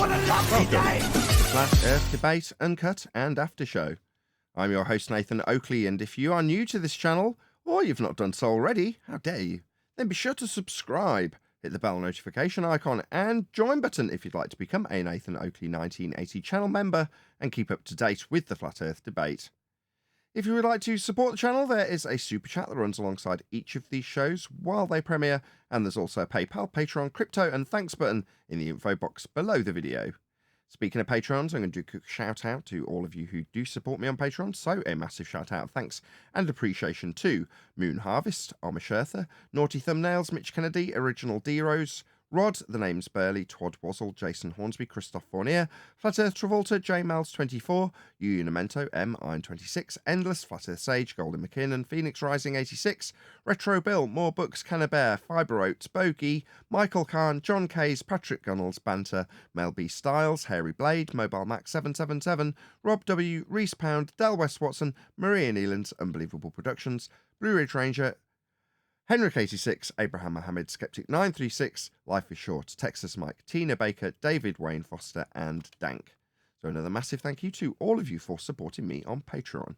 Welcome to the Flat Earth Debate, Uncut and After Show. I'm your host Nathan Oakley, and if you are new to this channel, or you've not done so already, how dare you, then be sure to subscribe, hit the bell notification icon and join button if you'd like to become a Nathan Oakley 1980 channel member and keep up to date with the Flat Earth Debate. If you would like to support the channel, there is a super chat that runs alongside each of these shows while they premiere, and there's also a PayPal, Patreon, crypto and thanks button in the info box below the video. Speaking of Patrons, I'm going to do a quick shout out to all of you who do support me on Patreon, so a massive shout out, thanks and appreciation to Moon Harvest, Amish Earther, Naughty Thumbnails, Mitch Kennedy, Original D-Rose, Rod, The Name's Burley, Todd Wazzle, Jason Hornsby, Christoph Fournier, Flat Earth Travolta, JMals24, Unimento, M, Iron26, Endless, Flat Earth Sage, Golden McKinnon, Phoenix Rising 86, Retro Bill, More Books, Cannabear, Fibre Oats, Bogey, Michael Khan, John Kays, Patrick Gunnels, Banter, Mel B. Styles, Hairy Blade, Mobile Max 777, Rob W, Reese Pound, Del West Watson, Maria Nealands, Unbelievable Productions, Blue Ridge Ranger, Henrik86, Abraham Mohammed, Skeptic936, Life is Short, Texas Mike, Tina Baker, David Wayne Foster, and Dank. So another massive thank you to all of you for supporting me on Patreon.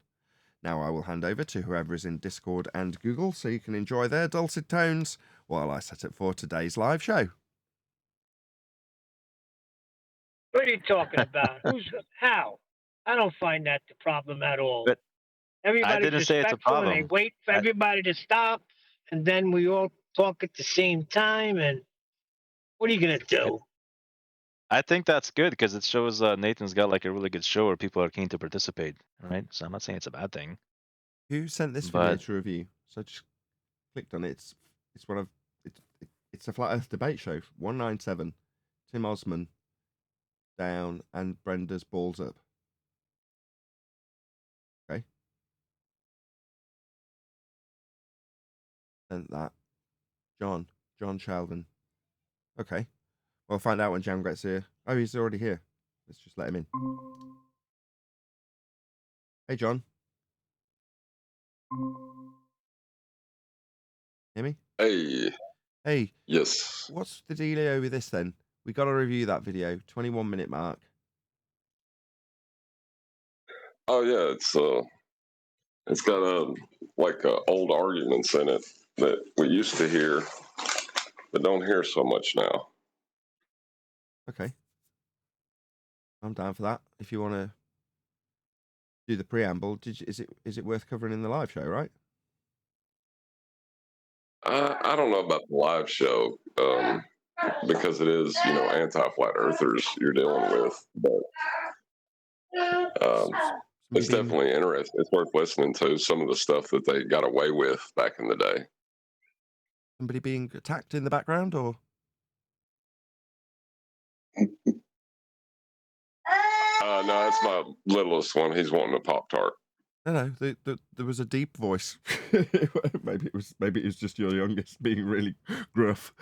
Now I will hand over to whoever is in Discord and Google so you can enjoy their dulcet tones while I set up for today's live show. What are you talking about? How? I don't find that the problem at all. But Everybody's I didn't say it's a respectful and they problem. wait for everybody to stop, and then we all talk at the same time. And what are you gonna do? I think that's good because it shows Nathan's got like a really good show where people are keen to participate, right? So I'm not saying it's a bad thing. Who sent this video to review? So I just clicked on it. It's one of it's a Flat Earth Debate show. 197. Tim Ossman down and Brenda's balls up. Okay. And that. John Sheldon. Okay. We'll find out when Jam gets here. Oh, he's already here. Let's just let him in. Hey, John. Hear me? Hey. Hey. Yes. What's the dealio with this then? We got to review that video. 21-minute mark. Oh yeah, it's got like old arguments in it that we used to hear, but don't hear so much now. Okay. I'm down for that. If you want to do the preamble, is it worth covering in the live show, right? I don't know about the live show because it is, anti-flat earthers you're dealing with, but it's definitely interesting. It's worth listening to some of the stuff that they got away with back in the day. Somebody being attacked in the background, or? No, it's my littlest one. He's wanting a Pop-Tart. No, there was a deep voice. maybe it was just your youngest being really gruff.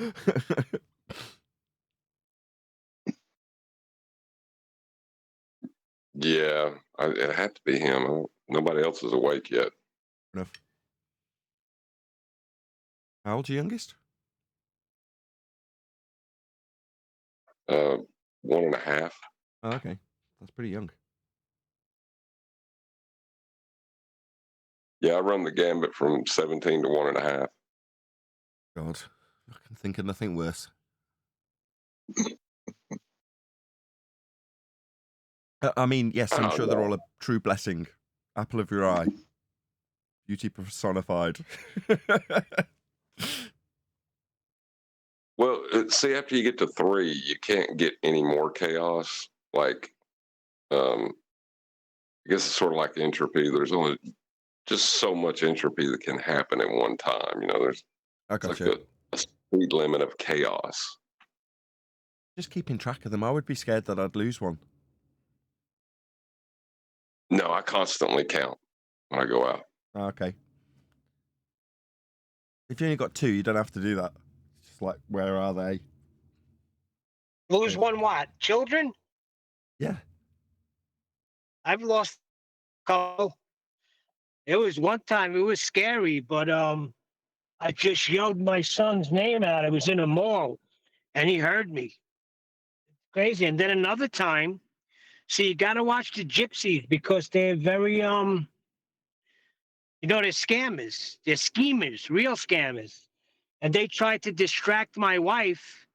Yeah, it had to be him. Nobody else is awake yet. Enough. How old's your youngest? 1.5. Oh, okay. That's pretty young. Yeah, I run the gambit from 17 to 1.5. God, I can think of nothing worse. I mean, yes, I'm sure they're all a true blessing. Apple of your eye. Beauty personified. Well, see, after you get to 3, you can't get any more chaos. Like, I guess it's sort of like entropy. There's only just so much entropy that can happen at one time. There's like a speed limit of chaos. Just keeping track of them. I would be scared that I'd lose one. No, I constantly count when I go out. Okay. If you only got 2, you don't have to do that. It's just like, where are they? Lose one what? Children? Yeah. I've lost a couple. It was one time, it was scary, but I just yelled my son's name out. I was in a mall, and he heard me. crazy. And then another time, see, you got to watch the gypsies because they're very they're scammers. They're schemers, real scammers. And they tried to distract my wife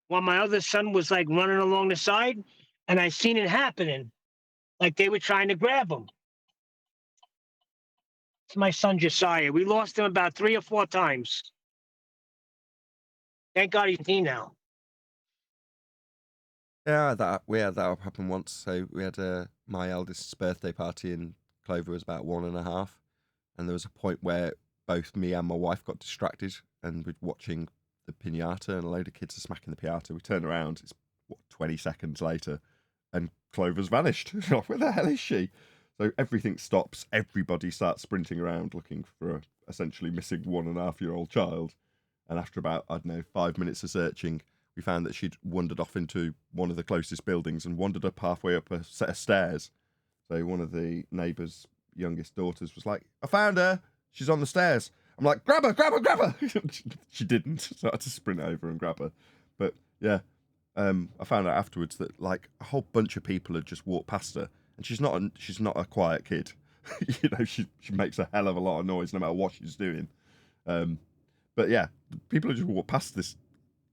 while my other son was like running along the side, and I seen it happening. Like they were trying to grab him. It's my son Josiah. We lost him about 3 or 4 times. Thank God he's 18 now. Yeah, we had that happen once. So we had my eldest's birthday party, and Clover was about 1.5, and there was a point where both me and my wife got distracted, and we're watching the pinata, and a load of kids are smacking the pinata. We turn around, it's 20 seconds later, and Clover's vanished. Where the hell is she? So everything stops. Everybody starts sprinting around looking for a essentially missing 1.5-year-old child. And after about, I don't know, 5 minutes of searching, we found that she'd wandered off into one of the closest buildings and wandered up halfway up a set of stairs. So one of the neighbours' youngest daughters was like, I found her. She's on the stairs. I'm like, grab her, grab her, grab her. She didn't. So I had to sprint over and grab her. But yeah, I found out afterwards that like a whole bunch of people had just walked past her. And she's not a quiet kid. She makes a hell of a lot of noise no matter what she's doing. But yeah, people had just walked past this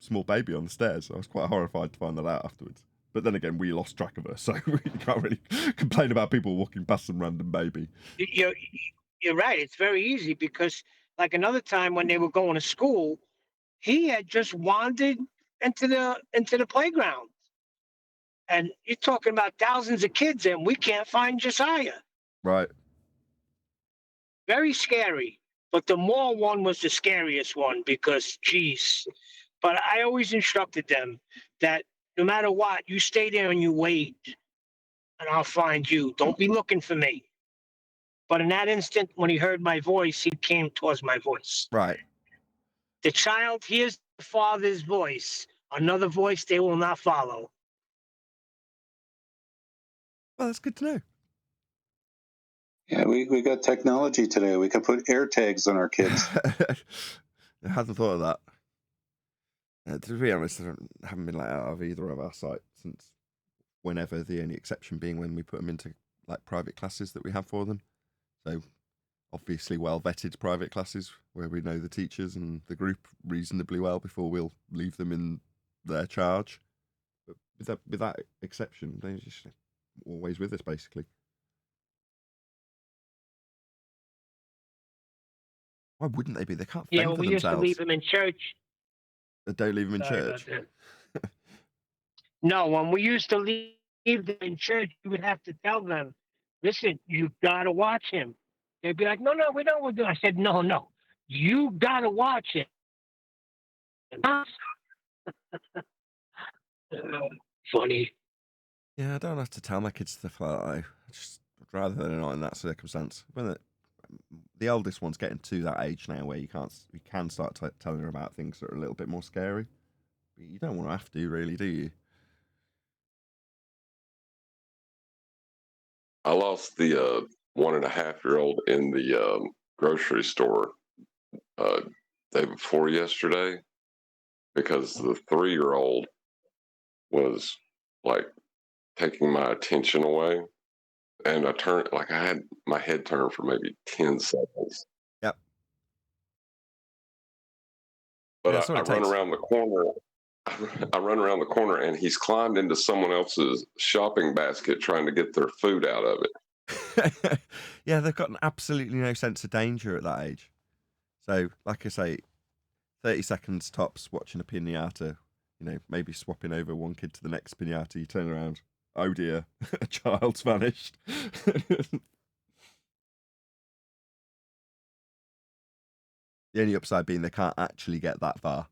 small baby on the stairs. I was quite horrified to find that out afterwards. But then again, we lost track of her, so we can't really complain about people walking past some random baby. You're right. It's very easy because, like another time when they were going to school, he had just wandered into the playground, and you're talking about thousands of kids, and we can't find Josiah. Right. Very scary. But the mall one was the scariest one because, geez. But I always instructed them that no matter what, you stay there and you wait, and I'll find you. Don't be looking for me. But in that instant, when he heard my voice, he came towards my voice. Right. The child hears the father's voice. Another voice they will not follow. Well, that's good to know. Yeah, we got technology today. We can put air tags on our kids. I hadn't thought of that. To be honest, I haven't been let out of either of our sites since whenever, the only exception being when we put them into like private classes that we have for them. So obviously well vetted private classes where we know the teachers and the group reasonably well before we'll leave them in their charge. But with that exception, they're just always with us basically. Why wouldn't they be? They can't fend for we themselves. used to leave them in church. Don't leave them in Sorry church. about that. No, when we used to leave them in church, you would have to tell them, listen, you got to watch him. They'd be like, no, we don't want to do it. I said, no, you got to watch it. Funny. Yeah, I don't have to tell my kids stuff like that. I just would rather they're not in that circumstance. When the oldest one's getting to that age now where you can start telling her about things that are a little bit more scary. But you don't want to have to, really, do you? I lost the 1.5-year-old in the grocery store day before yesterday because the 3-year-old was like taking my attention away, and I had my head turned for maybe 10 seconds. Yep. But I run around the corner. I run around the corner, and he's climbed into someone else's shopping basket trying to get their food out of it. Yeah, they've got absolutely no sense of danger at that age. So, like I say, 30 seconds tops watching a pinata, maybe swapping over one kid to the next pinata, you turn around, oh dear, a child's vanished. The only upside being they can't actually get that far.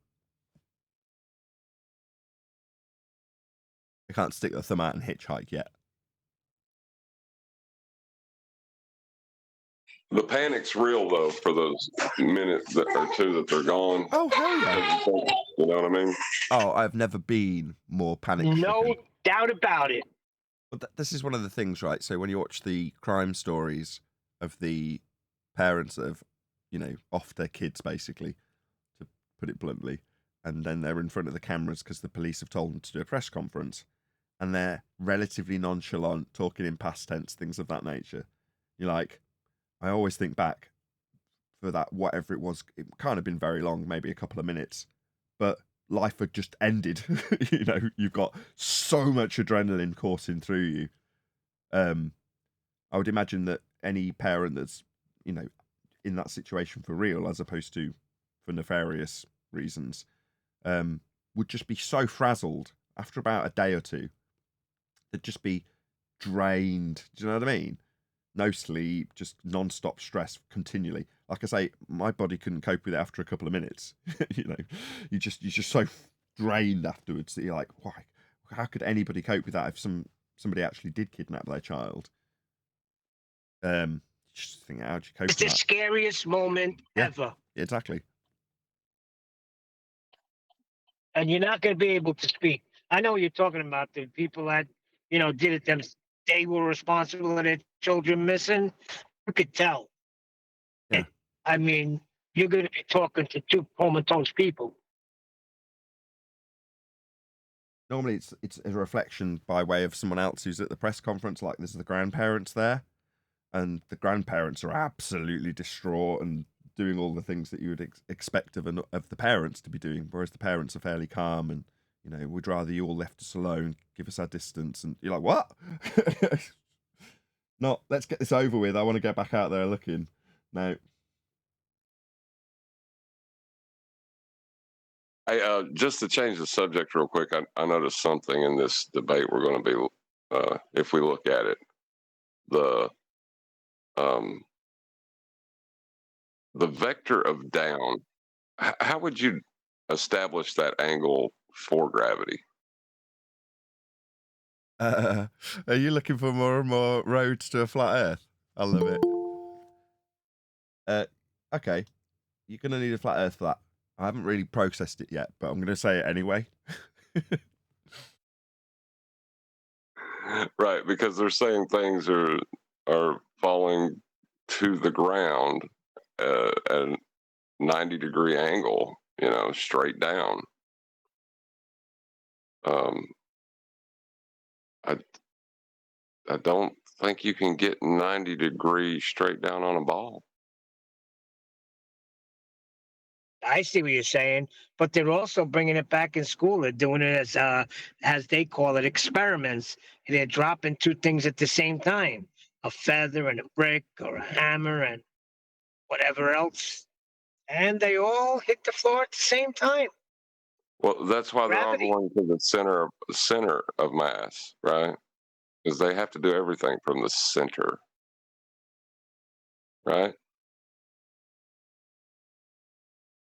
They can't stick their thumb out and hitchhike yet. The panic's real, though, for those minutes or two that they're gone. Oh, hell yeah. You know what I mean? Oh, I've never been more panicked. No doubt about it. But this is one of the things, right? So when you watch the crime stories of the parents that have, off their kids, basically, to put it bluntly, and then they're in front of the cameras because the police have told them to do a press conference, and they're relatively nonchalant, talking in past tense, things of that nature. You're like, I always think back for that, whatever it was, it can't have been very long, maybe a couple of minutes, but life had just ended. You know, you've got so much adrenaline coursing through you. I would imagine that any parent that's, you know, in that situation for real, as opposed to for nefarious reasons, would just be so frazzled after about a day or two. They'd just be drained. Do you know what I mean? No sleep, just non-stop stress continually. Like I say, my body couldn't cope with it after a couple of minutes. You know, you're just so drained afterwards that you're like, why? How could anybody cope with that if somebody actually did kidnap their child? Just think, how do you cope It's with the that? scariest moment Yeah. ever. Exactly. And you're not going to be able to speak. I know what you're talking about, the people that, did it them. They were responsible for their children missing. You could tell. Yeah. I mean, you're going to be talking to two comatose people. Normally it's a reflection by way of someone else who's at the press conference, like there's the grandparents there, and the grandparents are absolutely distraught and doing all the things that you would expect of the parents to be doing, whereas the parents are fairly calm and, you know, we'd rather you all left us alone, give us our distance. And you're like, what? Not, let's get this over with, I want to get back out there looking. No. Just to change the subject real quick, I noticed something in this debate we're going to be, if we look at it, the vector of down. How would you establish that angle for gravity? Are you looking for more and more roads to a flat Earth? I love it. Okay, you're going to need a flat Earth for that. I haven't really processed it yet, but I'm going to say it anyway. Right, because they're saying things are falling to the ground at a 90-degree angle, straight down. I don't think you can get 90 degrees straight down on a ball. I see what you're saying, but they're also bringing it back in school. They're doing it as they call it, experiments. They're dropping two things at the same time: a feather and a brick, or a hammer and whatever else, and they all hit the floor at the same time. Well, that's why they're all Gravity. going to the center of mass, right? Because they have to do everything from the center, right?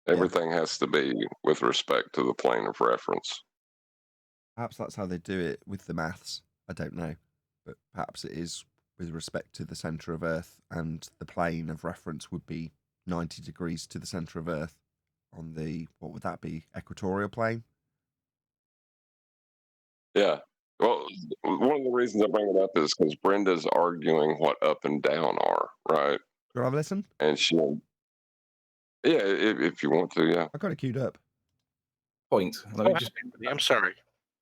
Everything has to be with respect to the plane of reference. Perhaps that's how they do it with the maths. I don't know. But perhaps it is with respect to the centre of Earth, and the plane of reference would be 90 degrees to the centre of Earth on the, what would that be, equatorial plane? Yeah. Well, one of the reasons I bring it up is because Brenda's arguing what up and down are, right? Do you want to have a listen? And yeah, if you want to, yeah. I got it queued up. Point. Let me just. I'm sorry.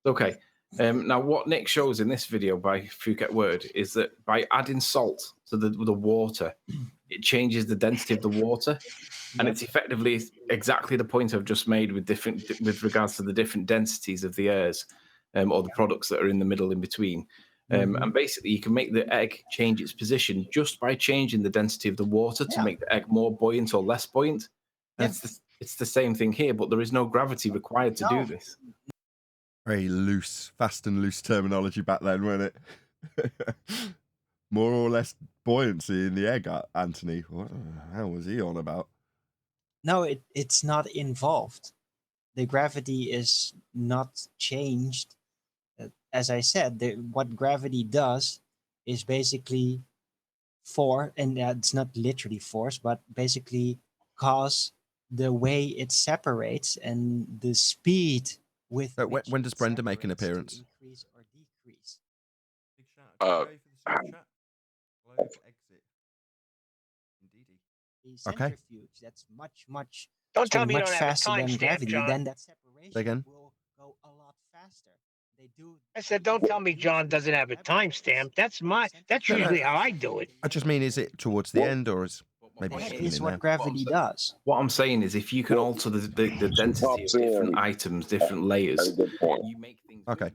Okay. Now, what Nick shows in this video by Phuket Word is that by adding salt to the water, it changes the density of the water, and it's effectively exactly the point I've just made with regards to the different densities of the airs, or the products that are in the middle in between. And basically, you can make the egg change its position just by changing the density of the water to make the egg more buoyant or less buoyant. And it's the same thing here, but there is no gravity required to do this. Very loose, fast and loose terminology back then, wasn't it? More or less buoyancy in the egg, Anthony. What the hell was he on about? No, it's not involved. The gravity is not changed. As I said, what gravity does is basically and it's not literally force, but basically cause the way it separates and the speed with So which when does it Brenda make an separates to appearance? increase or decrease. Big shout Uh, out to Joe for the super chat. Close exit. Indeedy. The Okay. centrifuge, that's much Don't tell spinning me you much don't have a faster than timestamp, gravity, John. then that Say again? separation will go a lot faster. They do. I said, don't tell me John doesn't have a timestamp. That's No, no. usually how I do it. I just mean, is it towards the Well- end, or is maybe That just is beginning what now? gravity does. What I'm saying is, if you can Well, alter the density pops of different in items, different That's layers, a good point. you make things. Okay. move.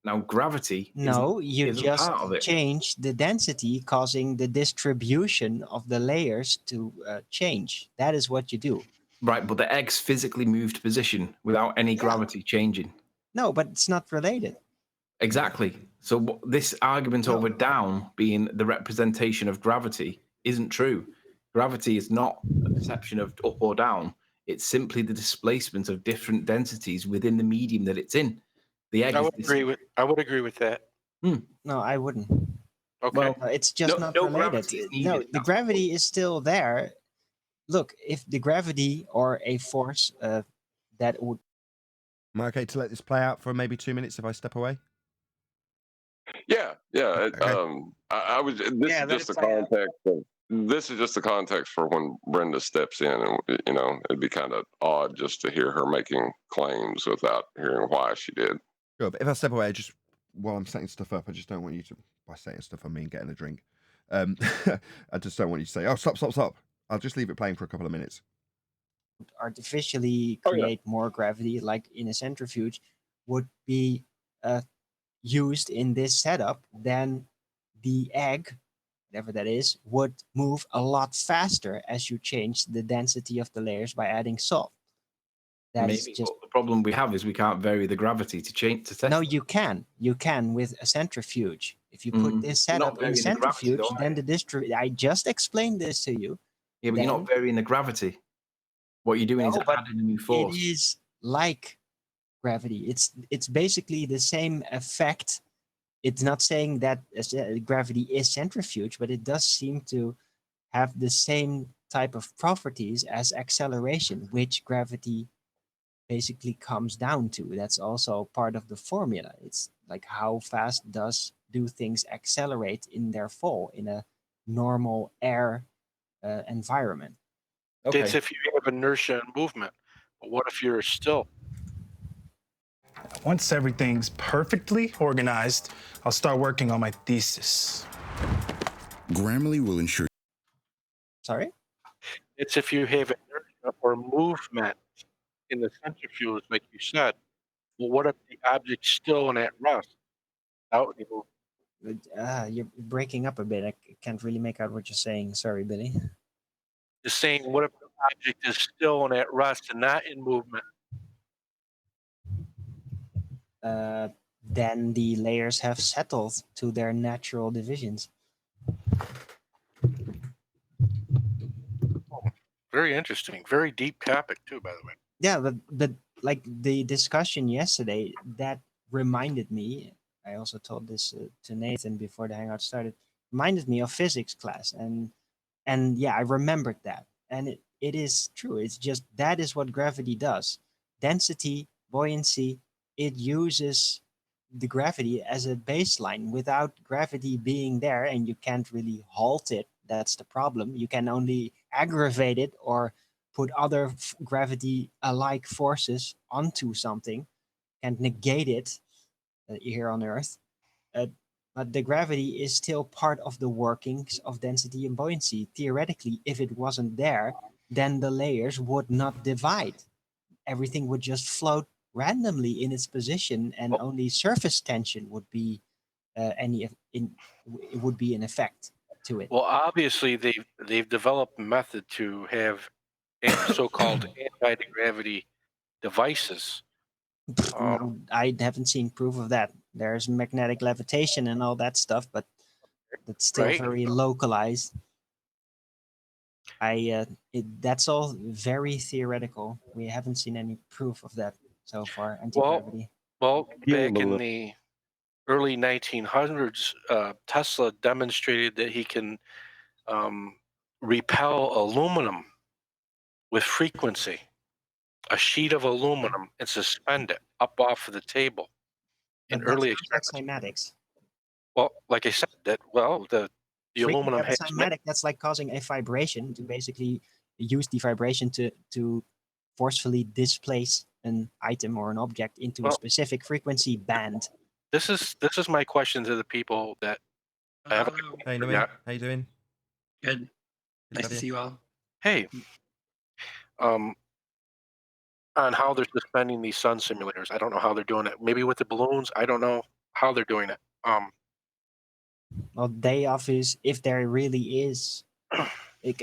Now, gravity No, you isn't just part of it. change the density, causing the distribution of the layers to change. That is what you do. Right, but the eggs physically moved position without any gravity changing. No, but it's not related. Exactly. So this argument over down being the representation of gravity isn't true. Gravity is not a perception of up or down. It's simply the displacement of different densities within the medium that it's in. The egg I is would agree with that. No, I wouldn't. Okay. Well, It's just not no related. gravity is No, needed. the gravity is still there. Look, if the gravity or a force that would Am I okay to let this play out for maybe 2 minutes if I step away? Yeah. Okay. I was. This Yeah, is let just it the play out. context. This is just the context for when Brenda steps in, and it'd be kind of odd just to hear her making claims without hearing why she did. Sure, but if I step away, just while I'm setting stuff up, I just don't want you to, by setting stuff, I mean getting a drink. I just don't want you to say, oh, stop. I'll just leave it playing for a couple of minutes. artificially Oh, yeah. create more gravity, like in a centrifuge, would be used in this setup, then the egg, whatever that is, would move a lot faster as you change the density of the layers by adding salt. That is maybe just but the problem we have is we can't vary the gravity to change to test. no. it. You can with a centrifuge. If you put this You're not setup in a varying the gravity, centrifuge, though, are then you? the I just explained this to you. Yeah, but you're then- not varying the gravity. What you're doing No, is but adding a new It force. is like gravity. It's basically the same effect. It's not saying that gravity is centrifuge, but it does seem to have the same type of properties as acceleration, which gravity basically comes down to. That's also part of the formula. It's like how fast do things accelerate in their fall in a normal air environment. Okay. It's if you have inertia and movement. But what if you're still? Once everything's perfectly organized, I'll start working on my thesis. Grammarly will ensure. Sorry? It's if you have inertia or movement in the centrifuge, like you said. Well, what if the object's still and at rest? Without any movement? You're breaking up a bit. I can't really make out what you're saying. Sorry, Billy. Just saying, what if the object is still and at rest and not in movement? Then the layers have settled to their natural divisions. Very interesting. Very deep topic, too, by the way. Yeah, but like the discussion yesterday, that reminded me. I also told this to Nathan before the hangout started. Reminded me of physics class, and yeah, I remembered that, and it is true. It's just that is what gravity does. Density, buoyancy, it uses the gravity as a baseline. Without gravity being there, and you can't really halt it. That's the problem. You can only aggravate it or put other gravity alike forces onto something and negate it here on Earth. But the gravity is still part of the workings of density and buoyancy. Theoretically, if it wasn't there, then the layers would not divide. Everything would just float randomly in its position, and only surface tension would be it would be an effect to it. Well, obviously, they've developed a method to have so-called anti-gravity devices. No, I haven't seen proof of that. There's magnetic levitation and all that stuff, but that's still Right. very localized. That's all very theoretical. We haven't seen any proof of that so far. Anti-gravity. Well, Yeah, back in but- the early 1900s, Tesla demonstrated that he can repel aluminum with frequency. A sheet of aluminum and suspend it up off of the table. In But early that's not experiments. cymatics. Well, like I said, the aluminum has Cymatic, that's like causing a vibration to basically use the vibration to forcefully displace an item or an object into a Well- specific frequency band. This is my question to the people that I haven't. Hello. Hey, Naomi. Yeah. How you doing? Good. Good Nice have to you. see you all. Hey, on how they're suspending these sun simulators. I don't know how they're doing it. Maybe with the balloons. I don't know how they're doing it. Well, they obviously, if there really is,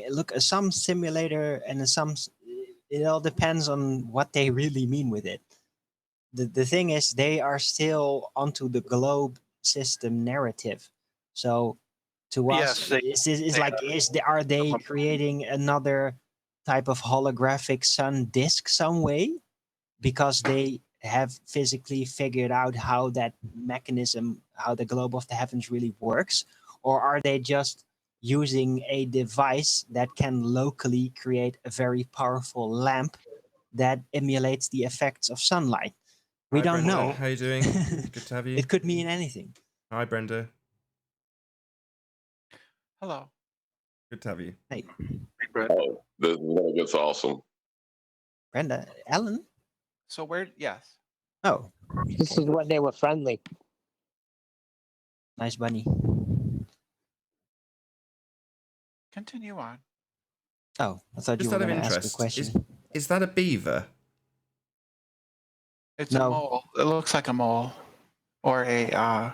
look, some simulator and some, it all depends on what they really mean with it. The thing is, they are still onto the globe system narrative. So to us, Yes, are they creating another type of holographic sun disk some way? Because they have physically figured out how that mechanism, how the globe of the heavens really works? Or are they just using a device that can locally create a very powerful lamp that emulates the effects of sunlight? We Hi, don't Brenda. know. How you doing? Good to have you. It could mean anything. Hi, Brenda. Hello. Good to have you. Hey, Oh, this one gets awesome. Brenda, Ellen. So where? Yes. Oh, This is when they were friendly. nice bunny. Continue on. Oh, I thought you Just were out of going to ask a interest, question. is that a beaver? It's a No. mole. It looks like a mole, or a.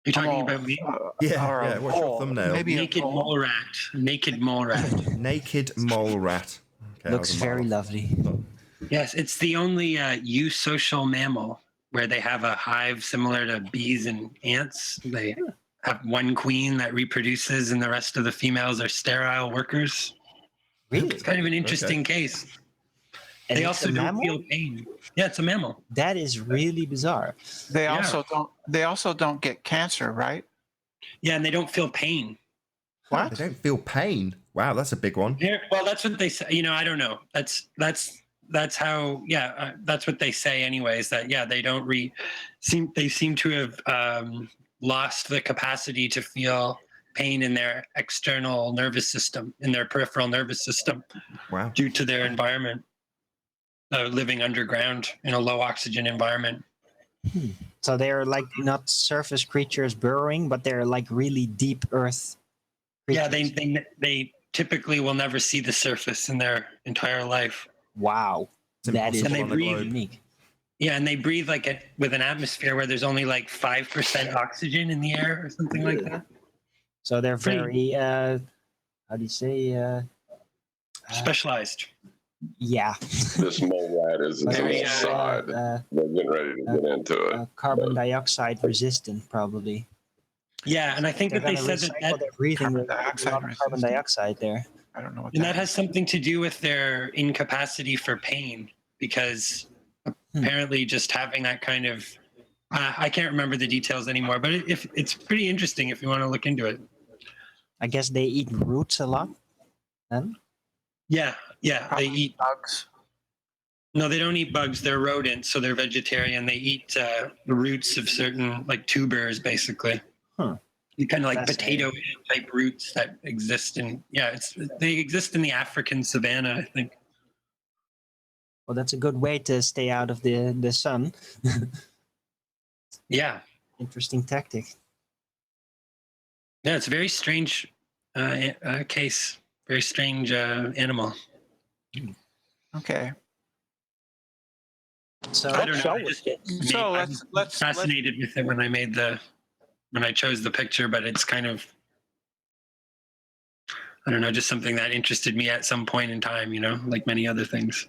You're talking about me? Yeah, or a yeah. What's your mole. thumbnail? Maybe Naked a mole. mole rat. Naked mole rat. Naked mole rat. Okay, I Looks was a mile very off. lovely. Oh, Yes, it's the only eusocial mammal where they have a hive similar to bees and ants. They have one queen that reproduces, and the rest of the females are sterile workers. Really? It's kind of an interesting case. And They it's also a don't mammal? feel pain. Yeah, it's a mammal. That is really bizarre. They Yeah. also don't. They also don't get cancer, right? Yeah, and they don't feel pain. What? They don't feel pain. Wow, that's a big one. Yeah, well, that's what they say. I don't know. That's how. Yeah, that's what they say. Anyways, that they don't They seem to have lost the capacity to feel pain in their external nervous system, in their peripheral nervous system, Wow. due to their environment, living underground in a low oxygen environment. So they're like not surface creatures burrowing, but they're like really deep earth creatures. Yeah, they typically will never see the surface in their entire life. Wow. It's That is impossible on a breathe. globe. unique. Yeah, and they breathe with an atmosphere where there's only like 5% oxygen in the air or something like that. So they're Pretty- very how do you say Specialized. yeah. This mole rat is Very, inside. We're getting ready to get into it. Carbon dioxide resistant, probably. Yeah, and I think They're that they gonna said recycle their breathing Carbon with a dioxide lot of carbon resistant? dioxide there. I don't know what And that that has is. something to do with their incapacity for pain, because apparently just having that kind of I can't remember the details anymore, but it's pretty interesting if you want to look into it. I guess they eat roots a lot. Then Yeah, they eat bugs. No, they don't eat bugs. They're rodents, so they're vegetarian. They eat the roots of certain like tubers, basically. Huh. Kind of like Fascinating. potato type roots that exist they exist in the African savanna, I think. well, that's a good way to stay out of the sun. Yeah, Interesting tactic. yeah, it's a very strange case. Very strange animal. Okay. So I don't know. I just So I let's was fascinated with it when I chose the picture, but it's kind of, I don't know, just something that interested me at some point in time, like many other things.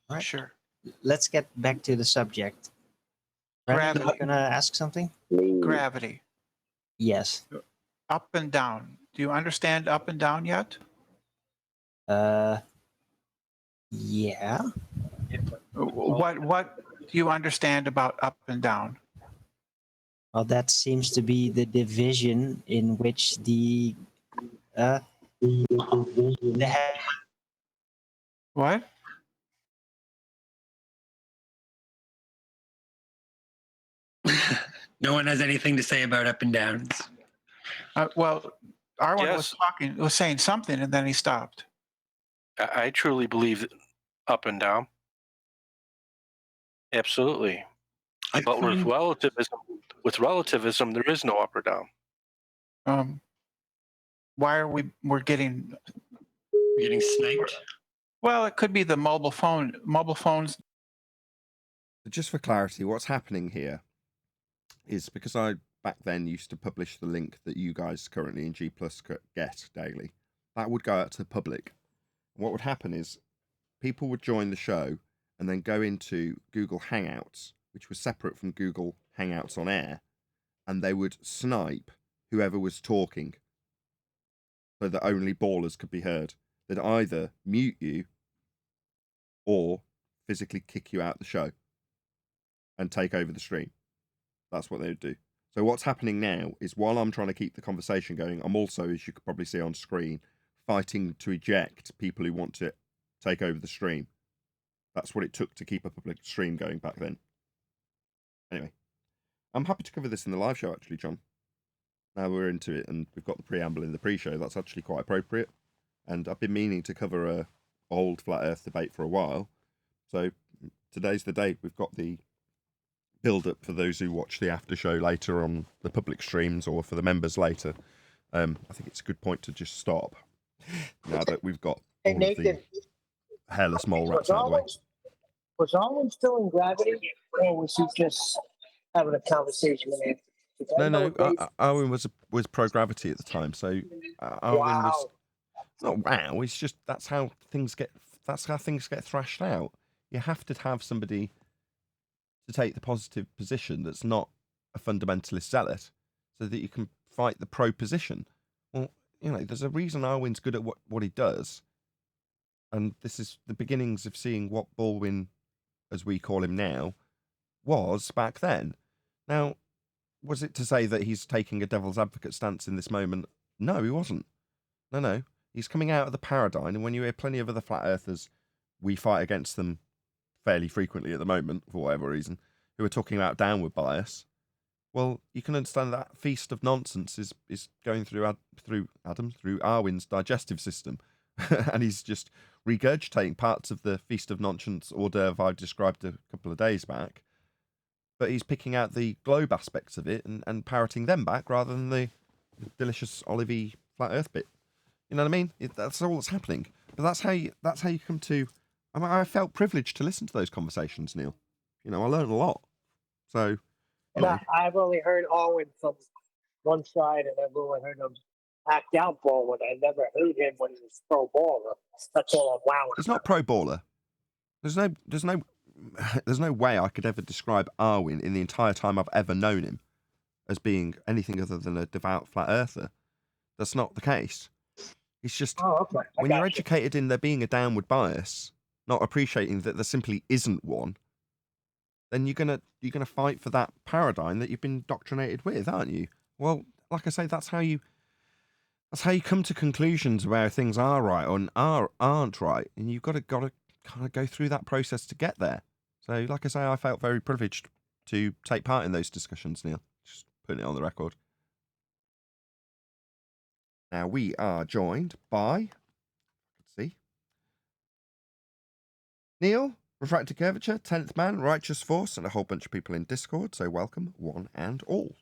Right. Sure. let's get back to the subject. Brandon, Gravity. you gonna ask something? Gravity. Yes. Up and down. Do you understand up and down yet? Yeah. What do you understand about up and down? Well, that seems to be the division in which the What? No one has anything to say about up and downs. Well, Arwen Yes. was saying something, and then he stopped. I truly believe up and down. Absolutely. But with relativism, there is no up or down. Why are we're getting sniped? Well, it could be the mobile phones. Just for clarity, what's happening here is because I back then used to publish the link that you guys currently in G Plus get daily. That would go out to the public. What would happen is people would join the show and then go into Google Hangouts, which was separate from Google Hangouts on Air, and they would snipe whoever was talking so that only ballers could be heard. They'd either mute you or physically kick you out the show and take over the stream. That's what they would do. So what's happening now is while I'm trying to keep the conversation going, I'm also, as you could probably see on screen, fighting to eject people who want to take over the stream. That's what it took to keep a public stream going back then. Anyway, I'm happy to cover this in the live show, actually, John. Now we're into it and we've got the preamble in the pre-show. That's actually quite appropriate. And I've been meaning to cover a old flat earth debate for a while. So today's the day. We've got the build-up for those who watch the after show later on the public streams or for the members later. I think it's a good point to just stop now that we've got all of the hairless mole rats out of the way. Was Owen still in gravity, or was he just having a conversation with him? No. Owen was pro-gravity at the time, so Owen was not wow. It's just that's how things get thrashed out. You have to have somebody to take the positive position that's not a fundamentalist zealot, so that you can fight the pro position. Well, there's a reason Owen's good at what he does, and this is the beginnings of seeing what Baldwin, as we call him now, was back then. Now, was it to say that he's taking a devil's advocate stance in this moment? No, he wasn't. No. He's coming out of the paradigm, and when you hear plenty of other flat earthers, we fight against them fairly frequently at the moment, for whatever reason, who are talking about downward bias. Well, you can understand that feast of nonsense is going through Arwen's digestive system, and he's just regurgitating parts of the feast of nonsense hors d'oeuvre I've described a couple of days back. But he's picking out the globe aspects of it and parroting them back rather than the delicious olivey flat earth bit. You know what I mean? That's all that's happening. But that's how you come to. I felt privileged to listen to those conversations, Neil. I learned a lot. So, I've only heard Owen from one side, and I've only heard him act out Baldwin. I never heard him when he was pro baller. That's all I'm wowing. It's not pro baller. There's no way I could ever describe Arwen in the entire time I've ever known him as being anything other than a devout flat earther. That's not the case. It's just when you're educated in there being a downward bias, not appreciating that there simply isn't one, then you're gonna fight for that paradigm that you've been indoctrinated with, aren't you? Well, like I say, that's how you come to conclusions where things are right or aren't right, and you've got to kind of go through that process to get there. So, like I say, I felt very privileged to take part in those discussions, Neil. Just putting it on the record. Now we are joined by, let's see, Neil, Refracted Curvature, 10th Man, Righteous Force, and a whole bunch of people in Discord. So welcome, one and all.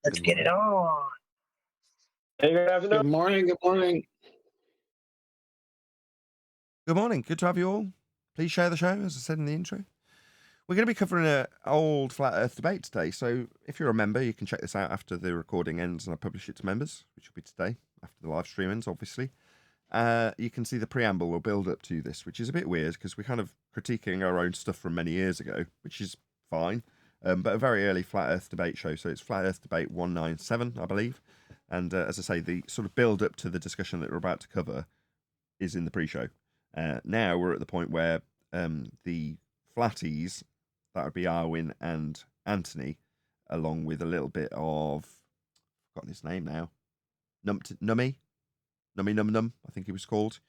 Let's get it on. Good morning. Good morning. Good to have you all. Please share the show, as I said in the intro. We're going to be covering an old flat earth debate today. So if you're a member, you can check this out after the recording ends and I publish it to members, which will be today, after the live stream ends, obviously. You can see the preamble or build up to this, which is a bit weird because we're kind of critiquing our own stuff from many years ago, which is fine. But a very early flat earth debate show. So it's Flat Earth Debate 197, I believe. And as I say, the sort of build up to the discussion that we're about to cover is in the pre-show. Now we're at the point where the flatties, that would be Arwen and Anthony, along with a little bit of, I've forgotten his name now, Nummy, I think he was called.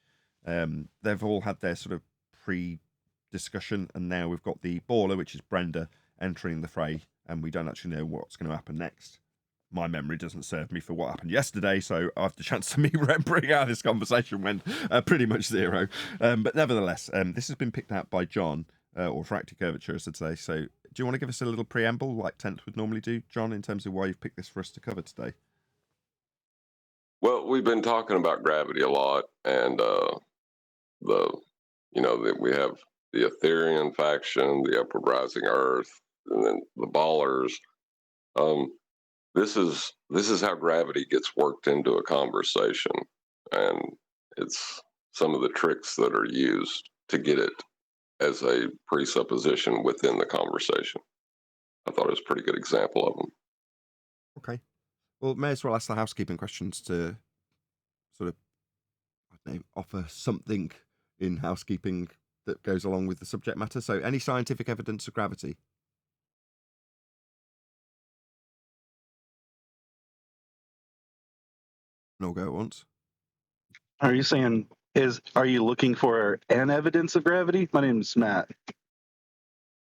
They've all had their sort of pre-discussion, and now we've got the baller, which is Brenda, entering the fray, and we don't actually know what's going to happen next. My memory doesn't serve me for what happened yesterday, so I have the chance to me remembering how this conversation went pretty much zero. But nevertheless, this has been picked out by John, or refractive curvature, I should say. So do you want to give us a little preamble like Tenth would normally do, John, in terms of why you've picked this for us to cover today? Well, we've been talking about gravity a lot, and we have the Ethereum faction, the upward rising Earth, and then the ballers. This is how gravity gets worked into a conversation, and it's some of the tricks that are used to get it as a presupposition within the conversation. I thought it was a pretty good example of them. Okay. Well, may as well ask the housekeeping questions to sort of, I don't know, offer something in housekeeping that goes along with the subject matter. So, any scientific evidence of gravity? No go at once. Are you saying are you looking for an evidence of gravity? My name is Matt.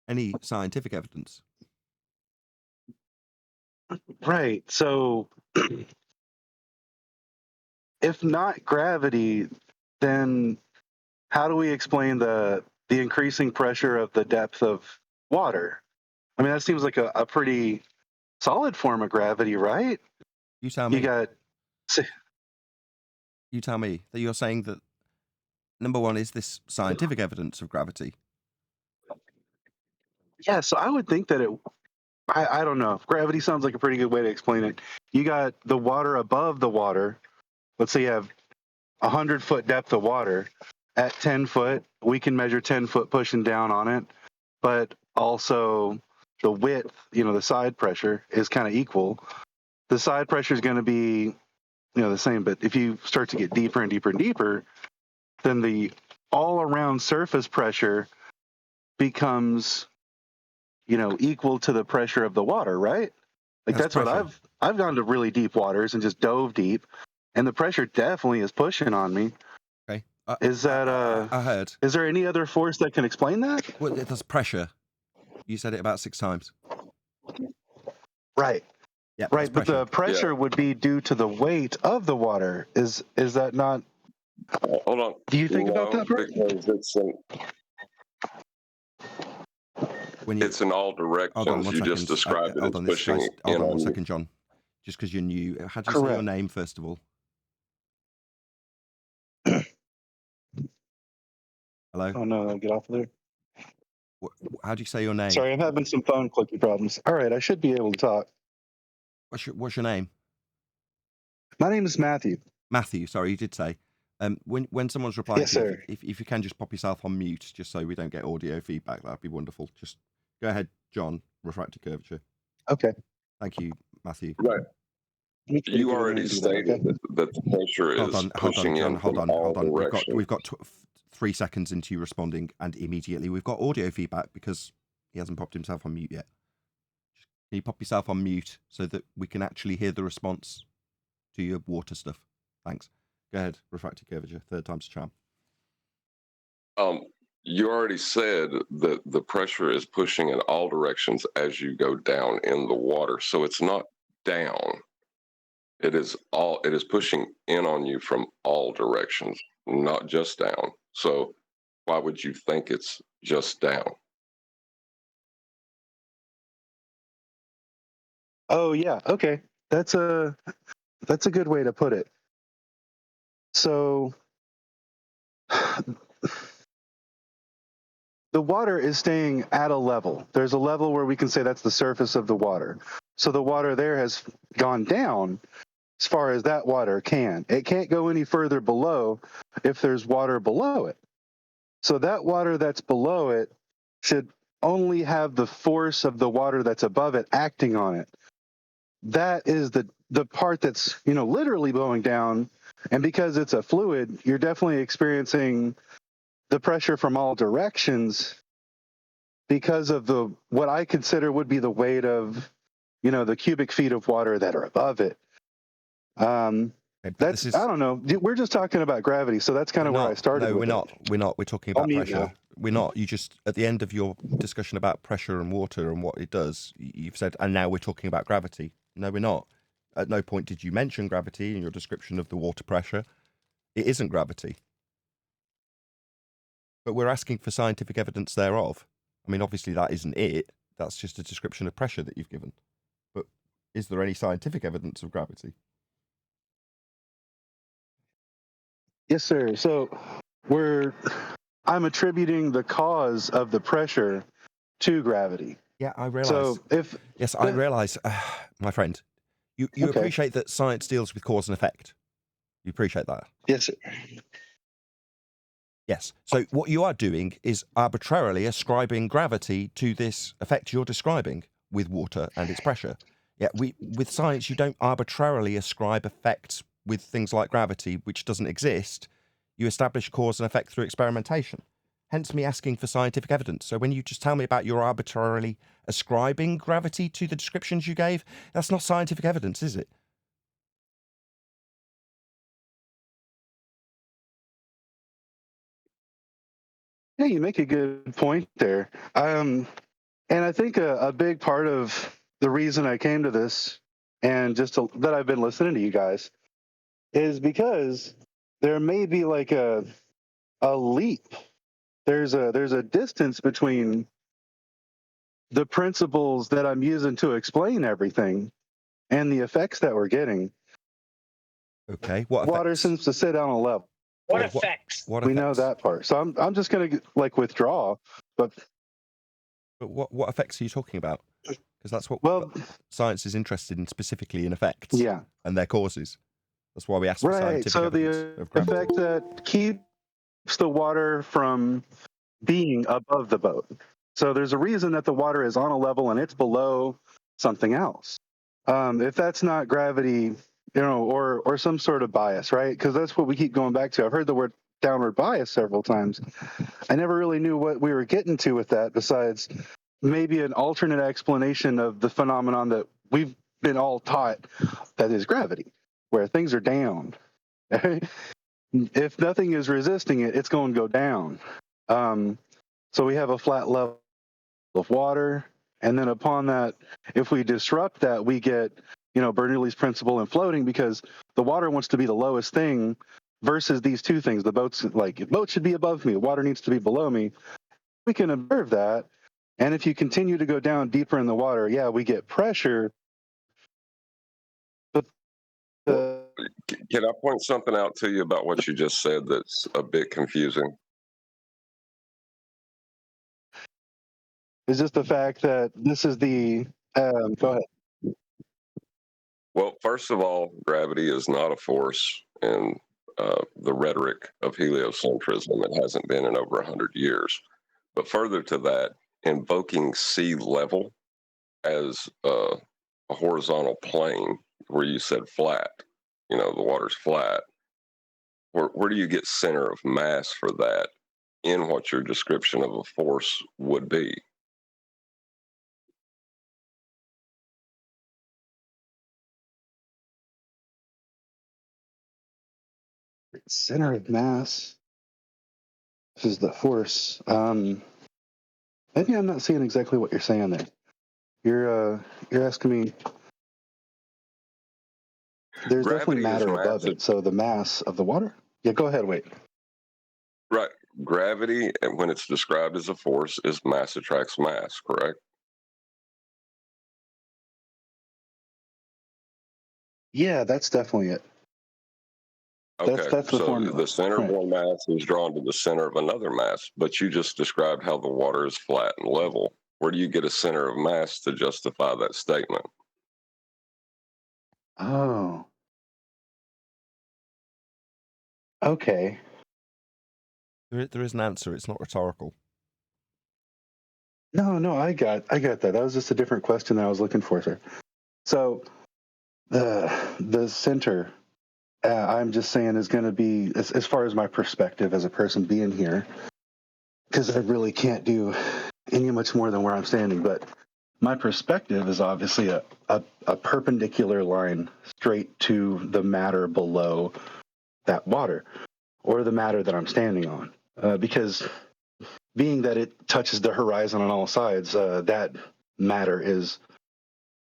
Any scientific evidence? Right. So if not gravity, then how do we explain the increasing pressure of the depth of water? I mean, that seems like a pretty solid form of gravity, right? You tell me. You tell me that you're saying that, number one, is this scientific evidence of gravity? Yeah, so I would think that I don't know. Gravity sounds like a pretty good way to explain it. You got the water above the water. Let's say you have 100-foot depth of water. At 10 foot, we can measure 10 foot pushing down on it. But also the width, the side pressure is kind of equal. The side pressure is going to be, the same. But if you start to get deeper and deeper and deeper, then the all around surface pressure becomes equal to the pressure of the water, right? Like that's what I've gone to really deep waters and just dove deep, and the pressure definitely is pushing on me. Okay. Is that I heard. Is there any other force that can explain that? Well, that's pressure. You said it about 6 times. Right. Yeah. Right, but the pressure would be due to the weight of the water. Is that not? Hold on. Do you think about that part? Because it's in all directions. Hold on 1 You second. just described it as pushing in Hold on on 1 you. second, John. Just because you're new. How do you say your name, first of all? Hello? Oh, no, I'll get off of there. How do you say your name? Sorry, I'm having some phone clicky problems. All right, I should be able to talk. What's your name? My name is Matthew. Matthew, sorry, you did say. When someone's replying Yes, to you, sir. if you can just pop yourself on mute, just so we don't get audio feedback, that'd be wonderful. Just go ahead, John, refractive curvature. Okay. Thank you, Matthew. Right. You already stated that the pressure is pushing in from all directions. We've got 3 seconds into you responding, and immediately we've got audio feedback because he hasn't popped himself on mute yet. Can you pop yourself on mute so that we can actually hear the response to your water stuff? Thanks. Go ahead, refractive curvature, 3rd time's a charm. You already said that the pressure is pushing in all directions as you go down in the water. So it's not down. It is pushing in on you from all directions, not just down. So why would you think it's just down? Oh yeah, okay. That's a good way to put it. So the water is staying at a level. There's a level where we can say that's the surface of the water. So the water there has gone down as far as that water can. It can't go any further below if there's water below it. So that water that's below it should only have the force of the water that's above it acting on it. That is the part that's, literally blowing down. And because it's a fluid, you're definitely experiencing the pressure from all directions because of what I consider would be the weight of, the cubic feet of water that are above it. I don't know. We're just talking about gravity, so that's kind of where I started. No, with we're not. We're not. We're talking about pressure. Now. We're not. You just, at the end of your discussion about pressure and water and what it does, you've said, and now we're talking about gravity. No, we're not. At no point did you mention gravity in your description of the water pressure. It isn't gravity. But we're asking for scientific evidence thereof. I mean, obviously that isn't it. That's just a description of pressure that you've given. But is there any scientific evidence of gravity? Yes, sir. So I'm attributing the cause of the pressure to gravity. Yeah, I realise. So Yes, I realise, my friend. You Okay. appreciate that science deals with cause and effect. You appreciate that? Yes, sir. Yes. So what you are doing is arbitrarily ascribing gravity to this effect you're describing with water and its pressure. Yeah, with science, you don't arbitrarily ascribe effects with things like gravity, which doesn't exist. You establish cause and effect through experimentation. Hence me asking for scientific evidence. So when you just tell me about your arbitrarily ascribing gravity to the descriptions you gave, that's not scientific evidence, is it? Yeah, you make a good point there. And I think a big part of the reason I came to this and that I've been listening to you guys is because there may be like a leap. There's a distance between the principles that I'm using to explain everything and the effects that we're getting. Okay. What Water effects? seems to sit on a level. What effects? What We effects? know that part. So I'm just gonna like withdraw. But what effects are you talking about? Because that's what science is interested in, specifically in effects. Yeah. And their causes. That's why we ask for right. scientific So evidence the of gravity. effect that keeps the water from being above the boat. So there's a reason that the water is on a level and it's below something else. If that's not gravity, or some sort of bias, right? Because that's what we keep going back to. I've heard the word downward bias several times. I never really knew what we were getting to with that, besides maybe an alternate explanation of the phenomenon that we've been all taught, that is gravity, where things are down. If nothing is resisting it, it's going to go down. So we have a flat level of water, and then upon that, if we disrupt that, we get, Bernoulli's principle and floating, because the water wants to be the lowest thing versus these two things. The boat should be above me, the water needs to be below me. We can observe that, and if you continue to go down deeper in the water, yeah, we get pressure. But Can I point something out to you about what you just said that's a bit confusing? It's just the fact that this is the go ahead. Well, first of all, gravity is not a force in the rhetoric of heliocentrism. It hasn't been in over 100 years. But further to that, invoking sea level as a horizontal plane, where you said flat, the water's flat, where do you get center of mass for that in what your description of a force would be? Center of mass. This is the force. Maybe I'm not seeing exactly what you're saying there. You're asking me. There's definitely matter above it. So the mass of the water. Yeah, go ahead. Wait. Right. Gravity, when it's described as a force, is mass attracts mass, correct? Yeah, that's definitely it. Okay, That's the so formula. the center of Right. one mass is drawn to the center of another mass, but you just described how the water is flat and level. Where do you get a center of mass to justify that statement? Oh. Okay. There is an answer. It's not rhetorical. No, I got that. That was just a different question that I was looking for, sir. So the center, I'm just saying, is going to be, as far as my perspective as a person being here, because I really can't do any much more than where I'm standing, but my perspective is obviously a perpendicular line straight to the matter below that water, or the matter that I'm standing on, because being that it touches the horizon on all sides, that matter is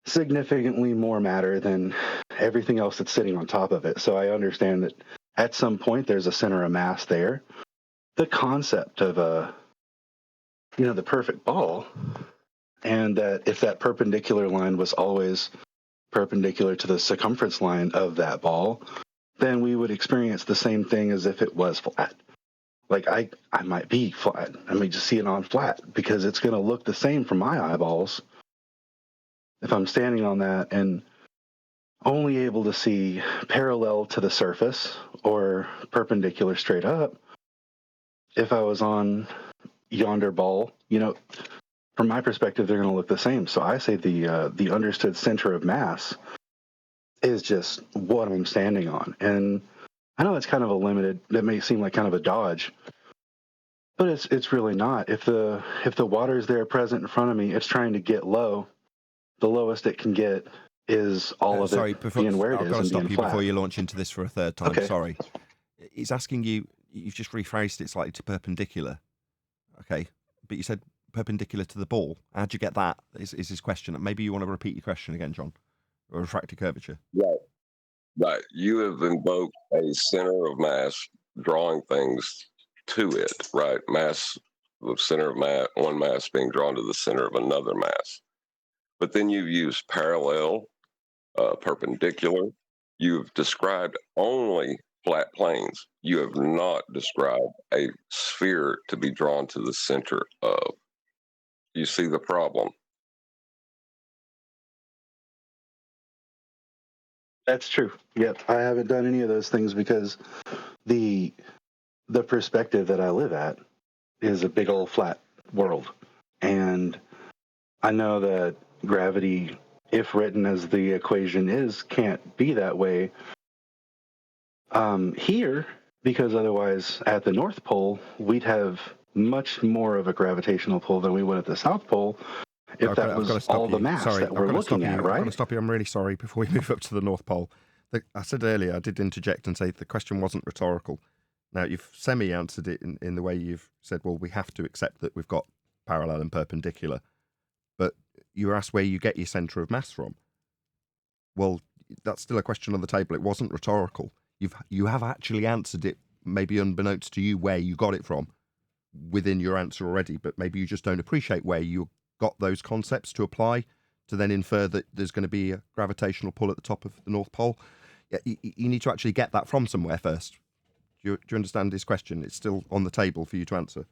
significantly more matter than everything else that's sitting on top of it. So I understand that at some point there's a center of mass there. The concept of the perfect ball, and that if that perpendicular line was always perpendicular to the circumference line of that ball, then we would experience the same thing as if it was flat. Like I might be flat. I may just see it on flat because it's going to look the same from my eyeballs if I'm standing on that and only able to see parallel to the surface or perpendicular straight up. If I was on yonder ball, from my perspective, they're going to look the same. So I say the understood center of mass is just what I'm standing on. And I know that's kind of a limited, that may seem like kind of a dodge, but it's really not. If the water is there present in front of me, it's trying to get low. The lowest it can get is all of it being where it I've is got to and stop being you flat. before you launch into this for a third time. Okay. Sorry. He's asking you, you've just rephrased it slightly to perpendicular. Okay. But you said perpendicular to the ball. How'd you get that? Is his question. Maybe you want to repeat your question again, John. Or refractive curvature. Right. Right. You have invoked a center of mass, drawing things to it, right? Mass, the center of mass, one mass being drawn to the center of another mass. But then you've used parallel, perpendicular. You've described only flat planes. You have not described a sphere to be drawn to the center of. You see the problem? That's true. Yep. I haven't done any of those things because the perspective that I live at is a big old flat world. And I know that gravity, if written as the equation is, can't be that way here, because otherwise at the North Pole, we'd have much more of a gravitational pull than we would at the South Pole if that was all the mass that we're looking at, right? I'm going to stop you. I'm really sorry before we move up to the North Pole. I said earlier, I did interject and say the question wasn't rhetorical. Now, you've semi-answered it in the way you've said, well, we have to accept that we've got parallel and perpendicular. But you were asked where you get your centre of mass from. Well, that's still a question on the table. It wasn't rhetorical. You have actually answered it, maybe unbeknownst to you, where you got it from within your answer already, but maybe you just don't appreciate where you got those concepts to apply to then infer that there's going to be a gravitational pull at the top of the North Pole. You need to actually get that from somewhere first. Do you understand his question? It's still on the table for you to answer.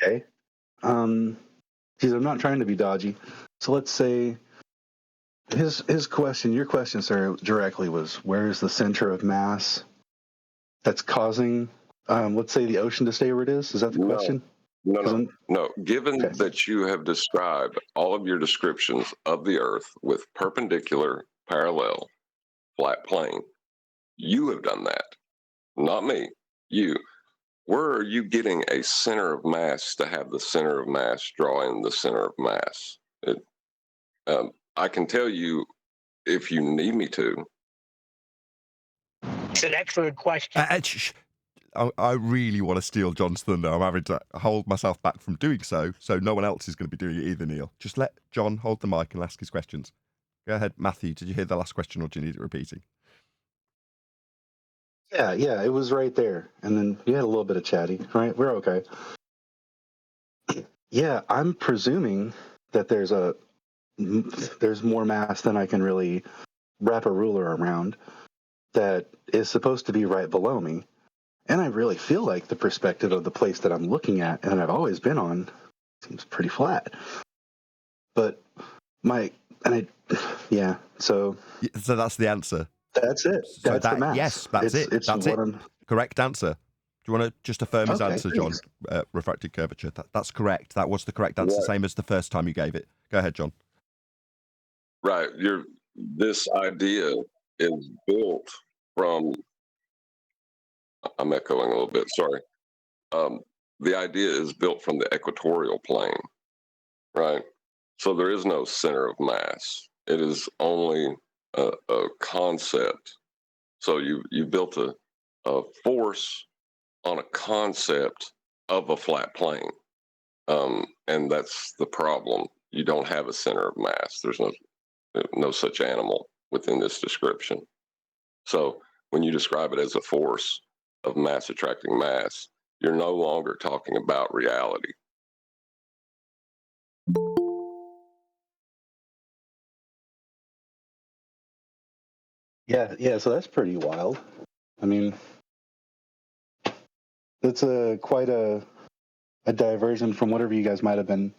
Okay. Geez, I'm not trying to be dodgy. So let's say his question, your question, sir, directly was, where is the center of mass that's causing, let's say, the ocean to stay where it is? Is that the question? No. Given that you have described all of your descriptions of the Earth with perpendicular, parallel, flat plane, you have done that. Not me. You. Where are you getting a center of mass to have the center of mass drawing the center of mass? I can tell you if you need me to. It's an excellent question. I really want to steal John's thunder. I'm having to hold myself back from doing so no one else is going to be doing it either, Neil. Just let John hold the mic and ask his questions. Go ahead, Matthew. Did you hear the last question or do you need it repeating? Yeah, it was right there. And then you had a little bit of chatty, right? We're okay. Yeah, I'm presuming that there's more mass than I can really wrap a ruler around that is supposed to be right below me. And I really feel like the perspective of the place that I'm looking at and I've always been on seems pretty flat. But so that's the answer. That's it. That's the mass. Yes, that's it. That's it. Correct answer. Do you want to just affirm his answer, John? Refracted curvature. That's correct. That was the correct answer, same as the first time you gave it. Go ahead, John. Right. This idea is built from, I'm echoing a little bit, sorry. The idea is built from the equatorial plane, right? So there is no center of mass. It is only a concept. So you built a force on a concept of a flat plane. And that's the problem. You don't have a center of mass. There's no such animal within this description. So when you describe it as a force, of mass attracting mass, you're no longer talking about reality. Yeah, so that's pretty wild. I mean, that's quite a diversion from whatever you guys might have been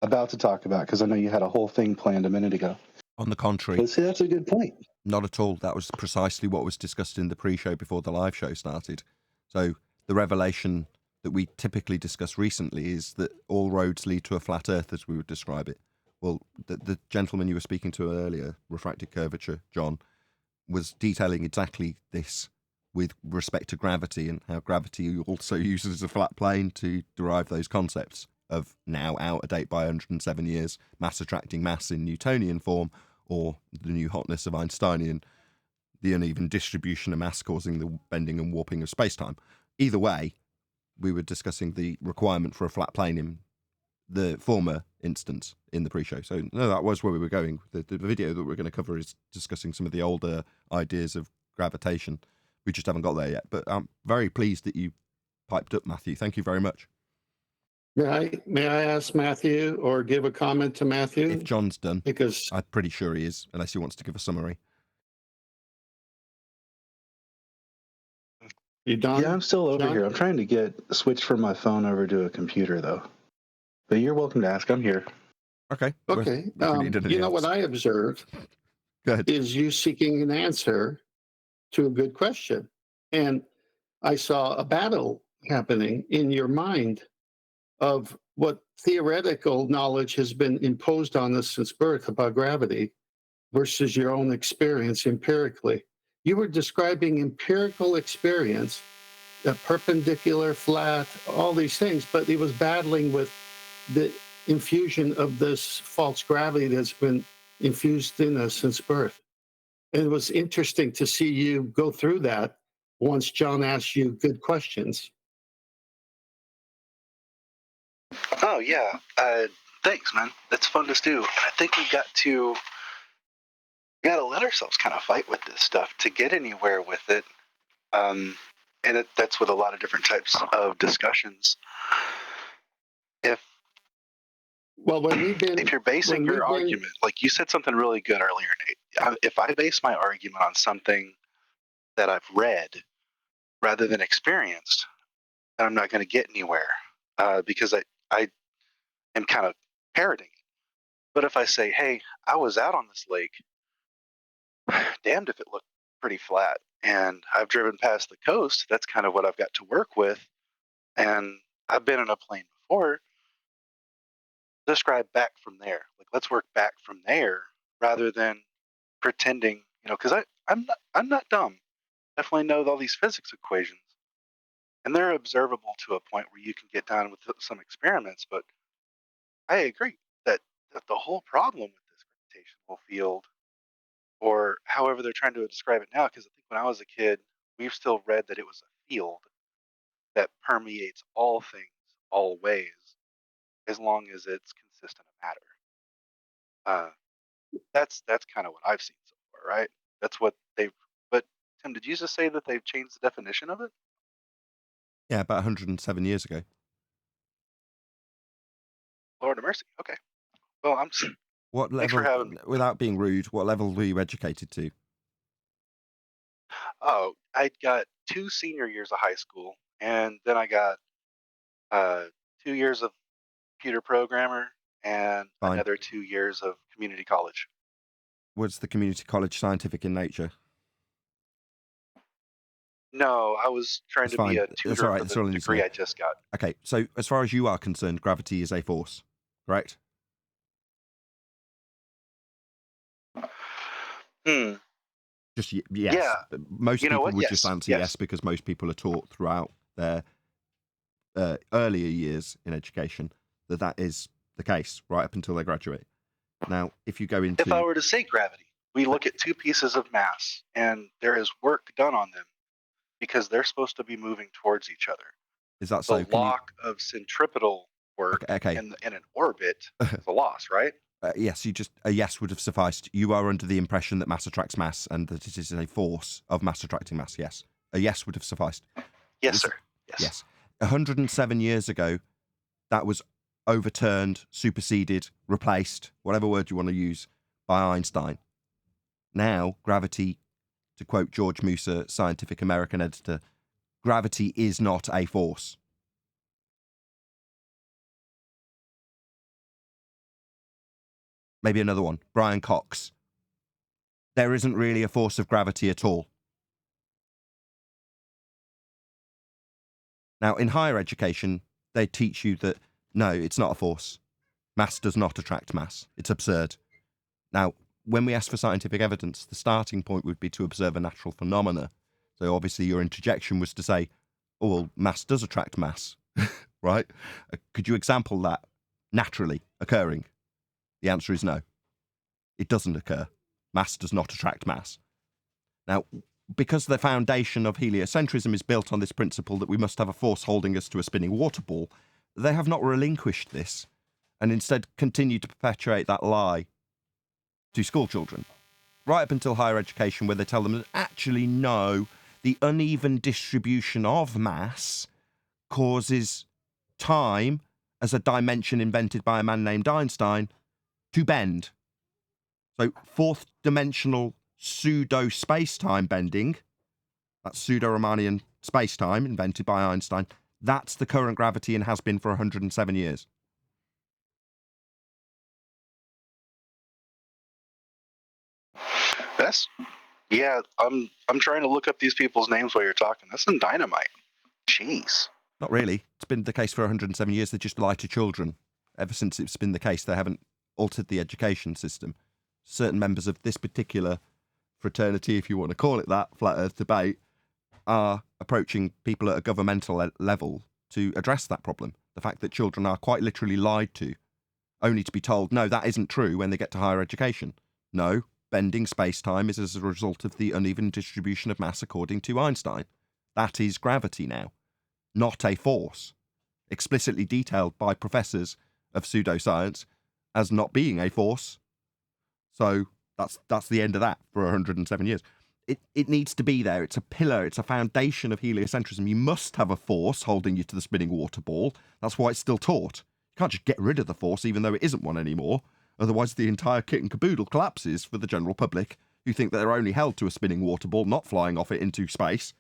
about to talk about, because I know you had a whole thing planned a minute ago. On the contrary. But see, that's a good point. Not at all. That was precisely what was discussed in the pre-show before the live show started. So the revelation that we typically discuss recently is that all roads lead to a flat earth, as we would describe it. Well, the gentleman you were speaking to earlier, refracted curvature, John, was detailing exactly this with respect to gravity, and how gravity also uses a flat plane to derive those concepts of now out of date by 107 years, mass attracting mass in Newtonian form, or the new hotness of Einsteinian, the uneven distribution of mass causing the bending and warping of space-time. Either way, we were discussing the requirement for a flat plane in the former instance in the pre-show. So no, that was where we were going. The video that we're going to cover is discussing some of the older ideas of gravitation. We just haven't got there yet. But I'm very pleased that you piped up, Matthew. Thank you very much. May I ask Matthew, or give a comment to Matthew? If John's done, because I'm pretty sure he is, unless he wants to give a summary. You done? Yeah, I'm still over here. I'm trying to get switched from my phone over to a computer, though. But you're welcome to ask. I'm here. Okay. Okay. You know what I observed is you seeking an answer to a good question. And I saw a battle happening in your mind of what theoretical knowledge has been imposed on us since birth about gravity versus your own experience empirically. You were describing empirical experience, perpendicular, flat, all these things, but it was battling with the infusion of this false gravity that's been infused in us since birth. And it was interesting to see you go through that once John asked you good questions. Oh, yeah. Thanks, man. That's fun to do. I think we got to let ourselves kind of fight with this stuff to get anywhere with it. And that's with a lot of different types of discussions. If you're basing your argument, like you said something really good earlier, Nate. If I base my argument on something that I've read rather than experienced, then I'm not going to get anywhere because I am kind of parroting it. But if I say, hey, I was out on this lake, damned if it looked pretty flat, and I've driven past the coast, that's kind of what I've got to work with, and I've been in a plane before, describe back from there. Like, let's work back from there rather than pretending, because I'm not dumb. Definitely know all these physics equations, and they're observable to a point where you can get down with some experiments. But I agree that the whole problem with this gravitational field, or however they're trying to describe it now, because I think when I was a kid, we've still read that it was a field that permeates all things, all ways, as long as it's consistent of matter. That's kind of what I've seen so far, right? That's what they've. But Tim, did you just say that they've changed the definition of it? Yeah, about 107 years ago. Lord of mercy. Okay. Well, What level? Thanks for having me. Without being rude, what level were you educated to? Oh, I got 2 senior years of high school, and then I got 2 years of computer programmer and another 2 years of community college. Was the community college scientific in nature? No, I was trying to be a tutor all right. for That's all I the need to degree know. I just got. Okay, so as far as you are concerned, gravity is a force, correct? Just yes. Yeah. Most You know people what? would Yes. just answer yes because most people are taught throughout their earlier years in education that is the case right up until they graduate. Now, if you go into... If I were to say gravity, we look at 2 pieces of mass, and there is work done on them because they're supposed to be moving towards each other. Is that so? The lock of centripetal work in an orbit is a loss, right? Yes, a yes would have sufficed. You are under the impression that mass attracts mass and that it is a force of mass attracting mass, yes. A yes would have sufficed. Yes, sir. Yes. 107 years ago, that was overturned, superseded, replaced, whatever word you want to use, by Einstein. Now, gravity, to quote George Musa, Scientific American editor, gravity is not a force. Maybe another one. Brian Cox. There isn't really a force of gravity at all. Now, in higher education, they teach you that, no, it's not a force. Mass does not attract mass. It's absurd. Now, when we ask for scientific evidence, the starting point would be to observe a natural phenomena. So obviously your interjection was to say, oh, well, mass does attract mass, right? Could you example that naturally occurring? The answer is no. It doesn't occur. Mass does not attract mass. Now, because the foundation of heliocentrism is built on this principle that we must have a force holding us to a spinning water ball, they have not relinquished this and instead continue to perpetuate that lie to school children, right up until higher education, where they tell them that actually no, the uneven distribution of mass causes time, as a dimension invented by a man named Einstein, to bend. So fourth dimensional pseudo space-time bending, that's pseudo-Riemannian space-time invented by Einstein, that's the current gravity and has been for 107 years. Yeah, I'm trying to look up these people's names while you're talking. That's some dynamite. Jeez. Not really. It's been the case for 107 years. They just lie to children. Ever since it's been the case, they haven't altered the education system. Certain members of this particular fraternity, if you want to call it that, flat earth debate, are approaching people at a governmental level to address that problem. The fact that children are quite literally lied to, only to be told, no, that isn't true when they get to higher education. No, bending space-time is as a result of the uneven distribution of mass according to Einstein. That is gravity now, not a force, explicitly detailed by professors of pseudoscience as not being a force. So that's the end of that for 107 years. It needs to be there. It's a pillar. It's a foundation of heliocentrism. You must have a force holding you to the spinning water ball. That's why it's still taught. You can't just get rid of the force, even though it isn't one anymore. Otherwise, the entire kit and caboodle collapses for the general public, who think that they're only held to a spinning water ball, not flying off it into space,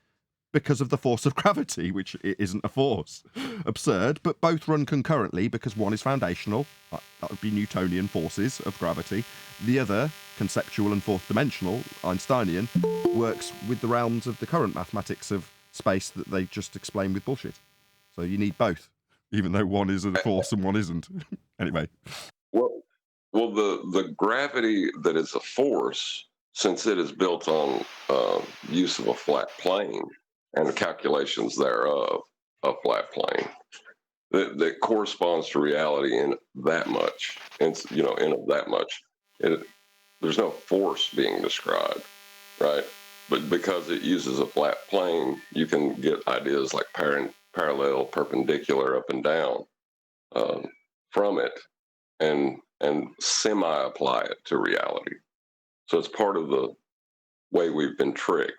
because of the force of gravity, which isn't a force. Absurd, but both run concurrently because one is foundational, that would be Newtonian forces of gravity. The other, conceptual and fourth dimensional, Einsteinian, works with the realms of the current mathematics of space that they just explain with bullshit. So you need both, even though one is a force and one isn't. Anyway. Well, the gravity that is a force, since it is built on use of a flat plane and the calculations thereof, a flat plane, that corresponds to reality in that much, and in that much, there's no force being described, right? But because it uses a flat plane, you can get ideas like parallel, perpendicular, up and down from it, and semi-apply it to reality. So it's part of the way we've been tricked.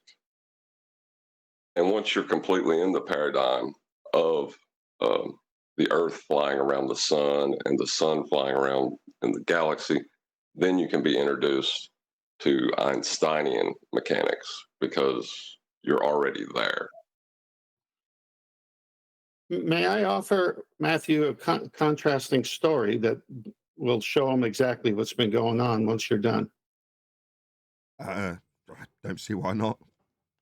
And once you're completely in the paradigm of the Earth flying around the sun and the sun flying around in the galaxy, then you can be introduced to Einsteinian mechanics because you're already there. May I offer Matthew a contrasting story that will show him exactly what's been going on once you're done? I don't see why not.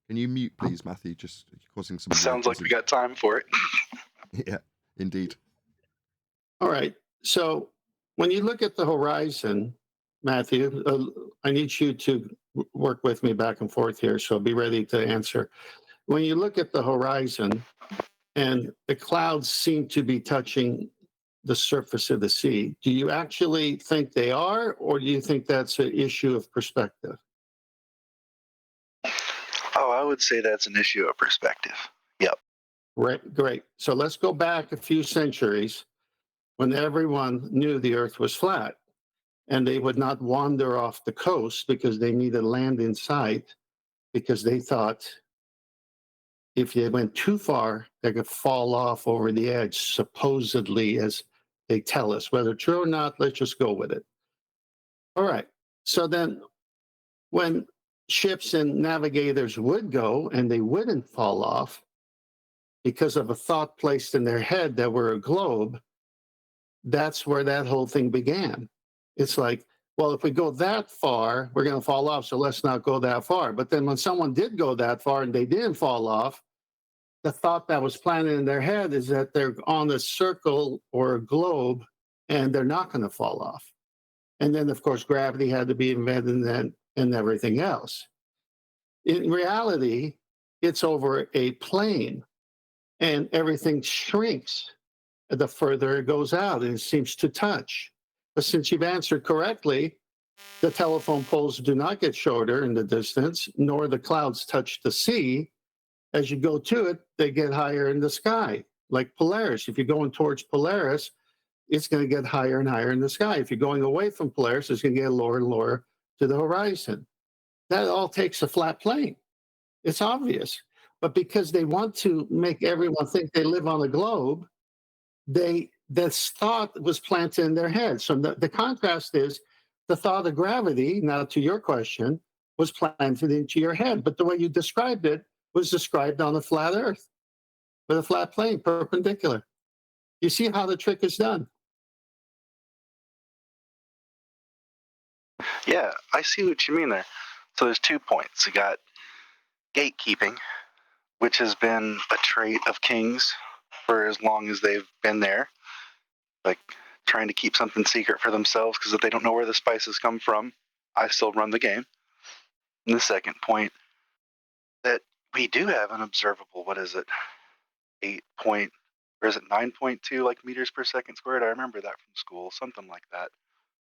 Can you mute, please, Matthew? Just causing some... Sounds like we got time for it. Yeah, indeed. All right. So when you look at the horizon, Matthew, I need you to work with me back and forth here, so be ready to answer. When you look at the horizon and the clouds seem to be touching the surface of the sea, do you actually think they are, or do you think that's an issue of perspective? Oh, I would say that's an issue of perspective. Yep. Right, great. So let's go back a few centuries when everyone knew the Earth was flat and they would not wander off the coast because they needed land in sight because they thought if they went too far, they could fall off over the edge, supposedly, as they tell us. Whether true or not, let's just go with it. All right. So then when ships and navigators would go and they wouldn't fall off because of a thought placed in their head that we're a globe, that's where that whole thing began. It's like, well, if we go that far, we're going to fall off, so let's not go that far. But then when someone did go that far and they didn't fall off, the thought that was planted in their head is that they're on a circle or a globe and they're not going to fall off. And then, of course, gravity had to be invented and everything else. In reality, it's over a plane and everything shrinks the further it goes out and it seems to touch. But since you've answered correctly, the telephone poles do not get shorter in the distance, nor the clouds touch the sea. As you go to it, they get higher in the sky, like Polaris. If you're going towards Polaris, it's going to get higher and higher in the sky. If you're going away from Polaris, it's going to get lower and lower to the horizon. That all takes a flat plane. It's obvious. But because they want to make everyone think they live on a globe, this thought was planted in their head. So the contrast is the thought of gravity, now to your question, was planted into your head. But the way you described it was described on a flat earth with a flat plane, perpendicular. You see how the trick is done? Yeah, I see what you mean there. So there's 2 points. You got gatekeeping, which has been a trait of kings for as long as they've been there. Like trying to keep something secret for themselves, because if they don't know where the spices come from, I still run the game. And the second point, that we do have an observable, what is it, 9.2 like meters per second squared? I remember that from school, something like that.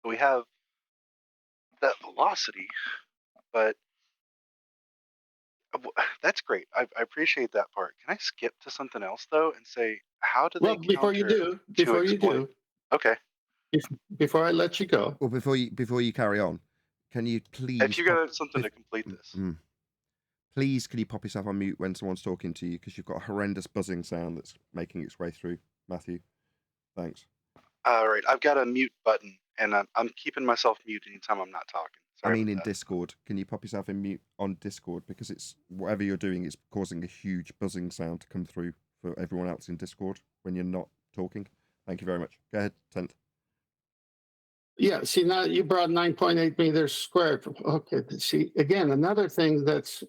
So we have that velocity, but that's great. I appreciate that part. Can I skip to something else though and say, how do they Well, before you do, Okay. Before I let you go. Well, before you carry on, can you please? If you got something to complete this. Please, can you pop yourself on mute when someone's talking to you, because you've got a horrendous buzzing sound that's making its way through, Matthew. Thanks. All right, I've got a mute button, and I'm keeping myself mute anytime I'm not talking. Sorry in Discord. Can you pop yourself in mute on Discord, because it's whatever you're doing is causing a huge buzzing sound to come through for everyone else in Discord when you're not talking. Thank you very much. Go ahead, Tent. Yeah, see, now you brought 9.8 meters squared. Okay, see, again, another thing that's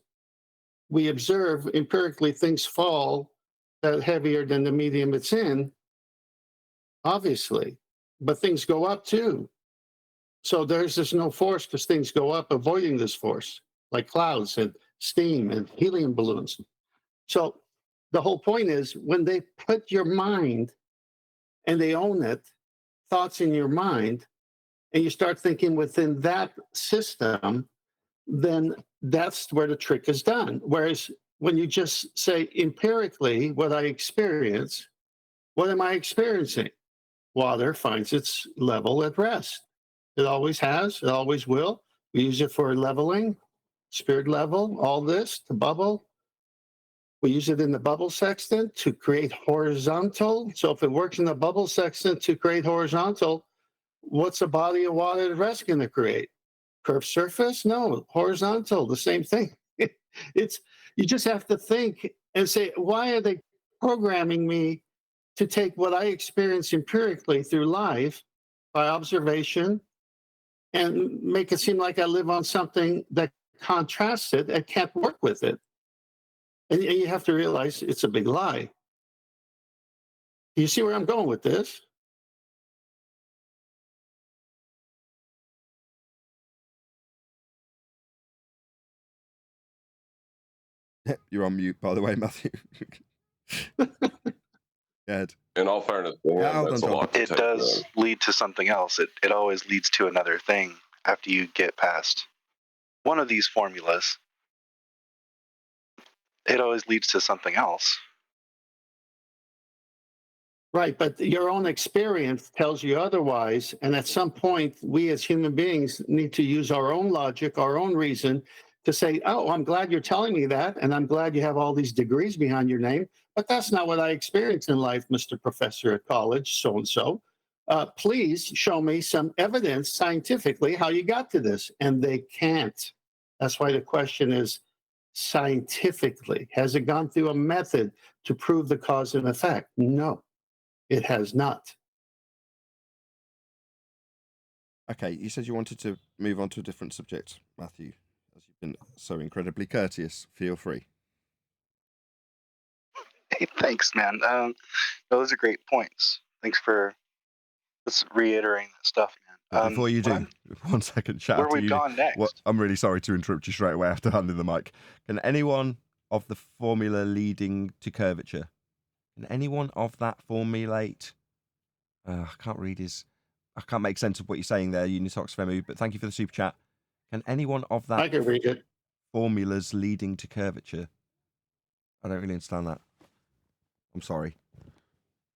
we observe empirically, things fall that heavier than the medium it's in, obviously, but things go up too. So there's just no force because things go up, avoiding this force, like clouds and steam and helium balloons. So the whole point is when they put your mind and they own it, thoughts in your mind, and you start thinking within that system, then that's where the trick is done. Whereas when you just say empirically what I experience, what am I experiencing? Water finds its level at rest. It always has, it always will. We use it for leveling, spirit level, all this, to bubble. We use it in the bubble sextant to create horizontal. So if it works in the bubble sextant to create horizontal, what's a body of water at rest going to create? Curved surface? No, horizontal, the same thing. It's you just have to think and say, why are they programming me to take what I experience empirically through life by observation and make it seem like I live on something that contrasts it and can't work with it? And you have to realize it's a big lie. You see where I'm going with this? You're on mute, by the way, Matthew. Go ahead. In all fairness, that's a lot. It does lead to something else. It always leads to another thing after you get past one of these formulas. It always leads to something else. Right, but your own experience tells you otherwise. And at some point, we as human beings need to use our own logic, our own reason to say, oh, I'm glad you're telling me that, and I'm glad you have all these degrees behind your name, but that's not what I experienced in life, Mr. Professor at college, so-and-so. Please show me some evidence scientifically how you got to this. And they can't. That's why the question is scientifically. Has it gone through a method to prove the cause and effect? No, it has not. Okay, you said you wanted to move on to a different subject, Matthew, as you've been so incredibly courteous. Feel free. Hey, thanks, man. Those are great points. Thanks for just reiterating that stuff, man. But before you do, 1 second, shout where out to we've you. gone next. I'm really sorry to interrupt you straight away after handing the mic. Can anyone of the formula leading to curvature, can anyone of that formulate? I can't read his. I can't make sense of what you're saying there, Unitox Femu, but thank you for the super chat. Can anyone of that I can read it. Formulas leading to curvature? I don't really understand that. I'm sorry.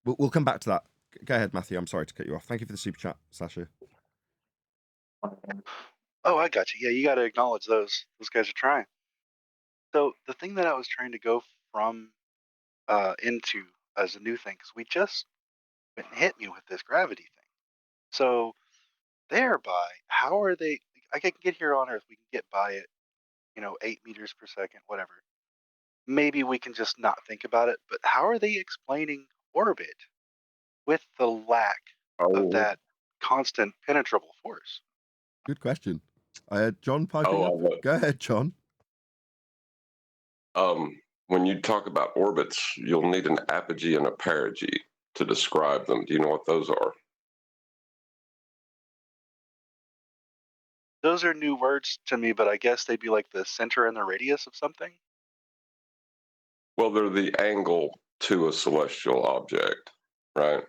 We'll come back to that. Go ahead, Matthew. I'm sorry to cut you off. Thank you for the super chat, Sasha. Oh, I got you. Yeah, you got to acknowledge those. Those guys are trying. So the thing that I was trying to go from into as a new thing, because we just hit me with this gravity thing. So thereby, how are they? I can get here on Earth. We can get by it, 8 meters per second, whatever. Maybe we can just not think about it. But how are they explaining orbit with the lack of that constant penetrable force? Good question. I had John piping up. Go ahead, John. When you talk about orbits, you'll need an apogee and a perigee to describe them. Do you know what those are? Those are new words to me, but I guess they'd be like the center and the radius of something. Well, they're the angle to a celestial object, right?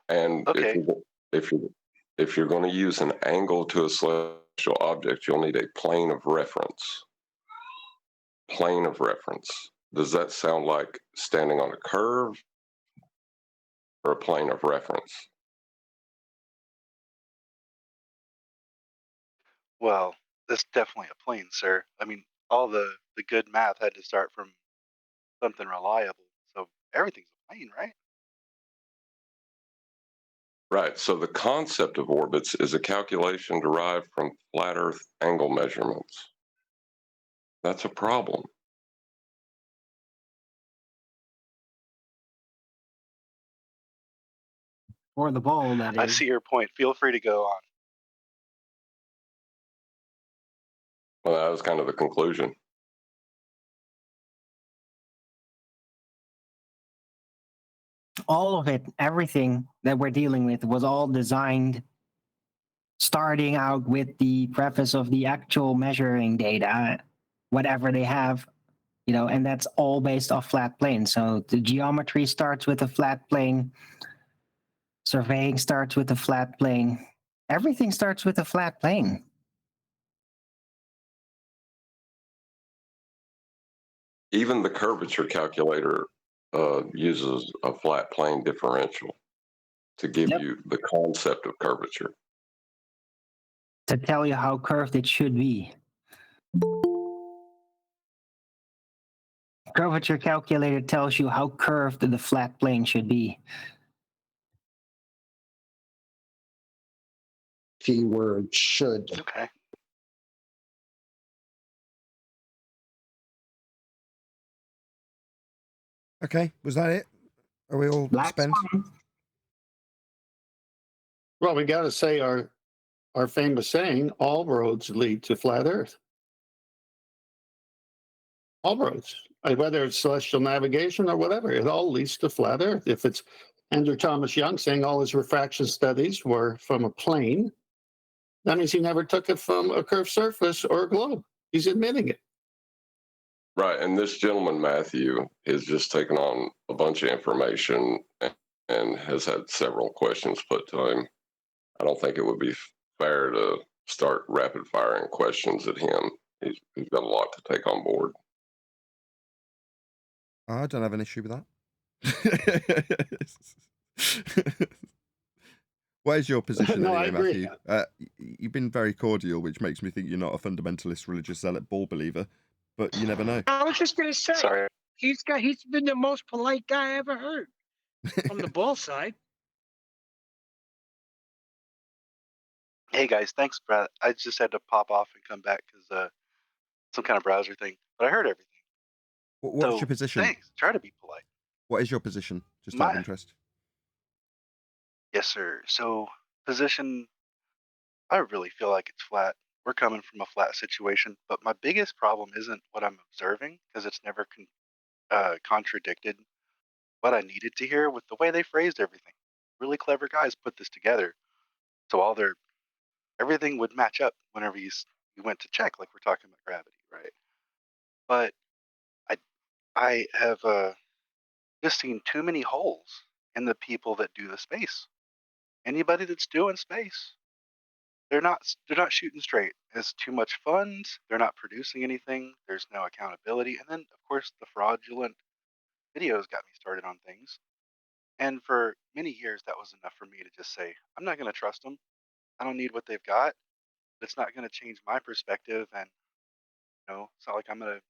And okay. if you're going to use an angle to a celestial object, you'll need a plane of reference. Plane of reference. Does that sound like standing on a curve or a plane of reference? Well, that's definitely a plane, sir. I mean, all the good math had to start from something reliable. So everything's a plane, right? Right. So the concept of orbits is a calculation derived from flat Earth angle measurements. That's a problem. Or the ball, that is. I see your point. Feel free to go on. Well, that was kind of the conclusion. All of it, everything that we're dealing with was all designed starting out with the preface of the actual measuring data, whatever they have, and that's all based off flat planes. So the geometry starts with a flat plane. Surveying starts with a flat plane. Everything starts with a flat plane. Even the curvature calculator uses a flat plane differential to give you the concept of curvature. To tell you how curved it should be. Curvature calculator tells you how curved the flat plane should be. Keyword should. Okay. Okay, was that it? Are we all spent? Well, we got to say our famous saying: all roads lead to flat Earth. All roads, whether it's celestial navigation or whatever, it all leads to flat Earth. If it's Andrew Thomas Young saying all his refraction studies were from a plane, that means he never took it from a curved surface or a globe. He's admitting it. Right. And this gentleman, Matthew, has just taken on a bunch of information and has had several questions put to him. I don't think it would be fair to start rapid firing questions at him. He's got a lot to take on board. I don't have an issue with that. What is your position No, I anyway, agree. Matthew? You've been very cordial, which makes me think you're not a fundamentalist religious zealot ball believer, but you never know. I was just gonna say, Sorry. he's been the most polite guy I ever heard from the ball side. Hey guys, thanks, Brad. I just had to pop off and come back because some kind of browser thing, but I heard everything. What's So, your position? Thanks. Try to be polite. What is your position? Just out of interest. Yes, sir. So, position, I really feel like it's flat. We're coming from a flat situation, but my biggest problem isn't what I'm observing because it's never contradicted what I needed to hear with the way they phrased everything. Really clever guys put this together, so everything would match up whenever you went to check, like we're talking about gravity, right? But I have just seen too many holes in the people that do the space. Anybody that's doing space, they're not shooting straight. It's too much funds. They're not producing anything. There's no accountability, and then of course the fraudulent videos got me started on things. And for many years, that was enough for me to just say, I'm not going to trust them. I don't need what they've got. It's not going to change my perspective, and it's not like I'm going to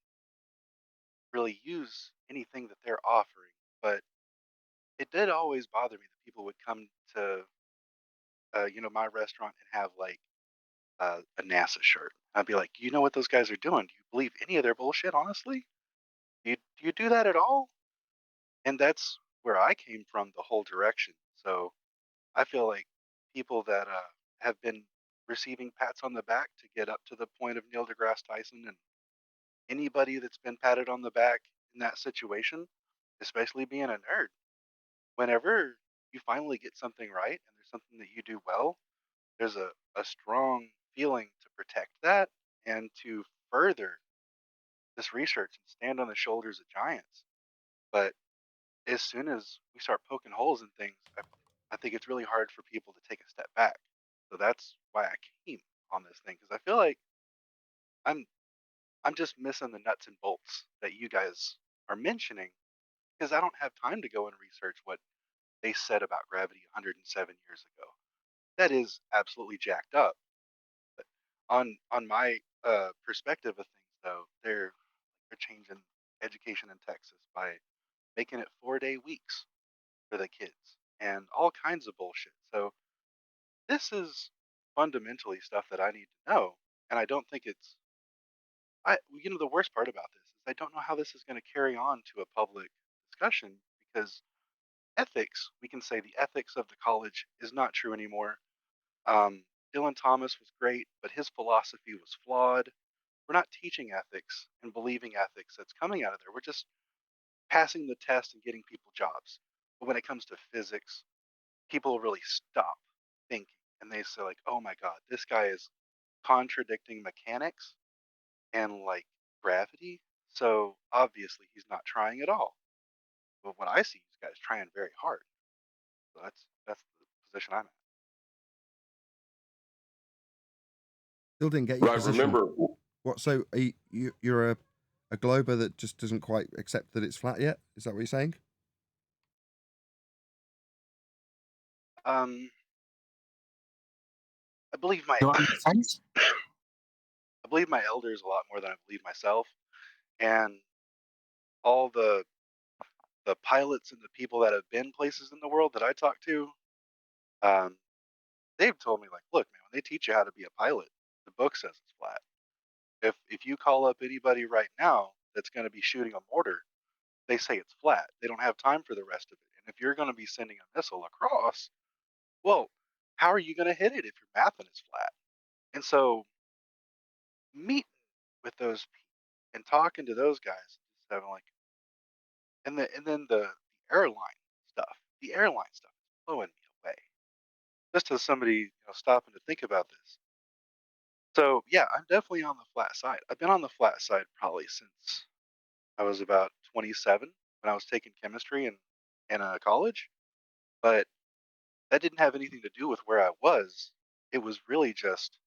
really use anything that they're offering. But it did always bother me that people would come to, my restaurant and have like a NASA shirt. I'd be like, you know what those guys are doing? Do you believe any of their bullshit? Honestly, do you do that at all? And that's where I came from, the whole direction. So I feel like people that have been receiving pats on the back to get up to the point of Neil deGrasse Tyson, and anybody that's been patted on the back in that situation, especially being a nerd, whenever you finally get something right and there's something that you do well, there's a strong feeling to protect that and to further this research and stand on the shoulders of giants. But as soon as we start poking holes in things, I think it's really hard for people to take a step back. So that's why I came on this thing, because I feel like I'm just missing the nuts and bolts that you guys are mentioning, because I don't have time to go and research what they said about gravity 107 years ago. That is absolutely jacked up. But on my perspective of things, though, they're changing education in Texas by making it 4-day weeks for the kids and all kinds of bullshit. So this is fundamentally stuff that I need to know, and I don't think it's. The worst part about this is I don't know how this is going to carry on to a public discussion, because ethics, we can say the ethics of the college is not true anymore. Dylan Thomas was great, but his philosophy was flawed. We're not teaching ethics and believing ethics that's coming out of there. We're just passing the test and getting people jobs. But when it comes to physics, people really stop thinking and they say, like, oh my God, this guy is contradicting mechanics and like gravity. So obviously he's not trying at all. But what I see, this guy's trying very hard. So that's the position I'm at. Still didn't get your Right. position. Remember, What? So you're a glober that just doesn't quite accept that it's flat yet? Is that what you're saying? I believe my I believe my elders a lot more than I believe myself, and all the pilots and the people that have been places in the world that I talk to, they've told me, like, look, man, when they teach you how to be a pilot, the book says it's flat. If you call up anybody right now that's going to be shooting a mortar, they say it's flat. They don't have time for the rest of it. And if you're going to be sending a missile across, well, how are you going to hit it if your mapping is flat? And so meeting with those people and talking to those guys, just having like, and then the airline stuff. The airline stuff is blowing me away. Just as somebody stopping to think about this. So yeah, I'm definitely on the flat side. I've been on the flat side probably since I was about 27 when I was taking chemistry in college. But that didn't have anything to do with where I was. It was really just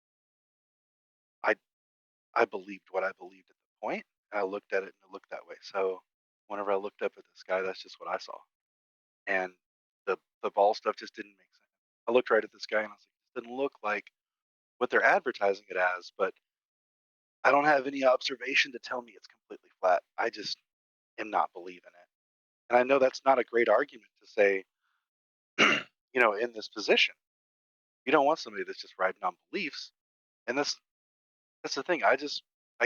I believed what I believed at the point, and I looked at it and it looked that way. So whenever I looked up at the sky, that's just what I saw. And the ball stuff just didn't make sense. I looked right at this guy and I was like, "This doesn't look like what they're advertising it as." But I don't have any observation to tell me it's completely flat. I just am not believing it. And I know that's not a great argument to say, in this position. You don't want somebody that's just riding on beliefs. And that's the thing. I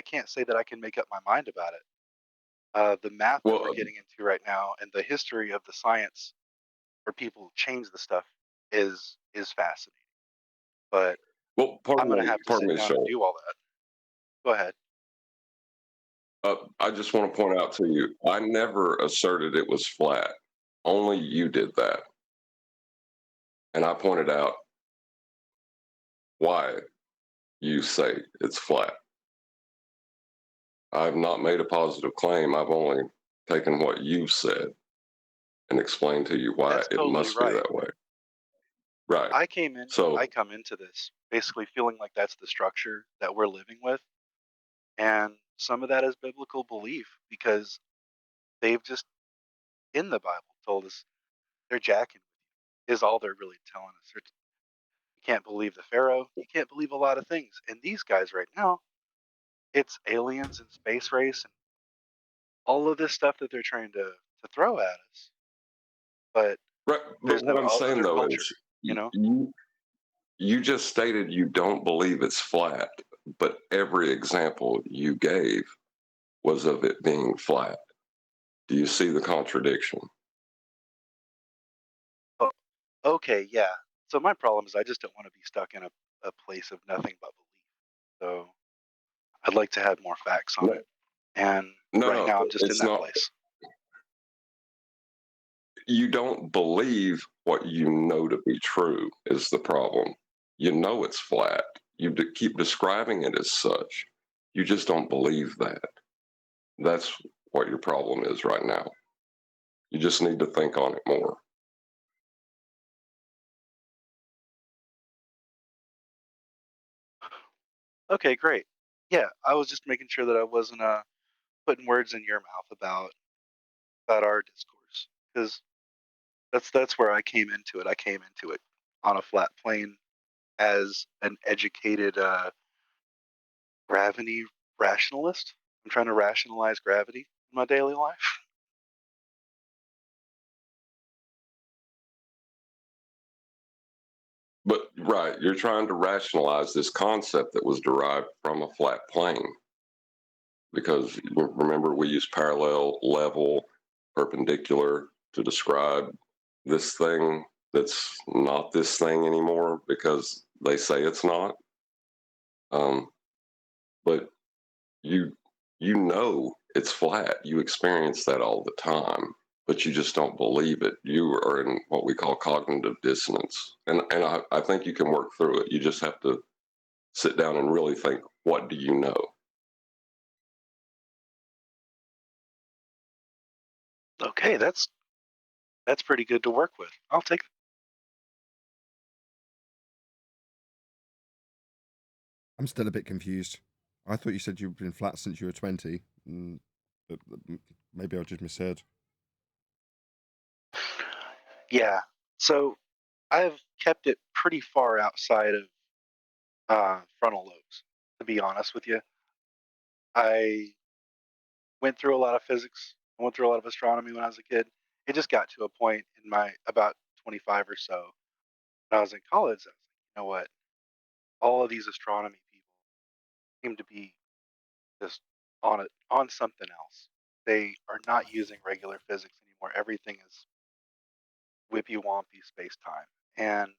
can't say that I can make up my mind about it. The math that we're getting into right now and the history of the science where people change the stuff is fascinating. But I'm going to have to sit down and do all that. Go ahead. I just want to point out to you, I never asserted it was flat. Only you did that. And I pointed out why you say it's flat. I've not made a positive claim. I've only taken what you've said and explained to you why That's it totally must right. be that way. Right. I come into this basically feeling like that's the structure that we're living with. And some of that is biblical belief because they've just, in the Bible, told us they're jacking with you, is all they're really telling us. You can't believe the Pharaoh. You can't believe a lot of things. And these guys right now, it's aliens and space race and all of this stuff that they're trying to throw at us. But right. there's But what no I'm saying, other though, culture, is you know? you just stated you don't believe it's flat, but every example you gave was of it being flat. Do you see the contradiction? Oh, okay, yeah. So my problem is I just don't want to be stuck in a place of nothing but belief. So I'd like to have more facts on it. And right now I'm just in that place. You don't believe what you know to be true is the problem. You know it's flat. You keep describing it as such. You just don't believe that. That's what your problem is right now. You just need to think on it more. Okay, great. Yeah, I was just making sure that I wasn't putting words in your mouth about our discourse because that's where I came into it. I came into it on a flat plane as an educated gravity rationalist. I'm trying to rationalize gravity in my daily life. But right, you're trying to rationalize this concept that was derived from a flat plane. Because remember, we use parallel, level, perpendicular to describe this thing that's not this thing anymore because they say it's not. But you know it's flat. You experience that all the time, but you just don't believe it. You are in what we call cognitive dissonance, and I think you can work through it. You just have to sit down and really think, what do you know? Okay, that's pretty good to work with. I'll take it. I'm still a bit confused. I thought you said you've been flat since you were 20. But maybe I just misheard. Yeah. So I've kept it pretty far outside of frontal lobes, to be honest with you. I went through a lot of physics. I went through a lot of astronomy when I was a kid. It just got to a point in my about 25 or so when I was in college. I was like, you know what? All of these astronomy people seem to be just on something else. They are not using regular physics anymore. Everything is whippy wompy space time. And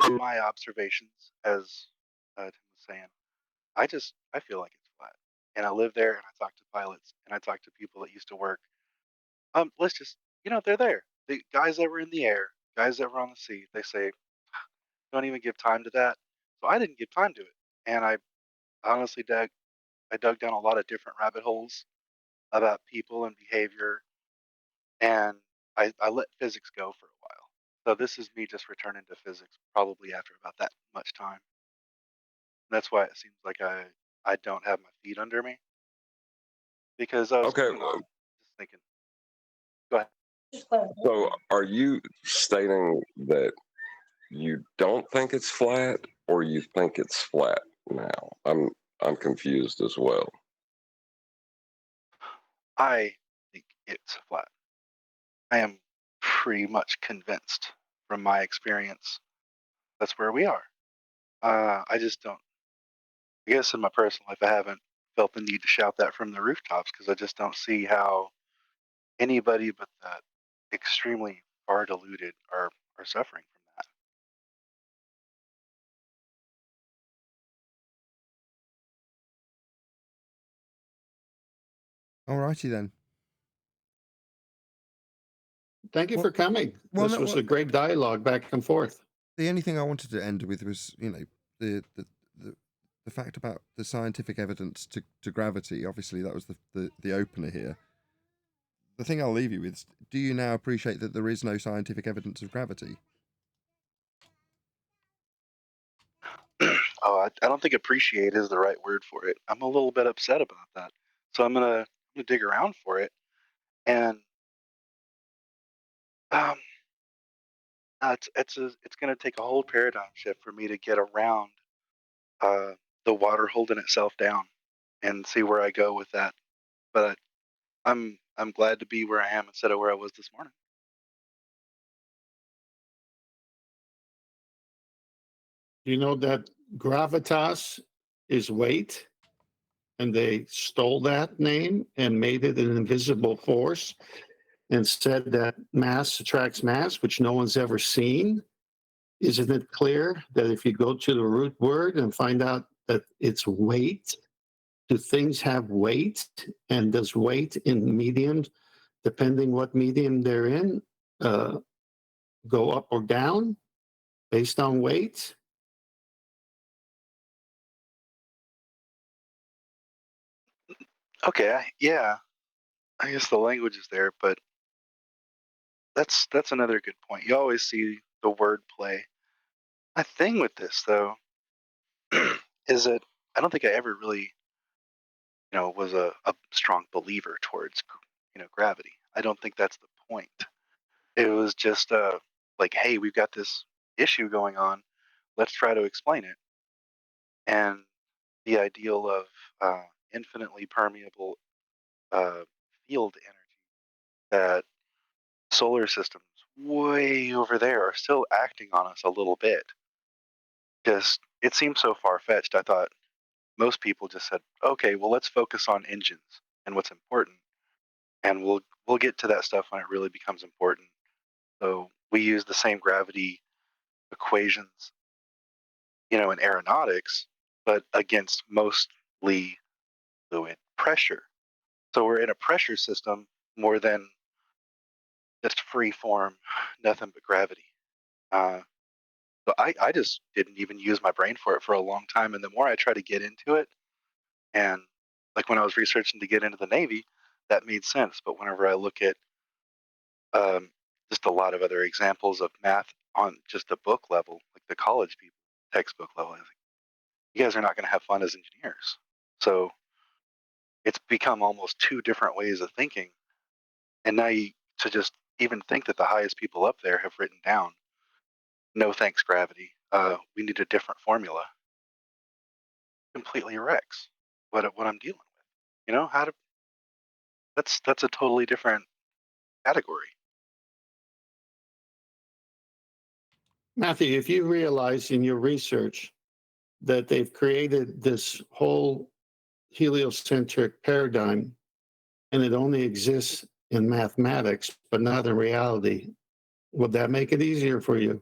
from my observations, as Tim was saying, I feel like it's flat. And I live there and I talk to pilots and I talk to people that used to work. Let's just, they're there. The guys that were in the air, guys that were on the sea, they say, don't even give time to that. So I didn't give time to it. And I honestly dug down a lot of different rabbit holes about people and behavior. And I let physics go for a while. So this is me just returning to physics probably after about that much time. That's why it seems like I don't have my feet under me because I was Okay. just thinking. Go ahead. So are you stating that you don't think it's flat, or you think it's flat now? I'm confused as well. I think it's flat. I am pretty much convinced from my experience that's where we are. I just don't. I guess in my personal life, I haven't felt the need to shout that from the rooftops because I just don't see how anybody but the extremely far deluded are suffering from that. Alrighty then. Thank you for coming. well, This no, was well- a great dialogue back and forth. The only thing I wanted to end with was, the fact about the scientific evidence to gravity. Obviously, that was the opener here. The thing I'll leave you with is, do you now appreciate that there is no scientific evidence of gravity? Oh, I don't think appreciate is the right word for it. I'm a little bit upset about that. So I'm gonna dig around for it, and it's gonna take a whole paradigm shift for me to get around the water holding itself down and see where I go with that. But I'm glad to be where I am instead of where I was this morning. You know that gravitas is weight, and they stole that name and made it an invisible force and said that mass attracts mass, which no one's ever seen. Isn't it clear that if you go to the root word and find out that it's weight, do things have weight? And does weight in mediums, depending what medium they're in, go up or down based on weight? Okay, yeah, I guess the language is there, but that's another good point. You always see the word play. My thing with this though is that I don't think I ever really, was a strong believer towards, gravity. I don't think that's the point. It was just like, hey, we've got this issue going on. Let's try to explain it. And the ideal of infinitely permeable field energy that solar systems way over there are still acting on us a little bit. Just it seems so far fetched. I thought most people just said, okay, well, let's focus on engines and what's important, and we'll get to that stuff when it really becomes important. So we use the same gravity equations, in aeronautics, but against mostly fluid pressure. So we're in a pressure system more than just free form, nothing but gravity. So I just didn't even use my brain for it for a long time. And the more I try to get into it, and like when I was researching to get into the Navy, that made sense. But whenever I look at just a lot of other examples of math on just the book level, like the college people textbook level, I was like, you guys are not going to have fun as engineers. So it's become almost two different ways of thinking. And now to just even think that the highest people up there have written down, no thanks, gravity. We need a different formula. Completely wrecks what I'm dealing with. How to. That's a totally different category. Matthew, if you realize in your research that they've created this whole heliocentric paradigm and it only exists in mathematics, but not in reality, would that make it easier for you?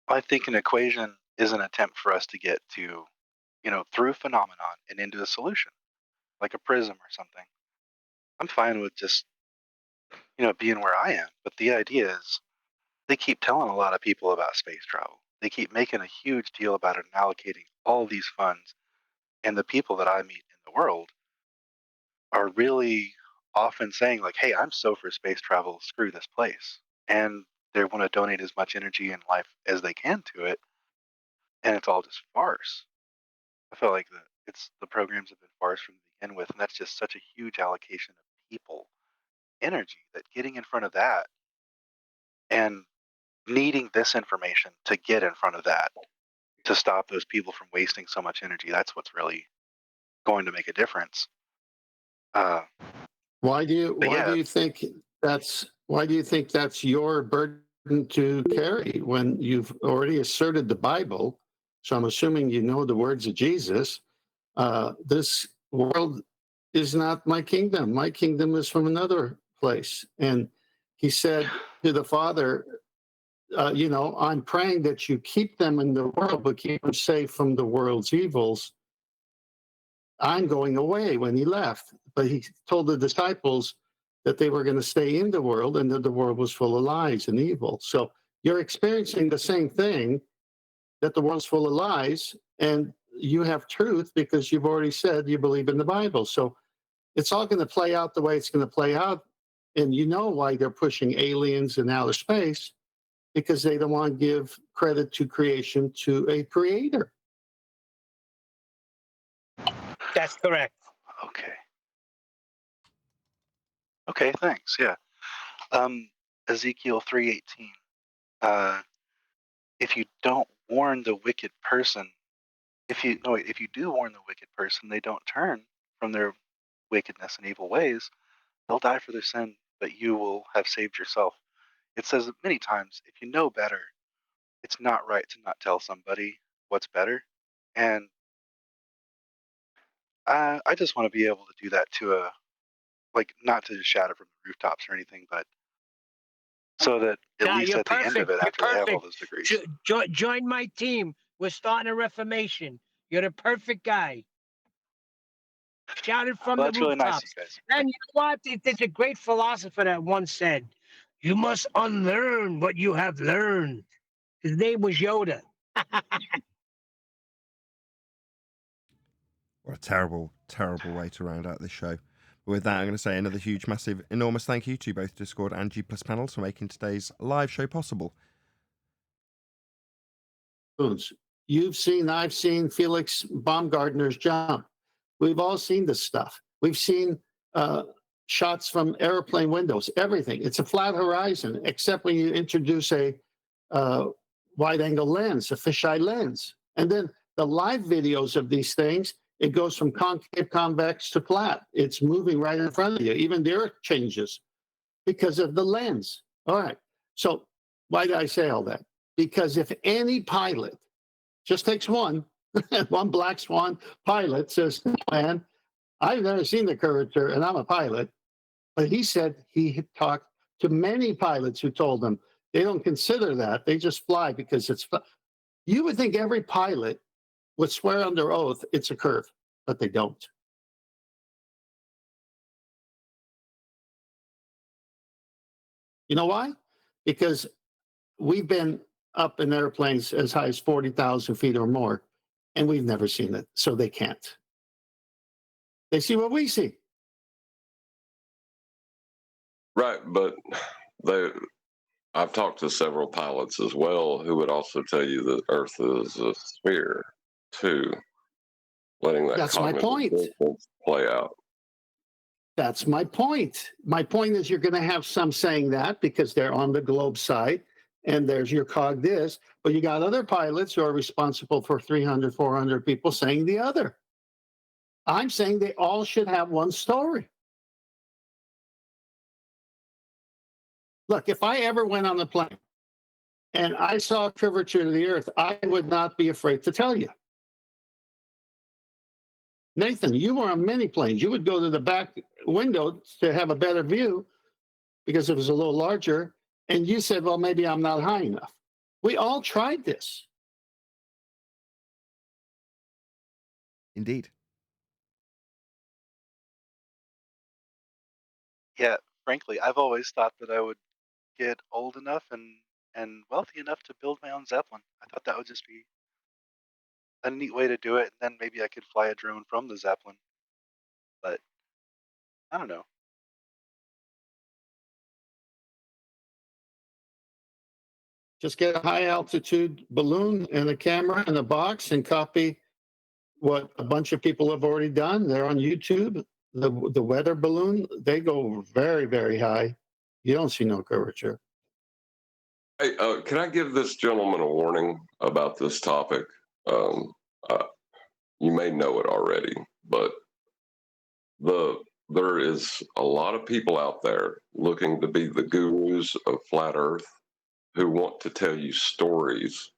I think an equation is an attempt for us to get to, through a phenomenon and into a solution, like a prism or something. I'm fine with just, being where I am. But the idea is they keep telling a lot of people about space travel. They keep making a huge deal about it and allocating all these funds. And the people that I meet in the world are really often saying, like, hey, I'm so for space travel, screw this place. And they want to donate as much energy and life as they can to it. And it's all just farce. I feel like the programs have been farce from the in with, and that's just such a huge allocation of people energy that getting in front of that and needing this information to get in front of that to stop those people from wasting so much energy, that's what's really going to make a difference. Why do you think that's your burden to carry when you've already asserted the Bible? So I'm assuming you know the words of Jesus. This world is not my kingdom. My kingdom is from another place. And he said to the Father, I'm praying that you keep them in the world, but keep them safe from the world's evils. I'm going away when he left. But he told the disciples that they were going to stay in the world and that the world was full of lies and evil. So you're experiencing the same thing, that the world's full of lies, and you have truth because you've already said you believe in the Bible. So it's all going to play out the way it's going to play out. And you know why they're pushing aliens in outer space, because they don't want to give credit to creation to a creator. That's correct. Okay, thanks. Yeah. Ezekiel 3:18. If you don't warn the wicked person, if you do warn the wicked person, they don't turn from their wickedness and evil ways, they'll die for their sin, but you will have saved yourself. It says many times, if you know better, it's not right to not tell somebody what's better. And I just want to be able to do that to not to just shout it from the rooftops or anything, but so that at least You're at the end of perfect. it, You're after they have all perfect. those degrees. Join my team. We're starting a reformation. You're the perfect guy. Shout it from Well, the that's really nice, rooftops. you guys. And you know what? There's a great philosopher that once said, "You must unlearn what you have learned." His name was Yoda. What a terrible, terrible way to round out this show. But with that, I'm going to say another huge, massive, enormous thank you to both Discord and G Plus panels for making today's live show possible. I've seen Felix Baumgartner's jump. We've all seen this stuff. We've seen shots from airplane windows, everything. It's a flat horizon, except when you introduce a wide angle lens, a fisheye lens. And then the live videos of these things, it goes from concave, convex to flat. It's moving right in front of you. Even the earth changes because of the lens. All right. So why did I say all that? Because if any pilot, just takes one black swan pilot says, man, I've never seen the curvature and I'm a pilot. But he said he had talked to many pilots who told him they don't consider that. They just fly because it's, you would think every pilot would swear under oath it's a curve, but they don't. You know why? Because we've been up in airplanes as high as 40,000 feet or more, and we've never seen it, so they can't. They see what we see. Right, but I've talked to several pilots as well who would also tell you that Earth is a sphere too, letting that That's my cognitive point. dissonance play out. That's my point. My point is you're going to have some saying that because they're on the globe side and there's your cog this, but you got other pilots who are responsible for 300, 400 people saying the other. I'm saying they all should have one story. Look, if I ever went on the plane and I saw curvature of the earth, I would not be afraid to tell you. Nathan, you were on many planes. You would go to the back window to have a better view because it was a little larger. And you said, well, maybe I'm not high enough. We all tried this. Indeed. Yeah, frankly, I've always thought that I would get old enough and wealthy enough to build my own Zeppelin. I thought that would just be a neat way to do it, and then maybe I could fly a drone from the Zeppelin. But I don't know. Just get a high altitude balloon and a camera and a box and copy what a bunch of people have already done. They're on YouTube. The weather balloon, they go very, very high. You don't see no curvature. Hey, can I give this gentleman a warning about this topic? You may know it already, but there is a lot of people out there looking to be the gurus of flat Earth who want to tell you stories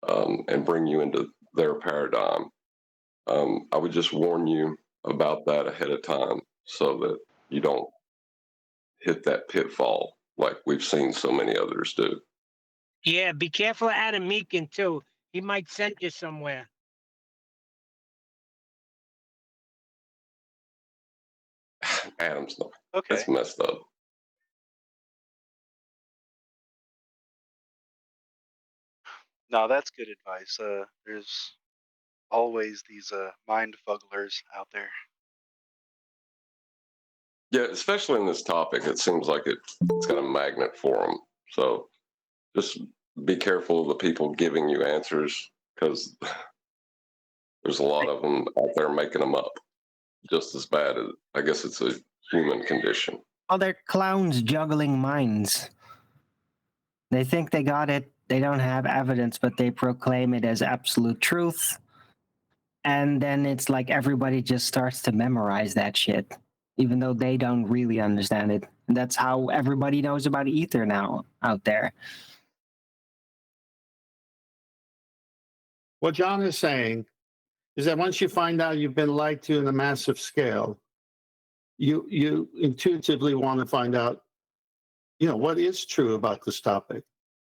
and bring you into their paradigm. I would just warn you about that ahead of time so that you don't hit that pitfall like we've seen so many others do. Yeah, be careful of Adam Meekin too. He might send you somewhere. Adam's not. Okay. That's messed up. No, that's good advice. There's always these mind fugglers out there. Yeah, especially in this topic, it seems like it's got a magnet for them. So just be careful of the people giving you answers because there's a lot of them out there making them up. Just as bad as, I guess it's a human condition. Well, they're clowns juggling minds. They think they got it. They don't have evidence, but they proclaim it as absolute truth. And then it's like everybody just starts to memorize that shit, even though they don't really understand it. And that's how everybody knows about ether now out there. What John is saying is that once you find out you've been lied to on a massive scale, you intuitively want to find out, what is true about this topic.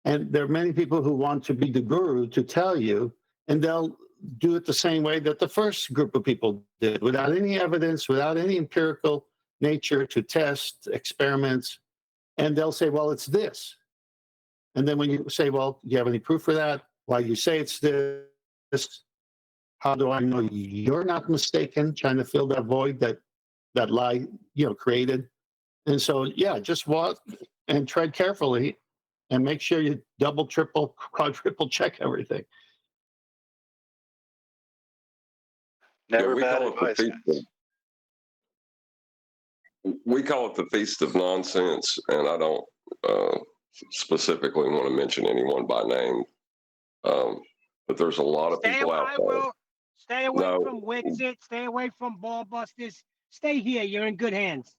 And there are many people who want to be the guru to tell you, and they'll do it the same way that the first group of people did, without any evidence, without any empirical nature to test experiments. And they'll say, well, it's this. And then when you say, well, do you have any proof for that? Why you say it's this? How do I know you're not mistaken? Trying to fill that void that lie, created. And so, yeah, just walk and tread carefully and make sure you double, triple, quadruple check everything. Never we bad call advice, it the feast we call it the Feast of Nonsense, and I don't specifically want to mention anyone by name. But there's a lot of people out there. Stay away from Wixit. Stay away from Ball Busters. Stay here. You're in good hands.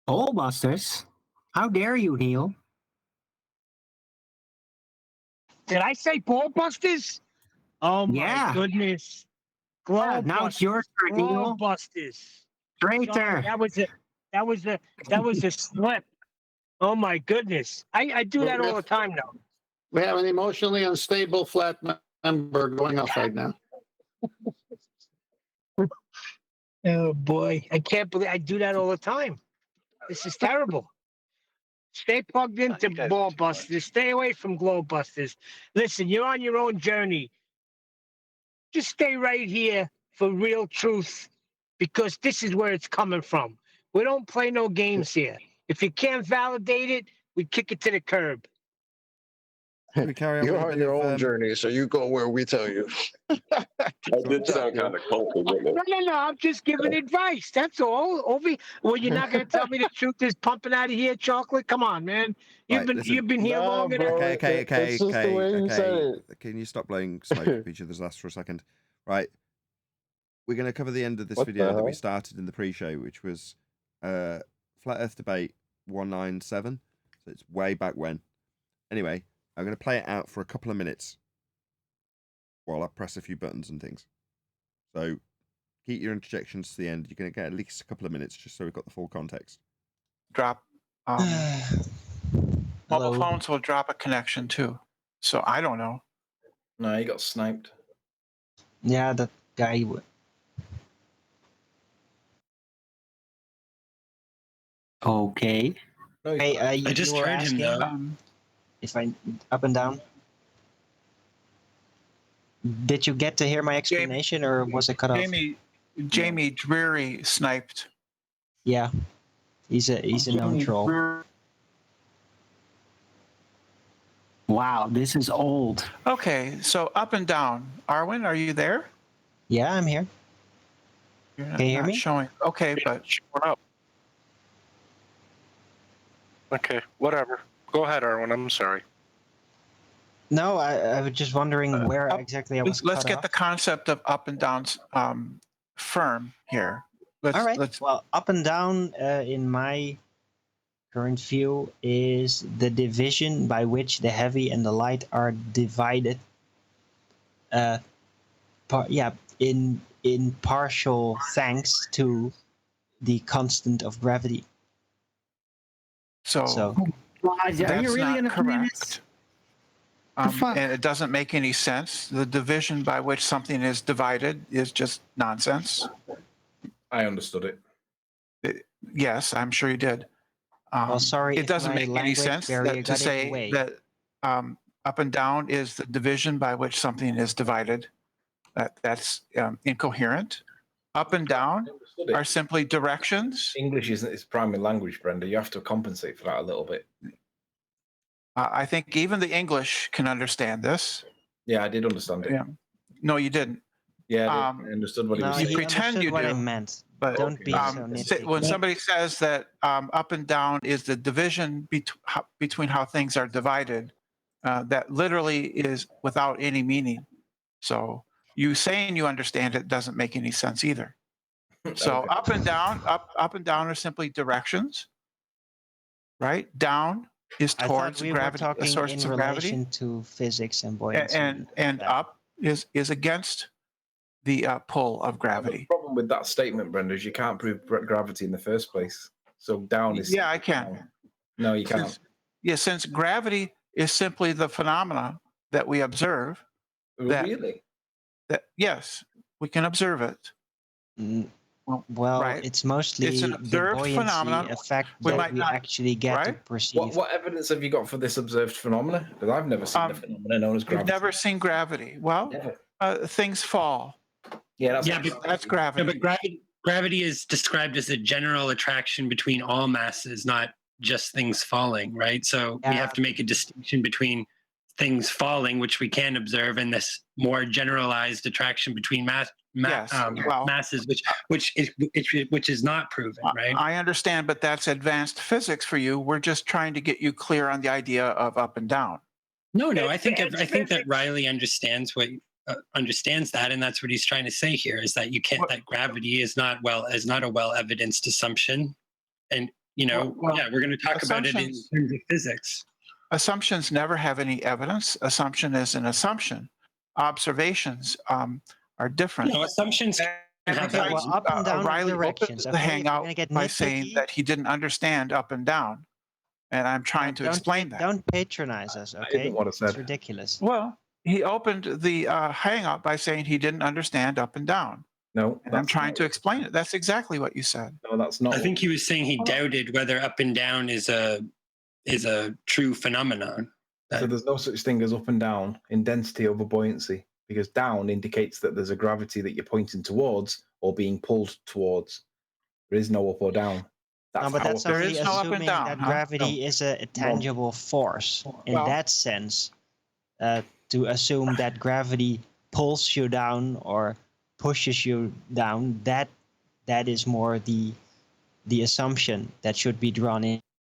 Ball Busters? How dare you, Neil? Did I say Ball Busters? Oh my goodness! Now it's your turn, Neil. Globe Busters. Traitor. Sorry, that was a slip. Oh my goodness! I do that all the time now. We have an emotionally unstable flat member going off right now. Oh boy, I can't believe I do that all the time. This is terrible. Stay plugged into Ball Busters. Stay away from Globe Busters. Listen, you're on your own journey. Just stay right here for real truth, because this is where it's coming from. We don't play no games here. If you can't validate it, we kick it to the curb. You're on your own journey, so you go where we tell you. That did sound kind of culty, didn't it? No. I'm just giving advice. That's all. Well, you're not going to tell me the truth is pumping out of here, Chocolate? Come on, man. You've been here longer than... Okay. Can you stop blowing smoke up each other's ass for a second? Right. We're going to cover the end of this video that we started in the pre-show, which was Flat Earth Debate 197. So it's way back when. Anyway, I'm going to play it out for a couple of minutes while I press a few buttons and things. So keep your interjections to the end. You're going to get at least a couple of minutes just so we've got the full context. Drop. Mobile phones will drop a connection too. So I don't know. No, he got sniped. Yeah, that guy would. Okay. Hey, I just heard him though. If I up and down. Did you get to hear my explanation, or was it cut off? Jamie Dreary sniped. Yeah, he's a known troll. Wow, this is old. Okay, so up and down. Arwen, are you there? Yeah, I'm here. You're Can you hear not me? showing. Okay, but Showing up. Okay, whatever. Go ahead, Arwen. I'm sorry. No, I was just wondering where exactly I was let's cut get off. the concept of up and downs firm here. All right. Well, up and down in my current view is the division by which the heavy and the light are divided. In partial thanks to the constant of gravity. So are you that's really not going to correct. And it doesn't make any sense. The division by which something is divided is just nonsense. I understood it. Yes, I'm sure you did. Well, sorry it if doesn't my make any language sense barrier to got in the say way. that up and down is the division by which something is divided. That's incoherent. Up and down are simply directions. English isn't its primary language, Brenda. You have to compensate for that a little bit. I think even the English can understand this. Yeah, I did understand it. Yeah. No, you didn't. Yeah, I understood what he was You saying. pretend you what do. I meant. But Don't be so nitpicky. when somebody says that up and down is the division between how things are divided, that literally is without any meaning. So you saying you understand it doesn't make any sense either. So Okay. up and down are simply directions, right? Down is I towards thought we gravity, were a talking source in of gravity, relation to physics and buoyancy. and up is against the pull of The gravity. problem with that statement, Brenda, is you can't prove gravity in the first place. So down is Yeah, I can. No, you can't. Since gravity is simply the phenomena that we observe. Really? That yes, we can observe it. Well, right? it's mostly It's an the observed buoyancy phenomenon. effect We that might we not- actually get to right? perceive. What evidence have you got for this observed phenomena? Because I've never seen the phenomena known as You've gravity. never seen gravity. Well, things fall. Yeah, that's gravity. Yeah, but gravity is described as a general attraction between all masses, not just things falling, right? So we have to make a distinction between things falling, which we can observe, and this more generalized attraction between masses, which is not proven, right? I understand, but that's advanced physics for you. We're just trying to get you clear on the idea of up and down. No, I think that Riley understands understands that, and that's what he's trying to say here is that you can't that gravity is not a well evidenced assumption, and we're going to talk about it in terms of physics. Assumptions never have any evidence. Assumption is an assumption. Observations are different. No, assumptions. Up and down Riley directions. opened the hangout by nitpicky. saying that he didn't understand up and down, and I'm trying to explain that. Don't patronize us, okay? It's ridiculous. Well, he opened the hangout by saying he didn't understand up and down. No, and I'm trying to explain it. That's exactly what you said. No, that's not. I think he was saying he doubted whether up and down is a true phenomenon. So there's no such thing as up and down in density over buoyancy, because down indicates that there's a gravity that you're pointing towards or being pulled towards. There is no up or down. That's only assuming that gravity is a tangible force. In that sense, to assume that gravity pulls you down or pushes you down, that is more the assumption that should be drawn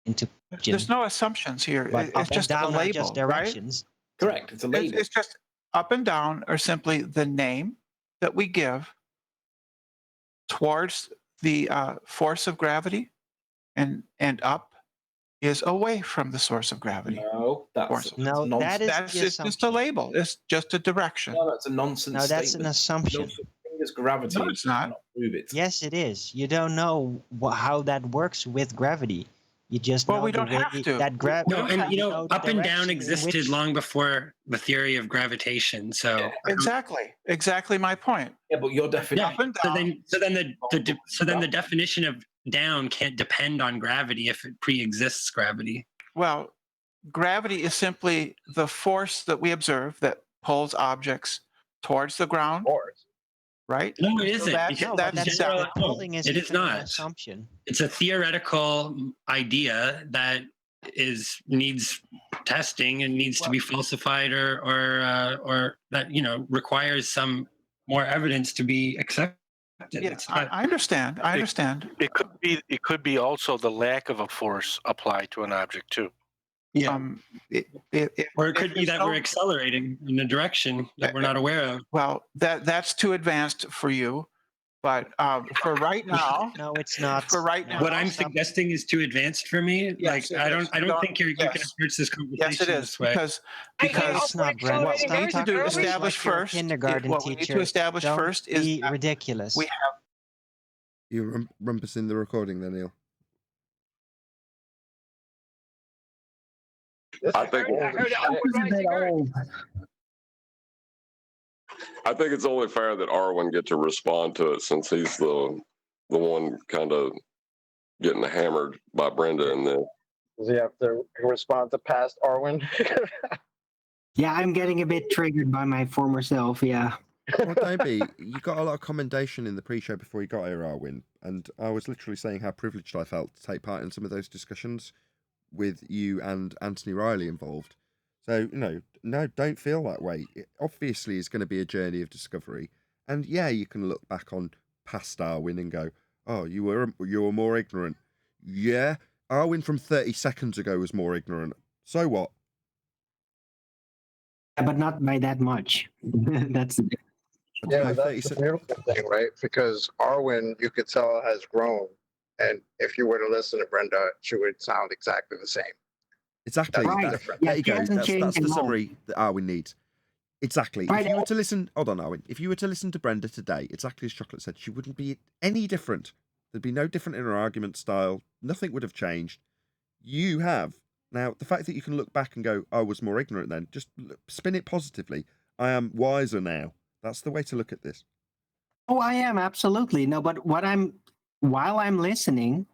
into. There's no assumptions here. But it's just a label, just directions. Right? Correct. It's a label. It's just up and down are simply the name that we give towards the force of gravity, and up is away from the source of gravity. No, that's just a label. It's just a direction. No, that's a nonsense. No, that's statement. an assumption. No such thing as gravity. No, it's not. Prove it. Yes, it is. You don't know how that works with gravity. You just know we don't have to. That up and down existed long before the theory of gravitation. So exactly my point. Yeah, but your definition. Up and down. So then the definition of down can't depend on gravity if it pre-exists gravity. Well, gravity is simply the force that we observe that pulls objects towards the ground. Right? No, it isn't. It is not. An assumption. It's a theoretical idea that needs testing and needs to be falsified or that requires some more evidence to be accepted. Yeah, I understand. I understand. It could be also the lack of a force applied to an object too. Yeah. Or it could be that we're accelerating in a direction that we're not aware of. Well, that's too advanced for you. But for right now, no, it's not. For right now, what I'm suggesting is too advanced for me. Yes, I don't think you can approach this conversation yes, it is this way. because it's not, Brenda. what we need to do establish first. Kindergarten What we need teacher. to establish Don't first is be ridiculous. We have. You rumpus in the recording, then, Neil. I think it's only fair that Arwen get to respond to it since he's the one kind of getting hammered by Brenda and then. Does he have to respond to past Arwen? Yeah, I'm getting a bit triggered by my former self. Yeah. Well, don't be. You got a lot of commendation in the pre-show before you got here, Arwen, and I was literally saying how privileged I felt to take part in some of those discussions with you and Anthony Riley involved. So, no, don't feel that way. It obviously is going to be a journey of discovery. And yeah, you can look back on past Arwen and go, oh, you were more ignorant. Yeah, Arwen from 30 seconds ago was more ignorant. So what? Yeah, but not by that much. That's the difference. Yeah, but that's the beautiful thing, right? Because Arwen, you could tell, has grown. And if you were to listen to Brenda, she would sound exactly the same. Exactly. There you go. That's the summary that Arwen needs. Exactly. If you were to listen, hold on, Arwen. If you were to listen to Brenda today, exactly as Chocolate said, she wouldn't be any different. There'd be no different in her argument style. Nothing would have changed. You have. Now, the fact that you can look back and go, I was more ignorant then, just spin it positively. I am wiser now. That's the way to look at this. Oh, I am, absolutely. No, but while I'm listening,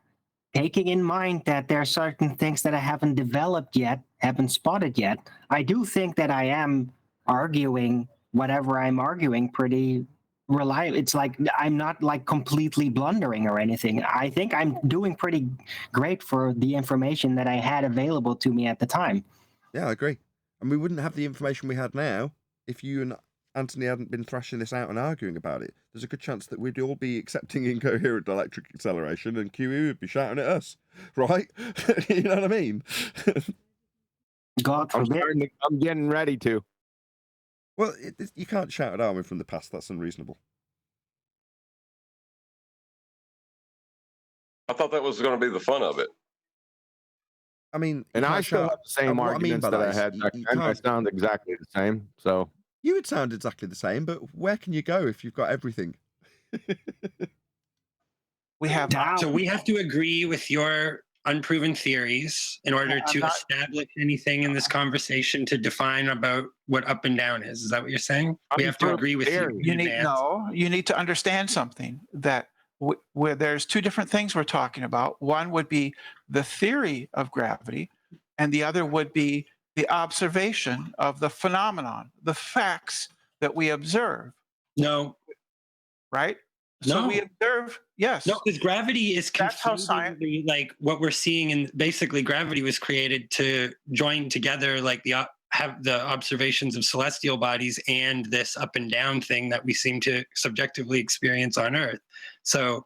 taking in mind that there are certain things that I haven't developed yet, haven't spotted yet, I do think that I am arguing whatever I'm arguing pretty reliable. It's like I'm not like completely blundering or anything. I think I'm doing pretty great for the information that I had available to me at the time. Yeah, I agree. And we wouldn't have the information we had now if you and Anthony hadn't been thrashing this out and arguing about it. There's a good chance that we'd all be accepting incoherent dielectric acceleration and QE would be shouting at us, right? You know what I mean? God forbid. I'm getting ready to. Well, you can't shout at Arwen from the past. That's unreasonable. I thought that was going to be the fun of it. I mean, and I still have the same arguments that I had back then. I sound exactly the same. So you would sound exactly the same, but where can you go if you've got everything? We have to agree with your unproven theories in order to establish anything in this conversation to define about what up and down is. Is that what you're saying? We have to agree with you. You need to understand something that where there's two different things we're talking about. One would be the theory of gravity, and the other would be the observation of the phenomenon, the facts that we observe. No. Right? No. So we observe, yes. No, because gravity is completely like what we're seeing, and basically gravity was created to join together like have the observations of celestial bodies and this up and down thing that we seem to subjectively experience on Earth. So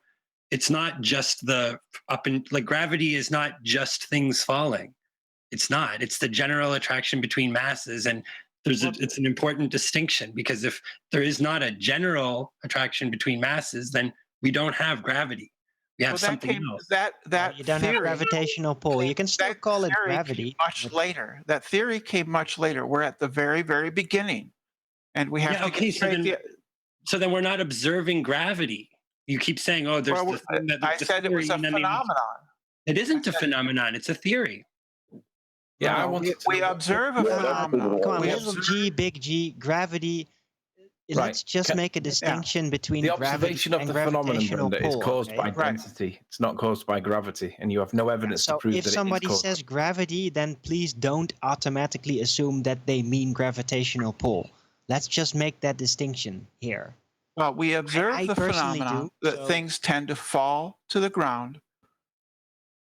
it's not just the up and like gravity is not just things falling. It's not. It's the general attraction between masses, and it's an important distinction, because if there is not a general attraction between masses, then we don't have gravity. We have something else. You don't have gravitational pull. You can still call it gravity. Much later. That theory came much later. We're at the very, very beginning, and we have to get straight. So then we're not observing gravity. You keep saying, "Oh, there's the thing that." I said it was a phenomenon. It isn't a phenomenon. It's a theory. Yeah, we observe a phenomenon. Come on, little g, big G, gravity. Let's just make a distinction between the observation of the phenomenon, Brenda, is caused by density. It's not caused by gravity, and you have no evidence to prove that it is caused. If somebody says gravity, then please don't automatically assume that they mean gravitational pull. Let's just make that distinction here. Well, we observe the phenomenon that things tend to fall to the ground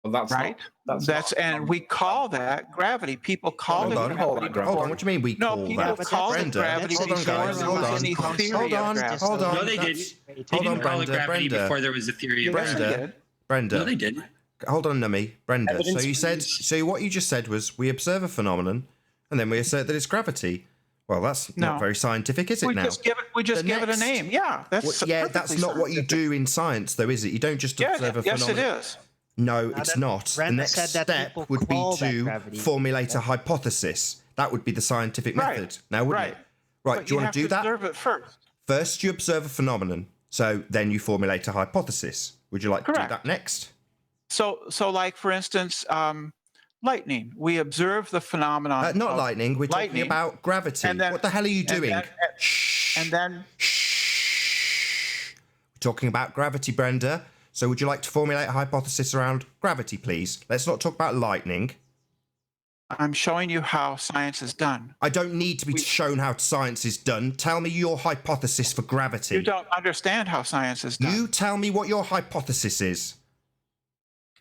Well, that's right? Not, and we call that gravity. People call it gravity. Hold on. What do you mean we call people that? called it gravity. Hold on, guys. Hold on. Hold on. No, they didn't. They didn't call it gravity before there was a theory of gravity. Brenda. No, they didn't. Hold on, Nummy. Brenda. Evidence So you said, so what you just said was we observe a phenomenon and then we assert that it's gravity. Well, that's not very scientific, is it now? We just give it a name. Yeah, that's that's not what you do in science, though, is it? You don't just observe a phenomenon. Yes, it is. No, it's not. The next step would be to formulate a hypothesis. That would be the scientific method. Now, wouldn't it? Right. Do you want to do that? Observe it first. First, you observe a phenomenon. So then you formulate a hypothesis. Would you like to do that next? So like, for instance, lightning. We observe the phenomenon. Not lightning. We're talking about gravity. What the hell are you doing? And then. We're talking about gravity, Brenda. So would you like to formulate a hypothesis around gravity, please? Let's not talk about lightning. I'm showing you how science is done. I don't need to be shown how science is done. Tell me your hypothesis for gravity. You don't understand how science is done. You tell me what your hypothesis is.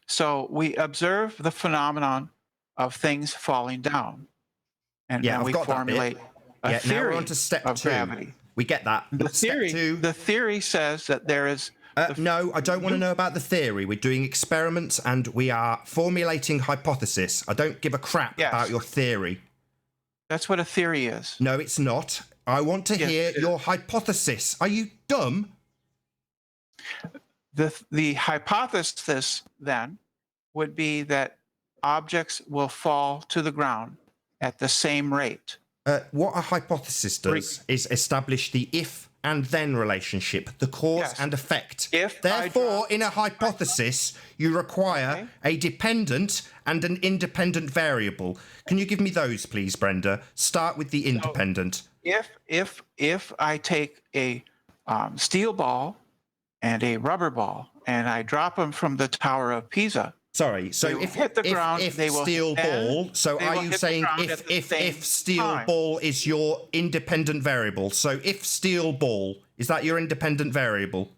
So we observe the phenomenon of things falling down. And then we formulate a theory now we're on to step of 2. gravity. We get that. The theory says that there is... no, I don't want to know about the theory. We're doing experiments and we are formulating hypothesis. I don't give a crap about your theory. That's what a theory is. No, it's not. I want to hear your hypothesis. Are you dumb? The hypothesis, then, would be that objects will fall to the ground at the same rate. What a hypothesis does is establish the if and then relationship, the cause and effect. Therefore, in a hypothesis, you require a dependent and an independent variable. Can you give me those, please, Brenda? Start with the independent. If I take a steel ball and a rubber ball and I drop them from the Tower of Pisa. Sorry, so if hit the ground, they will steel ball. So are you saying if steel ball is your independent variable? So if steel ball, is that your independent variable?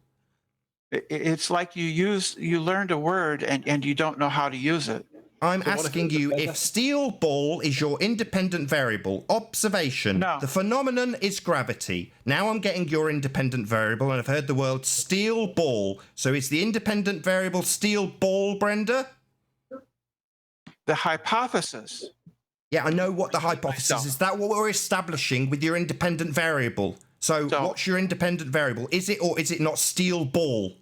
It's like you learned a word and you don't know how to use it. I'm asking you if steel ball is your independent variable. Observation. No. The phenomenon is gravity. Now I'm getting your independent variable, and I've heard the word steel ball. So is the independent variable steel ball, Brenda? The hypothesis. Yeah, I know what the hypothesis is. Is that what we're establishing with your independent variable? So what's your independent variable? Is it or is it not steel ball?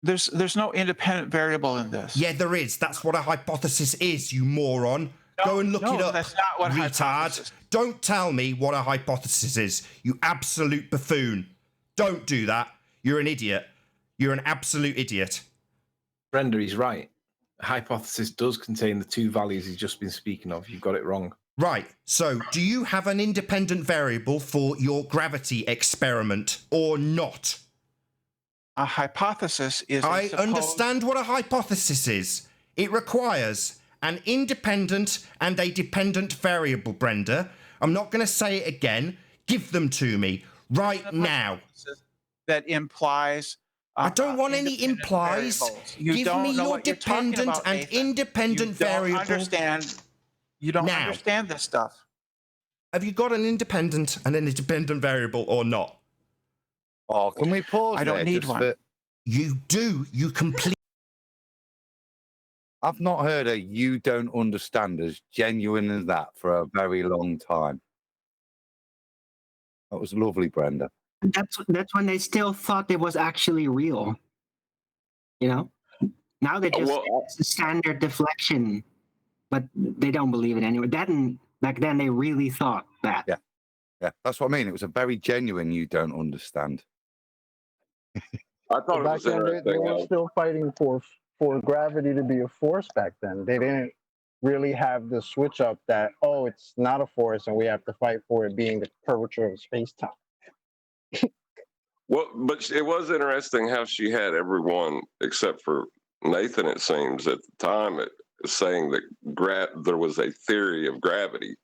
There's no independent variable in this. Yeah, there is. That's what a hypothesis is, you moron. Go and look it up, that's not what retard. Don't tell me what a hypothesis is, you absolute buffoon. Don't do that. You're an idiot. You're an absolute idiot. Brenda, he's right. A hypothesis does contain the two values he's just been speaking of. You've got it wrong. Right. So, do you have an independent variable for your gravity experiment or not? A hypothesis is... I understand what a hypothesis is. It requires an independent and a dependent variable, Brenda. I'm not going to say it again. Give them to me right now. That implies... I don't want any implies. Give me your dependent and independent variable. You don't understand this stuff. Have you got an independent and an independent variable or not? Oh, can we pause? I don't need one. You do. You complete. I've not heard a "you don't understand" as genuine as that for a very long time. That was lovely, Brenda. That's when they still thought it was actually real. You know, now they just it's a standard deflection, but they don't believe it anyway. Back then they really thought that. Yeah, that's what I mean. It was a very genuine "you don't understand." I thought back then they were still fighting for gravity to be a force back then. They didn't really have the switch up that, oh, it's not a force and we have to fight for it being the curvature of space-time. Well, but it was interesting how she had everyone except for Nathan, it seems, at the time, saying that there was a theory of gravity.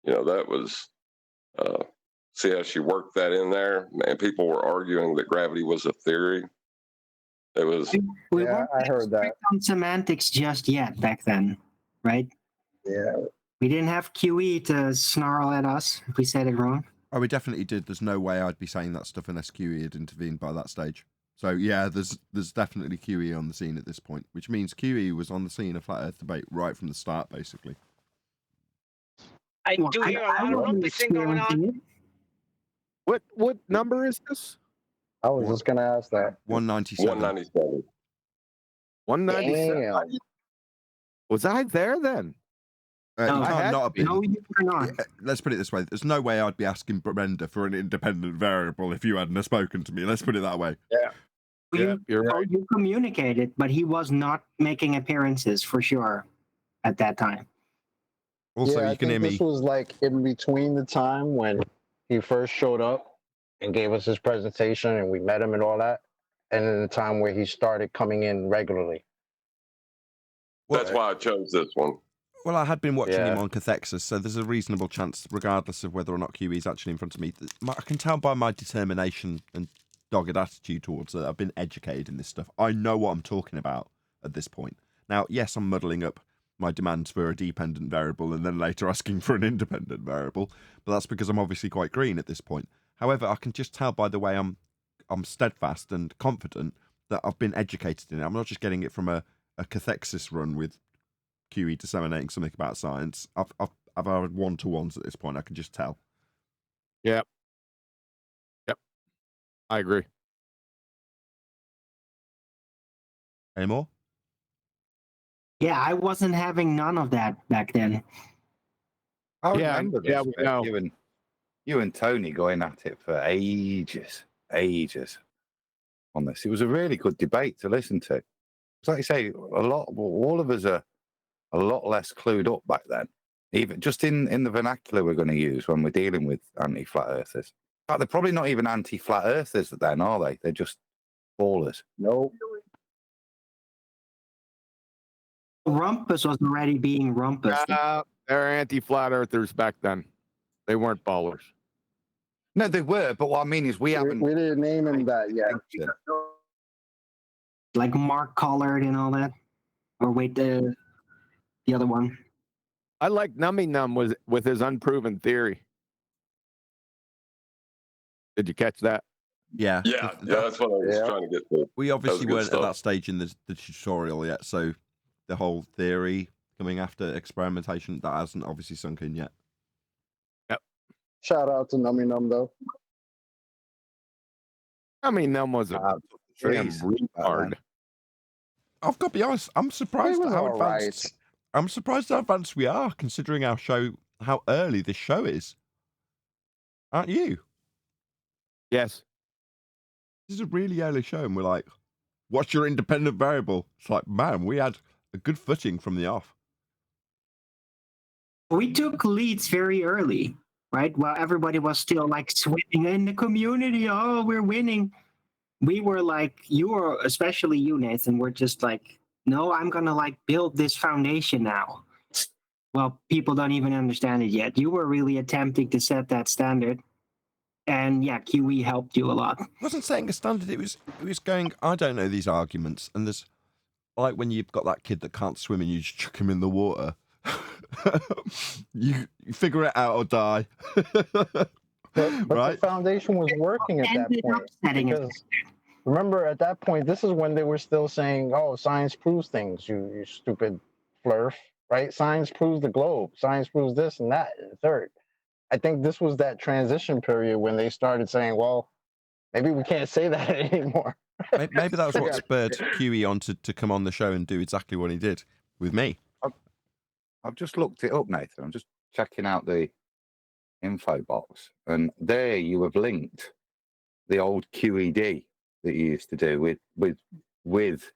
You know, that was... see how she worked that in there? And people were arguing that gravity was a theory. It was. We Yeah, weren't I heard that. on semantics just yet back then, right? Yeah. We didn't have QE to snarl at us if we said it wrong. Oh, we definitely did. There's no way I'd be saying that stuff unless QE had intervened by that stage. So yeah, there's definitely QE on the scene at this point, which means QE was on the scene of flat Earth debate right from the start, basically. I do hear a lot of rumpusing going on. What number is this? I was just gonna ask that. 197. 197. 197. Damn. Was I there then? You No, can't not have been. No, you were not. Let's put it this way. There's no way I'd be asking Brenda for an independent variable if you hadn't have spoken to me. Let's put it that way. Yeah. Yeah, you're right. You communicated, but he was not making appearances for sure at that time. Also, yeah, you can hear this me. was like in between the time when he first showed up and gave us his presentation and we met him and all that, and then the time where he started coming in regularly. That's why I chose this one. Well, I had been watching Yeah. him on Cathexis, so there's a reasonable chance, regardless of whether or not QE is actually in front of me. I can tell by my determination and dogged attitude towards it. I've been educated in this stuff. I know what I'm talking about at this point. Now, yes, I'm muddling up my demands for a dependent variable and then later asking for an independent variable, but that's because I'm obviously quite green at this point. However, I can just tell by the way I'm steadfast and confident that I've been educated in it. I'm not just getting it from a cathexis run with QE disseminating something about science. I've had one-to-ones at this point. I can just tell. Yep. I agree. Any more? Yeah, I wasn't having none of that back then. I Yeah, remember this. yeah, we but know. You and Tony going at it for ages on this. It was a really good debate to listen to. It's like you say, all of us are a lot less clued up back then. Even just in the vernacular we're going to use when we're dealing with anti-flat earthers. In fact, they're probably not even anti-flat earthers then, are they? They're just ballers. Nope. Rumpus was already being rumpus. They're anti-flat earthers back then. They weren't ballers. No, they were, but what I mean is we haven't... We didn't name him that yet. Like Mark Collard and all that. Or wait, the other one. I like Nummy Num with his unproven theory. Did you catch that? Yeah. Yeah, that's what I was trying to get to. We obviously good weren't stuff. at that stage in the tutorial yet, so the whole theory coming after experimentation, that hasn't obviously sunk in yet. Shout out to Nummy Num though. Nummy Num was a damn retard. I've got to be honest, I'm surprised He at was how all advanced. right. I'm surprised how advanced we are, considering how early this show is. Aren't you? Yes. This is a really early show, and we're like, "What's your independent variable?" It's like, man, we had a good footing from the off. We took leads very early, right? While everybody was still like swimming in the community. Oh, we're winning. We were like, especially you, Nathan, we're just like, no, I'm going to like build this foundation now. Well, people don't even understand it yet. You were really attempting to set that standard. And yeah, QE helped you a lot. It wasn't setting a standard. It was going, I don't know these arguments. And there's like when you've got that kid that can't swim and you just chuck him in the water. you figure it out or die. But right? the foundation was working at that point. Because remember, at that point, this is when they were still saying, "Oh, science proves things, you stupid flurf." Right? Science proves the globe. Science proves this and that and the third. I think this was that transition period when they started saying, "Well, maybe we can't say that anymore." Maybe that was what spurred QE on to come on the show and do exactly what he did with me. I've just looked it up, Nathan. I'm just checking out the info box, and there you have linked the old QED that you used to do with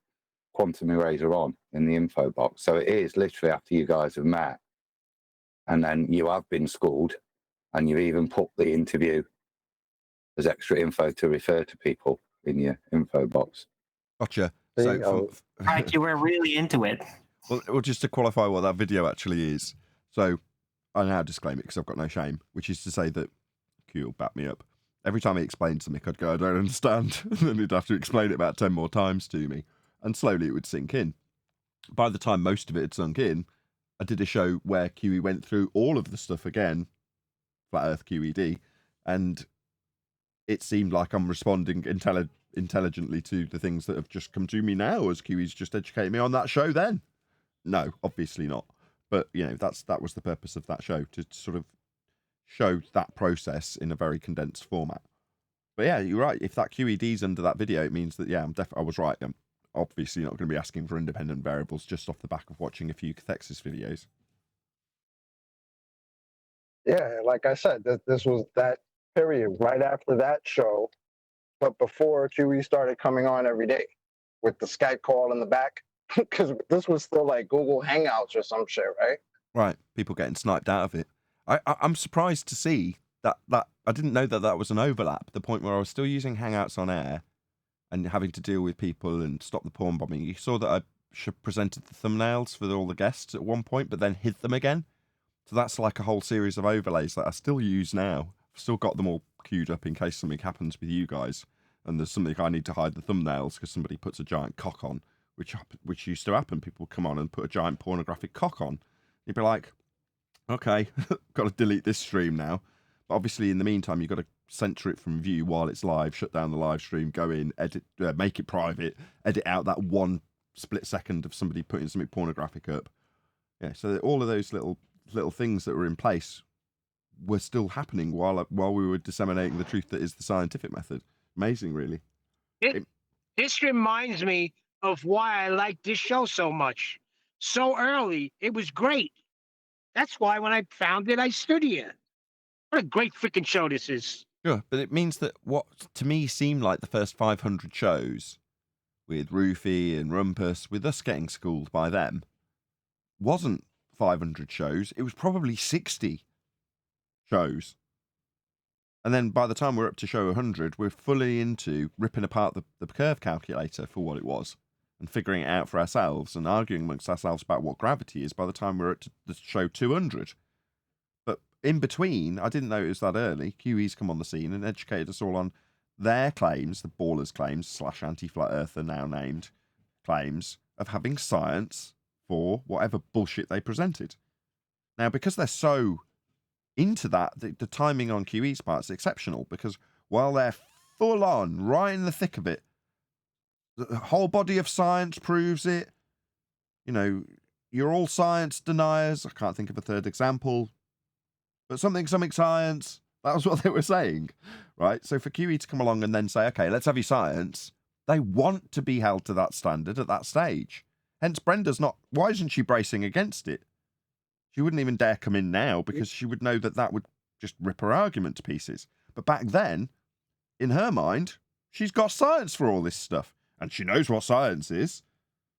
Quantum Eraser on in the info box. So it is literally after you guys have met, and then you have been schooled, and you've even put the interview as extra info to refer to people in your info box. Gotcha. Right, you were really into it. Well, just to qualify what that video actually is. So I now disclaim it because I've got no shame, which is to say that Q will back me up. every time he explained something, I'd go, I don't understand. And then he'd have to explain it about 10 more times to me. And slowly it would sink in. By the time most of it had sunk in, I did a show where QE went through all of the stuff again, Flat Earth QED, and it seemed like I'm responding intelligently to the things that have just come to me now, as QE's just educated me on that show then. No, obviously not. But, you know, that was the purpose of that show, to sort of show that process in a very condensed format. But yeah, you're right. If that QED's under that video, it means that, yeah, I was right. I'm obviously not going to be asking for independent variables just off the back of watching a few Cathexis videos. Yeah, like I said, this was that period right after that show, but before QE started coming on every day with the Skype call in the back, because this was still like Google Hangouts or some shit, right? Right, people getting sniped out of it. I'm surprised to see that I didn't know that was an overlap. The point where I was still using Hangouts on air and having to deal with people and stop the porn bombing. You saw that I presented the thumbnails for all the guests at one point, but then hid them again. So that's like a whole series of overlays that I still use now. I've still got them all queued up in case something happens with you guys. And there's something I need to hide the thumbnails because somebody puts a giant cock on, which used to happen. People come on and put a giant pornographic cock on. You'd be like, okay, got to delete this stream now. But obviously, in the meantime, you've got to censor it from view while it's live, shut down the live stream, go in, edit, make it private, edit out that one split second of somebody putting something pornographic up. Yeah, so all of those little things that were in place were still happening while we were disseminating the truth that is the scientific method. Amazing, really. This reminds me of why I like this show so much. So early, it was great. That's why when I found it, I stood here. What a great freaking show this is. Sure, but it means that what to me seemed like the first 500 shows with Roofy and Rumpus, with us getting schooled by them, wasn't 500 shows. It was probably 60 shows. And then by the time we're up to show 100, we're fully into ripping apart the curve calculator for what it was and figuring it out for ourselves and arguing amongst ourselves about what gravity is by the time we're at the show 200. But in between, I didn't know it was that early. QE's come on the scene and educated us all on their claims, the ballers' claims / anti-flat earther now named claims of having science for whatever bullshit they presented. Now, because they're so into that, the timing on QE's part is exceptional, because while they're full on, right in the thick of it, the whole body of science proves it. You know, you're all science deniers. I can't think of a third example, but something science. That was what they were saying, right? So for QE to come along and then say, okay, let's have your science, they want to be held to that standard at that stage. Hence, Brenda's not, why isn't she bracing against it? She wouldn't even dare come in now because she would know that would just rip her argument to pieces. But back then, in her mind, she's got science for all this stuff. And she knows what science is.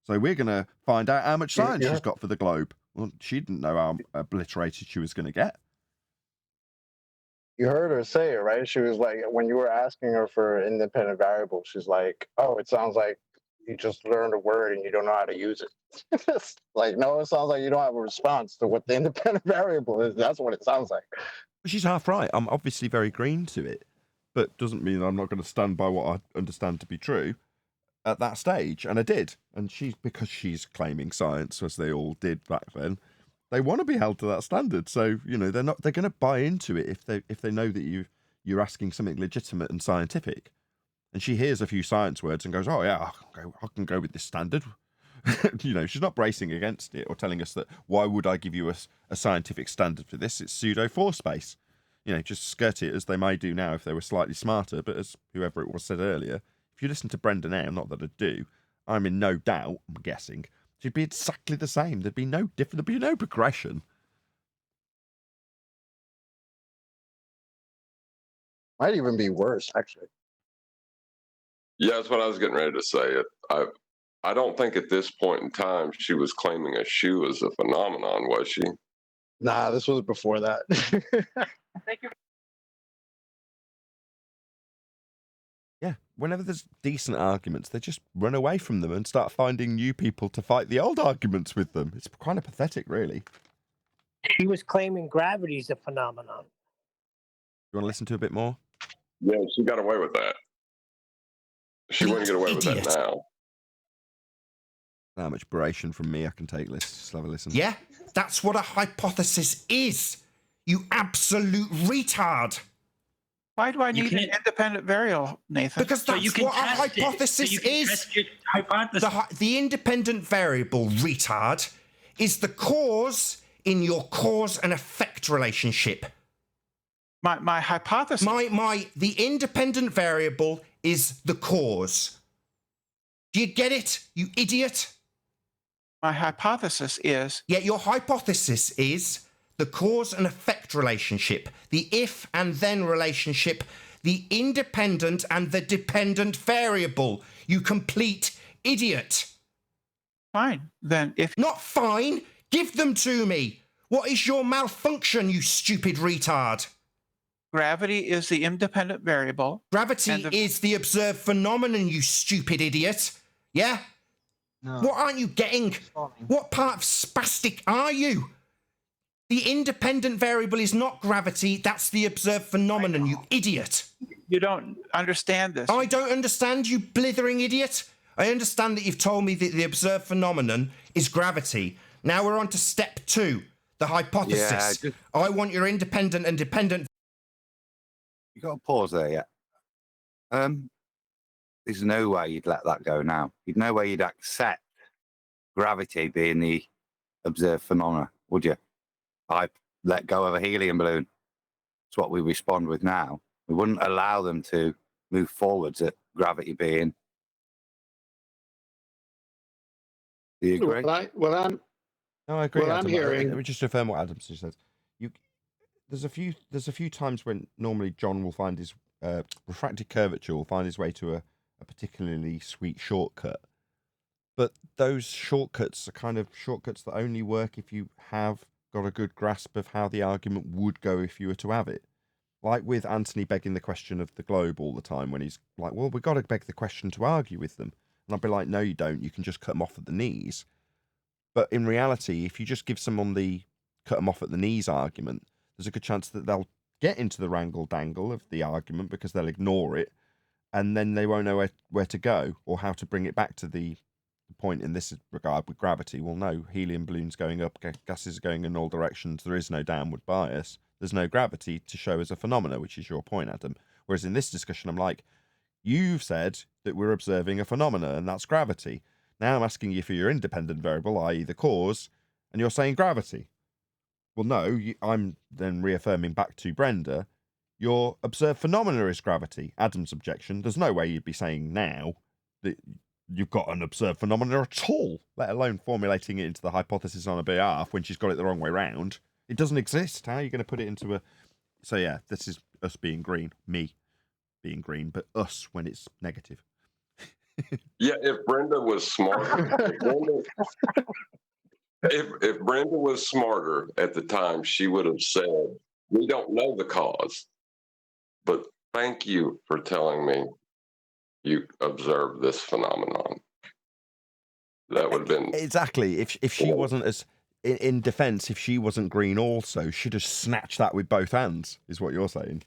So we're going to find out how much science she's got for the globe. Well, she didn't know how obliterated she was going to get. You heard her say it, right? She was like, when you were asking her for independent variables, she's like, oh, it sounds like you just learned a word and you don't know how to use it. Like, no, it sounds like you don't have a response to what the independent variable is. That's what it sounds like. She's half right. I'm obviously very green to it, but doesn't mean I'm not going to stand by what I understand to be true at that stage. And I did. And because she's claiming science, as they all did back then, they want to be held to that standard. So, you know, they're going to buy into it if they know that you're asking something legitimate and scientific. And she hears a few science words and goes, oh yeah, I can go with this standard. You know, she's not bracing against it or telling us that, why would I give you a scientific standard for this? It's pseudo force space. You know, just skirt it as they may do now if they were slightly smarter. But as whoever it was said earlier, if you listen to Brenda now, not that I do, I'm in no doubt, I'm guessing, she'd be exactly the same. There'd be no different. There'd be no progression. Might even be worse, actually. Yeah, that's what I was getting ready to say. I don't think at this point in time she was claiming a shoe as a phenomenon, was she? Nah, this was before that. Thank you. Yeah, whenever there's decent arguments, they just run away from them and start finding new people to fight the old arguments with them. It's kind of pathetic, really. He was claiming gravity's a phenomenon. You want to listen to a bit more? Yeah, she got away with that. She wouldn't get away with that now. How much beration from me I can take this. Just have a listen. Yeah, that's what a hypothesis is. You absolute retard. Why do I need an independent variable, Nathan? Because that's what a hypothesis is. The independent variable, retard, is the cause in your cause and effect relationship. My hypothesis. The independent variable is the cause. Do you get it, you idiot? My hypothesis is. Yeah, your hypothesis is the cause and effect relationship, the if and then relationship, the independent and the dependent variable. You complete idiot. Fine, then if. Not fine. Give them to me. What is your malfunction, you stupid retard? Gravity is the independent variable. Gravity is the observed phenomenon, you stupid idiot. Yeah? No. What aren't you getting? What part of spastic are you? The independent variable is not gravity. That's the observed phenomenon, you idiot. You don't understand this. I don't understand, you blithering idiot. I understand that you've told me that the observed phenomenon is gravity. Now we're on to step 2, the hypothesis. Yeah, I want your independent and dependent. You got to pause there, yeah. There's no way you'd let that go now. There's no way you'd accept gravity being the observed phenomena, would you? I let go of a helium balloon. It's what we respond with now. We wouldn't allow them to move forwards at gravity being. Do you agree? No, I agree. What I'm hearing. Let me just affirm what Adam just said. There's a few times when normally John will find his refracted curvature will find his way to a particularly sweet shortcut. But those shortcuts are kind of shortcuts that only work if you have got a good grasp of how the argument would go if you were to have it. Like with Anthony begging the question of the globe all the time when he's like, well, we've got to beg the question to argue with them. And I'd be like, no, you don't. You can just cut them off at the knees. But in reality, if you just give someone the cut them off at the knees argument, there's a good chance that they'll get into the wrangle-dangle of the argument because they'll ignore it, and then they won't know where to go or how to bring it back to the point in this regard with gravity. Well, no, helium balloons going up, gases are going in all directions, there is no downward bias, there's no gravity to show as a phenomena, which is your point, Adam. Whereas in this discussion, I'm like, you've said that we're observing a phenomena, and that's gravity. Now I'm asking you for your independent variable, i.e. the cause, and you're saying gravity. Well, no, I'm then reaffirming back to Brenda, your observed phenomena is gravity. Adam's objection, there's no way you'd be saying now that you've got an observed phenomena at all, let alone formulating it into the hypothesis on her behalf when she's got it the wrong way round. It doesn't exist. How are you going to put it into a... So yeah, this is us being green, me being green, but us when it's negative. Yeah, if Brenda was smarter, if Brenda was smarter at the time, she would have said, we don't know the cause, but thank you for telling me you observed this phenomenon. That would have been... Exactly. If she wasn't as... In defense, if she wasn't green also, she'd have snatched that with both hands, is what you're saying.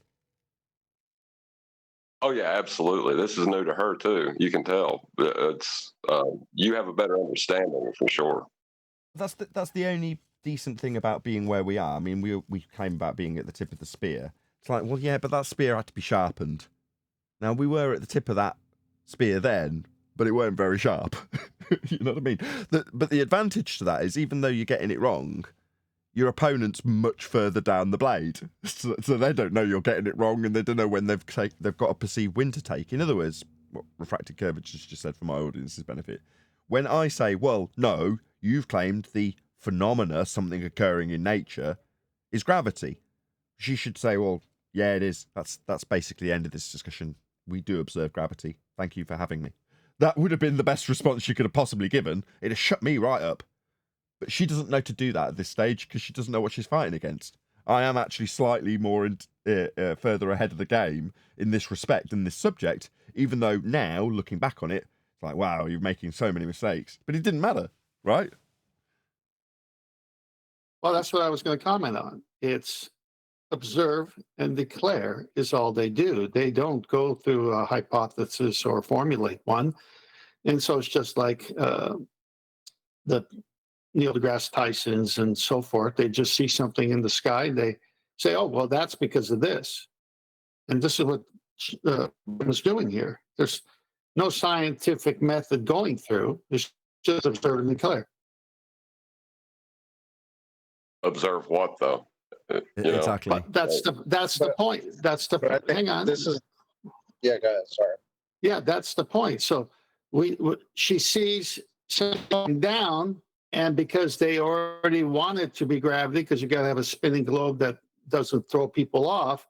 Oh, yeah, absolutely. This is new to her, too. You can tell. It's you have a better understanding, for sure. That's the only decent thing about being where we are. I mean, we came about being at the tip of the spear. It's like, well, yeah, but that spear had to be sharpened. Now, we were at the tip of that spear then, but it weren't very sharp. You know what I mean? But the advantage to that is, even though you're getting it wrong, your opponent's much further down the blade. So they don't know you're getting it wrong, and they don't know when they've got a perceived win to take. In other words, what refracted curvature just said for my audience's benefit, when I say, well, no, you've claimed the phenomena, something occurring in nature, is gravity, she should say, well, yeah, it is. That's basically the end of this discussion. We do observe gravity. Thank you for having me. That would have been the best response she could have possibly given. It'd have shut me right up. But she doesn't know to do that at this stage because she doesn't know what she's fighting against. I am actually slightly more further ahead of the game in this respect, in this subject, even though now, looking back on it, it's like, wow, you're making so many mistakes. But it didn't matter, right? Well, that's what I was going to comment on. It's observe and declare is all they do. They don't go through a hypothesis or formulate one. And so it's just like the Neil deGrasse Tysons and so forth. They just see something in the sky. They say, oh, well, that's because of this. And this is what was doing here. There's no scientific method going through. It's just observe and declare. Observe what, though? Exactly. But that's the point. That's the hang on. This is go ahead. Sorry. Yeah, that's the point. So she sees something down, and because they already want it to be gravity, because you got to have a spinning globe that doesn't throw people off.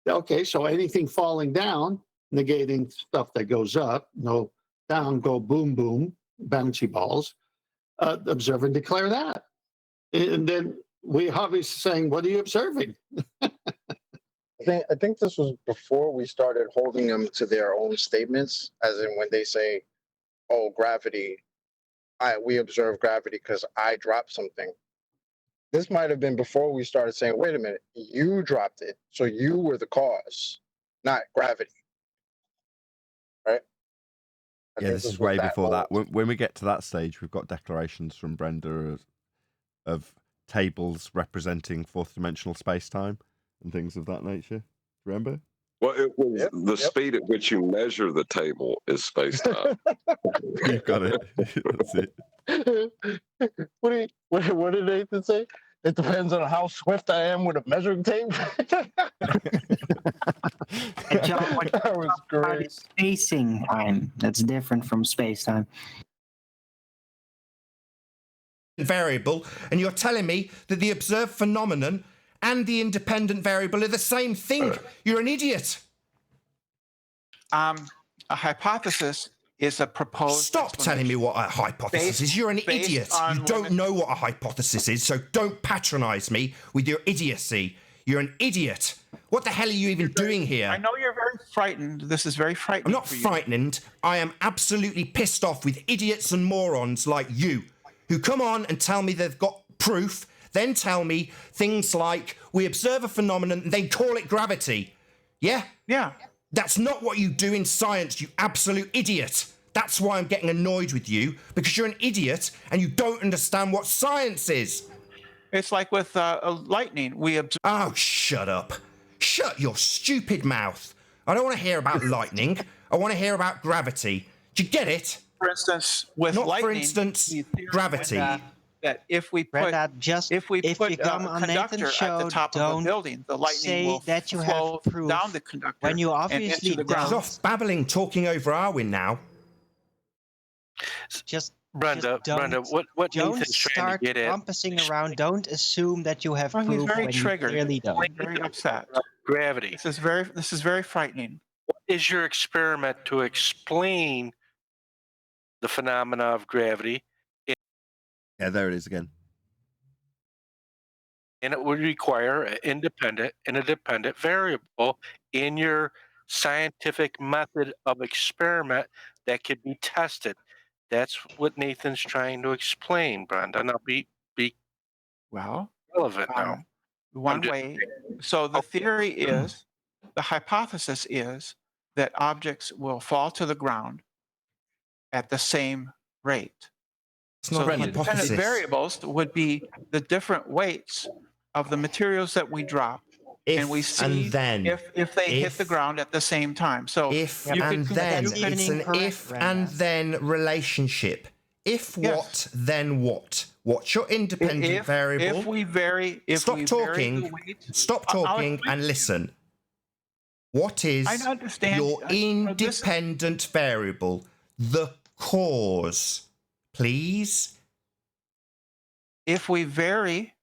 Okay, so anything falling down, negating stuff that goes up. No, down go boom boom, bouncy balls. Observe and declare that, and then we obviously saying, what are you observing? I think this was before we started holding them to their own statements, as in when they say, "Oh, gravity, we observe gravity because I dropped something." This might have been before we started saying, "Wait a minute, you dropped it, so you were the cause, not gravity." Right? Yeah, this is way before that. When we get to that stage, we've got declarations from Brenda of tables representing fourth dimensional space-time and things of that nature. Remember? Well, it was the speed at which you measure the table is space-time. You've got it. That's it. What did Nathan say? It depends on how swift I am with a measuring tape. That was great. Spacing time. That's different from space time. Variable, and you're telling me that the observed phenomenon and the independent variable are the same thing. You're an idiot. A hypothesis is a proposed. Stop telling me what a hypothesis is. You're an idiot. You don't know what a hypothesis is, so don't patronize me with your idiocy. You're an idiot. What the hell are you even doing here? I know you're very frightened. This is very frightening. I'm not frightened. I am absolutely pissed off with idiots and morons like you who come on and tell me they've got proof, then tell me things like we observe a phenomenon and then call it gravity. Yeah? Yeah. That's not what you do in science, you absolute idiot. That's why I'm getting annoyed with you, because you're an idiot and you don't understand what science is. It's like with lightning. Oh, shut up. Shut your stupid mouth. I don't want to hear about lightning. I want to hear about gravity. Do you get it? For instance, with Not lightning, for instance, gravity. That if we put if we put you come a on conductor Nathan's show, at the top of a don't building, the lightning say will that you flow have proof down the conductor when you and obviously into the ground. Stop babbling, talking over Arwin now. Just Brenda, what don't Nathan's trying start to get at? compassing around. Don't assume that you have Well, he's proof very when triggered. you clearly don't. Very upset. Gravity. This is very frightening. What is your experiment to explain the phenomena of gravity? Yeah, there it is again. And it would require an independent and a dependent variable in your scientific method of experiment that could be tested. That's what Nathan's trying to explain, Brenda. Now be Well, relevant now. One way. So the theory is, the hypothesis is that objects will fall to the ground at the same rate. It's So not the an independent hypothesis. variables would be the different weights of the materials that we drop. And we see and then, if they hit the ground at the same time. So if you and could then, you could- it's an if and then relationship. If what, then what? What's your independent variable? If we vary, if Stop we talking. vary the weight, Stop talking and listen. What is I understand. your This- independent variable? The cause, please. If we vary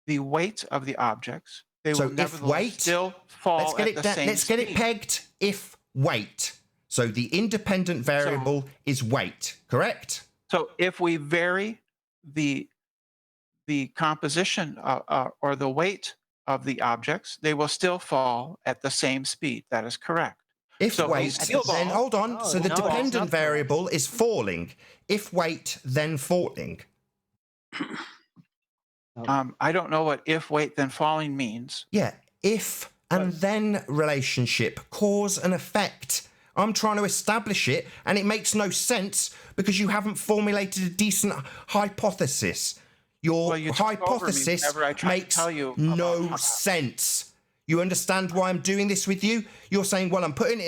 the weight of the objects, they So will if nevertheless weight, still fall let's get at it the down, same let's get it speed. pegged. If weight. So the independent variable is weight, correct? So if we vary the composition or the weight of the objects, they will still fall at the same speed. That is correct. If So weight, steel then ball- hold on. so the no, it's dependent not variable is falling. If weight, then falling. I don't know what if, wait, then falling means. Yeah, if and then relationship, cause and effect. I'm trying to establish it, and it makes no sense because you haven't formulated a decent hypothesis. Your hypothesis makes no sense. You understand why I'm doing this with you? You're saying, well, I'm putting it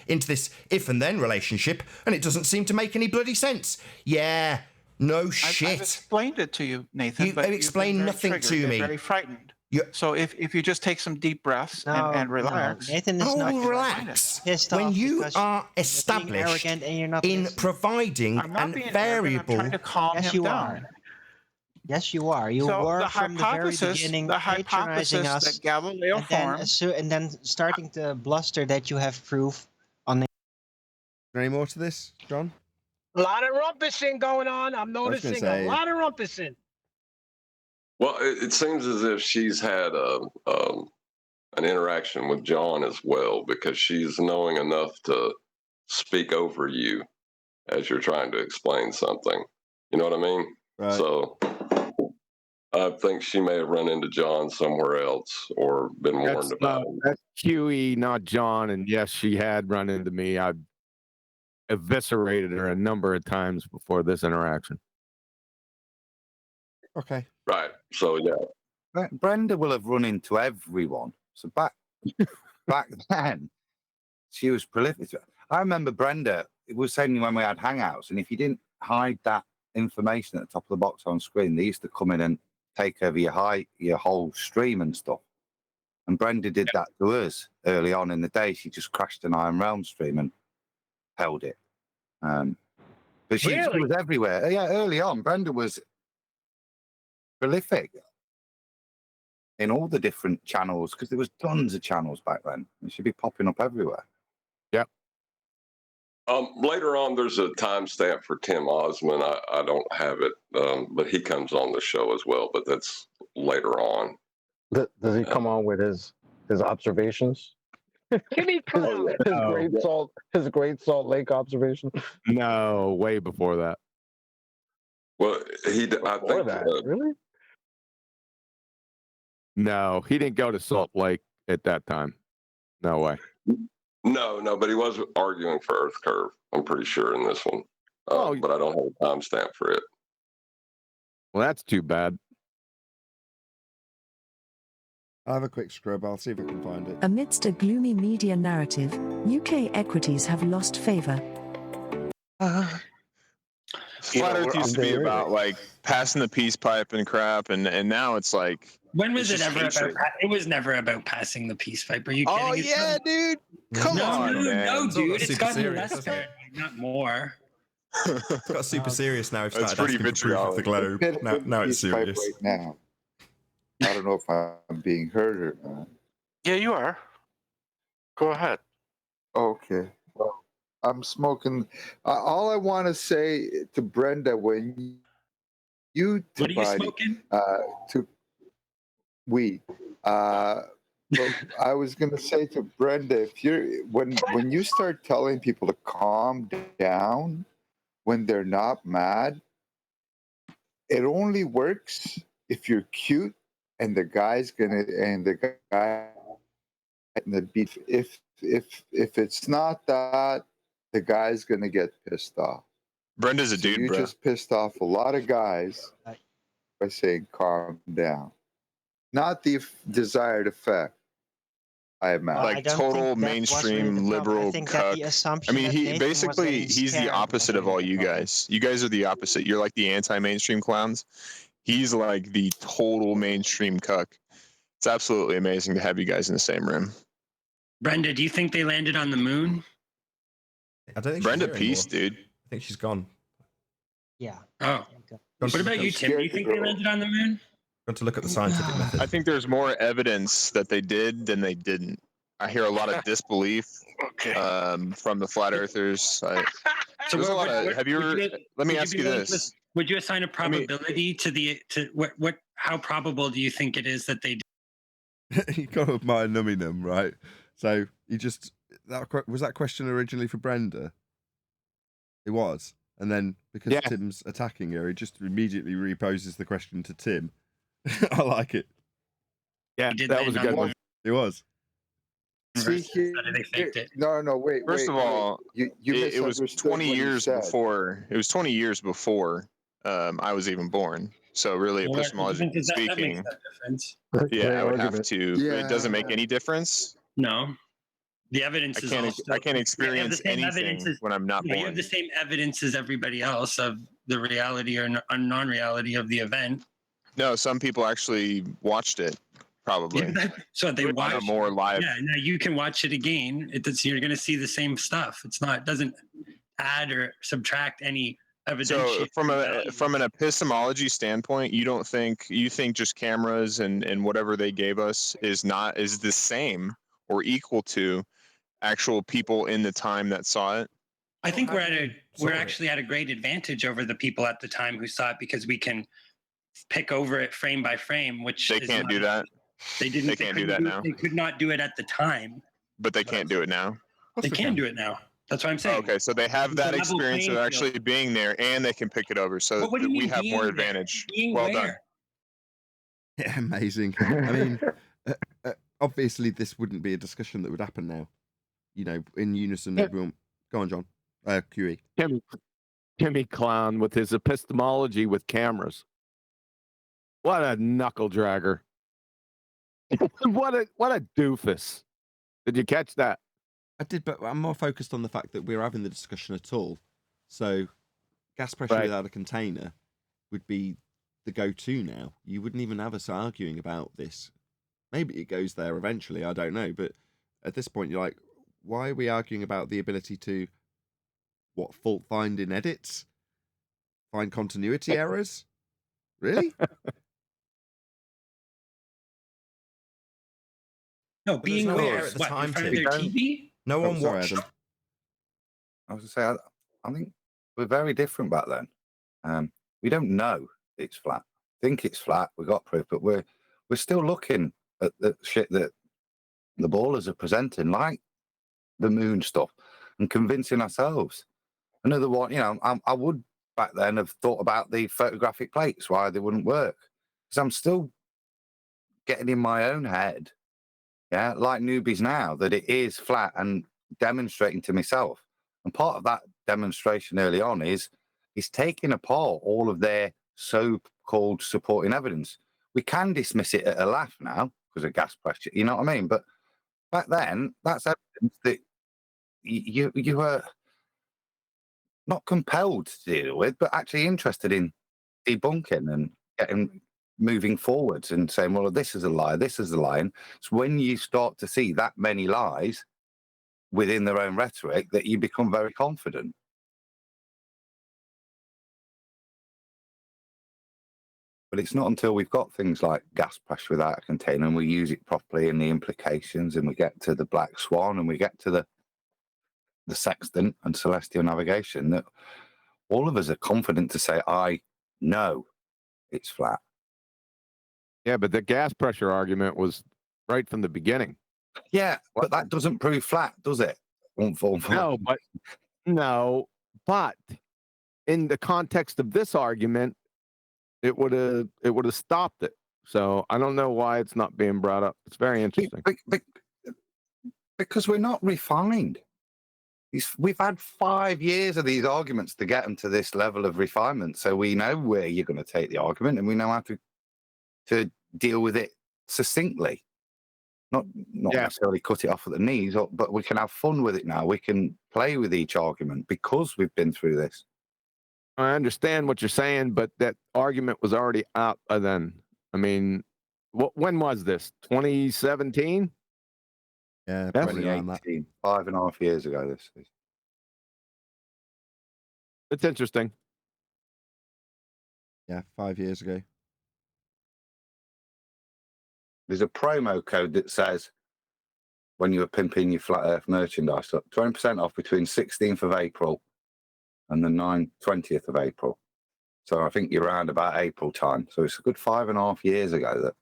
into this if and then relationship, and it doesn't seem to make any bloody sense. Yeah, no shit. I've explained it to you, Nathan. You but explained you've been very nothing triggered to and me. Very frightened. So if you just take some deep breaths and relax. Nathan is not relax. pissed When off you because are you're being established arrogant and you're not in listening. providing I'm not an being variable. arrogant, I'm trying to calm Yes, him you down. are. Yes, you are. You So were the from the very beginning patronizing us, that Galileo and then starting to bluster that you have proof on the. Any more to this, John? A lot of rumpusing going on. I'm noticing a lot of rumpusing. Well, it seems as if she's had an interaction with John as well, because she's knowing enough to speak over you as you're trying to explain something. You know what I mean? Right. So I think she may have run into John somewhere else or been warned about him. That's QE, not John. And yes, she had run into me. I eviscerated her a number of times before this interaction. Okay. Right. So yeah. Brenda will have run into everyone. So back then, she was prolific. I remember Brenda, it was saying when we had hangouts, and if you didn't hide that information at the top of the box on screen, they used to come in and take over your whole stream and stuff. And Brenda did that to us early on in the day. She just crashed an Iron Realm stream and held it. But she was everywhere. Yeah, early on, Brenda was prolific in all the different channels, because there was tons of channels back then. And she'd be popping up everywhere. Yep. Later on, there's a timestamp for Tim Ossman. I don't have it, but he comes on the show as well. But that's later on. Does he come on with his observations? His Great Salt Lake observation. No, way before that. Well, I think really. No, he didn't go to Salt Lake at that time. No way. No, but he was arguing for Earth Curve, I'm pretty sure, in this one. But I don't have a timestamp for it. Well, that's too bad. I'll have a quick scrub. I'll see if I can find it. Amidst a gloomy media narrative, UK equities have lost favour. Flat Earth used to be about like passing the peace pipe and crap, and now it's like. When was it's it just ever hatred. about? It was never about passing the peace pipe. Are you kidding? Oh yeah, dude! Come on, man. No, dude. It's super gotten serious, less bad, not more. It's got super serious now. We've That's started pretty asking for proof of the globe. Now it's serious. Right now. I don't know if I'm being heard or not. Yeah, you are. Go ahead. Okay. Well, I'm smoking. All I want to say to Brenda, when you What are you smoking? to weed. But I was going to say to Brenda, if you're when you start telling people to calm down when they're not mad, it only works if you're cute and the guy's gonna the beef. If it's not that, the guy's gonna get pissed off. Brenda's a dude, You bro. just pissed off a lot of guys by saying calm down. Not the desired effect. I imagine. Like total mainstream liberal cuck. I mean, he's the opposite of all you guys. You guys are the opposite. You're like the anti-mainstream clowns. He's like the total mainstream cuck. It's absolutely amazing to have you guys in the same room. Brenda, do you think they landed on the moon? I don't think Brenda, she's here peace, anymore. dude. I think she's gone. Yeah. Oh. What about you, Tim? Do you think they landed on the moon? Got to look at the scientific method. I think there's more evidence that they did than they didn't. I hear a lot of disbelief from the flat earthers. There's a lot of. Have you ever? Let me ask you this: would you assign a probability to how probable do you think it is that they did? You got to admire Nummy Num, right? So you just was that question originally for Brenda? It was, and then because Tim's attacking her, he just immediately reposes the question to Tim. I like it. Yeah, that was a good one. It was. See, They faked it. No, wait. First of all, you it was misunderstood 20 what he years said. before. It was 20 years before I was even born. So really, Well, epistemologically that makes speaking, that difference. yeah, I would have to. It doesn't make any difference. No. The evidence is also. I can't experience anything when I'm not You have born. the same evidence as everybody else of the reality or non-reality of the event. No, some people actually watched it. Probably. So they watch more live. Yeah, now you can watch it again. You're going to see the same stuff. It doesn't add or subtract any evidence. So from an epistemology standpoint, you think just cameras and whatever they gave us is the same or equal to actual people in the time that saw it? I think we're actually at a great advantage over the people at the time who saw it because we can pick over it frame by frame, which they can't do that. They didn't. They can't do that now. They could not do it at the time. But they can't do it now. They can do it now. That's what I'm saying. Okay, so they have that experience of actually being there, and they can pick it over. So we have more advantage. Well done. Yeah, amazing. I mean, obviously, this wouldn't be a discussion that would happen now. In unison, everyone. Go on, John. QE. Timmy Clown with his epistemology with cameras. What a knuckle dragger. what a doofus. Did you catch that? I did, but I'm more focused on the fact that we're having the discussion at all. So gas pressure without a container would be the go-to now. You wouldn't even have us arguing about this. Maybe it goes there eventually, I don't know. But at this point, you're like, why are we arguing about the ability to, fault find in edits? Find continuity errors? Really? No, being aware at the time in front of their TV? No one watched. Adam. I was going to say, I think we're very different back then. We don't know it's flat. Think it's flat. We got proof, but we're still looking at the shit that the ballers are presenting, like the moon stuff, and convincing ourselves. Another one, I would back then have thought about the photographic plates, why they wouldn't work, because I'm still getting in my own head. Yeah, like newbies now, that it is flat and demonstrating to myself. And part of that demonstration early on is taking apart all of their so-called supporting evidence. We can dismiss it at a laugh now because of gas pressure, you know what I mean? But back then, that's evidence that you were not compelled to deal with, but actually interested in debunking and getting moving forwards and saying, well, this is a lie, this is a lie. And it's when you start to see that many lies within their own rhetoric that you become very confident. But it's not until we've got things like gas pressure without a container and we use it properly and the implications and we get to the black swan and we get to the sextant and celestial navigation that all of us are confident to say, I know it's flat. Yeah, but the gas pressure argument was right from the beginning. Yeah, but that doesn't prove flat, does it? No, but in the context of this argument, it would have stopped it. So I don't know why it's not being brought up. It's very interesting. Because we're not refined. We've had 5 years of these arguments to get them to this level of refinement. So we know where you're going to take the argument and we know how to deal with it succinctly. Not necessarily cut it off at the knees, but we can have fun with it now. We can play with each argument because we've been through this. I understand what you're saying, but that argument was already out by then. I mean, when was this? 2017? Yeah, 2018, 5.5 years ago. This is. It's interesting. Yeah, 5 years ago. There's a promo code that says when you were pimping your Flat Earth merchandise, 20% off between 16th of April and the 20th of April. So I think you're around about April time. So it's a good 5.5 years ago. That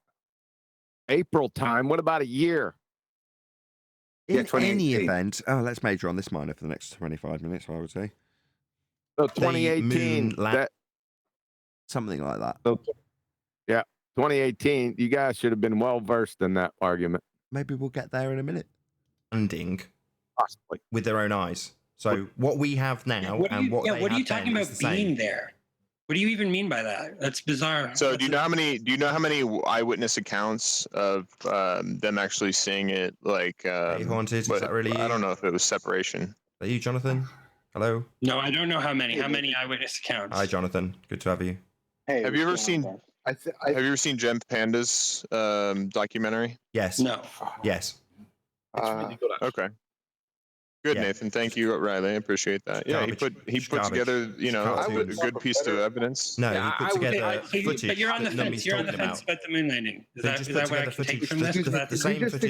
April time? What about a year? In any event, let's major on this minor for the next 25 minutes, I would say. So 2018. Something like that. So, yeah, 2018. You guys should have been well versed in that argument. Maybe we'll get there in a minute. Funding possibly with their own eyes. So what we have now What are you, they what are you had talking then about is the same. being there? What do you even mean by that? That's bizarre. So do you know how many eyewitness accounts of them actually seeing it? Like haunted? Is that really? I don't know if it was separation. Are you Jonathan? Hello. No, I don't know how many. How many eyewitness accounts? Hi, Jonathan. Good to have you. Hey, have you ever seen? Have you ever seen Jem Panda's documentary? Yes. No. Yes. Okay. Good, Yeah. Nathan. Thank you, Riley. I appreciate that. Yeah, he put together, a good piece of evidence. No, he put together footage. But you're on the that fence. Nummy's You're on the talking fence about. about the moon landing. Is They that, just is put that what I together can take footage. from this? Is that The same just footage.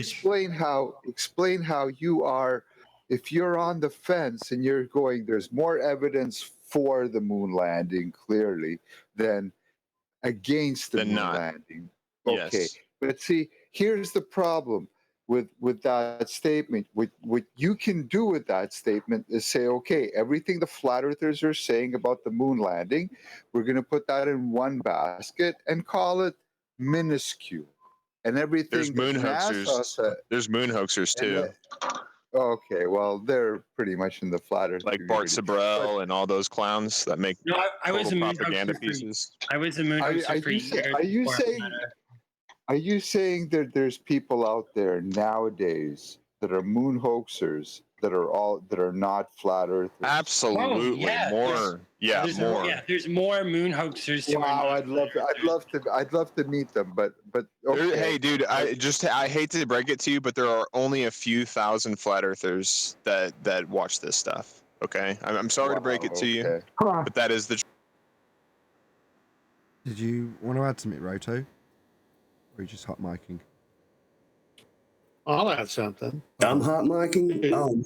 explain how you are, if you're on the fence and you're going, there's more evidence for the moon landing clearly than against the moon landing. Okay, Yes. but see, here's the problem with that statement. What you can do with that statement is say, okay, everything the flat earthers are saying about the moon landing, we're going to put that in one basket and call it minuscule. And everything There's moon NASA hoaxers. There's moon hoaxers too. Okay, well, they're pretty much in the flat earth like Bart community. Sabrell and all those clowns that make No, I was a total moon propaganda hoaxer pieces. I was a moon hoaxer for years. Are you saying that there's people out there nowadays that are moon hoaxers that are not flat earthers? Absolutely, more. Yeah, there's more. Yeah, there's more moon hoaxers. Wow, I'd love to meet them, but okay. Hey, dude, I hate to break it to you, but there are only a few thousand flat earthers that watch this stuff. Okay, I'm sorry to break it to you, but that is the. Did you want to add something, Roto? Or are you just hot micing? I'll add something. I'm hot micing. Oh,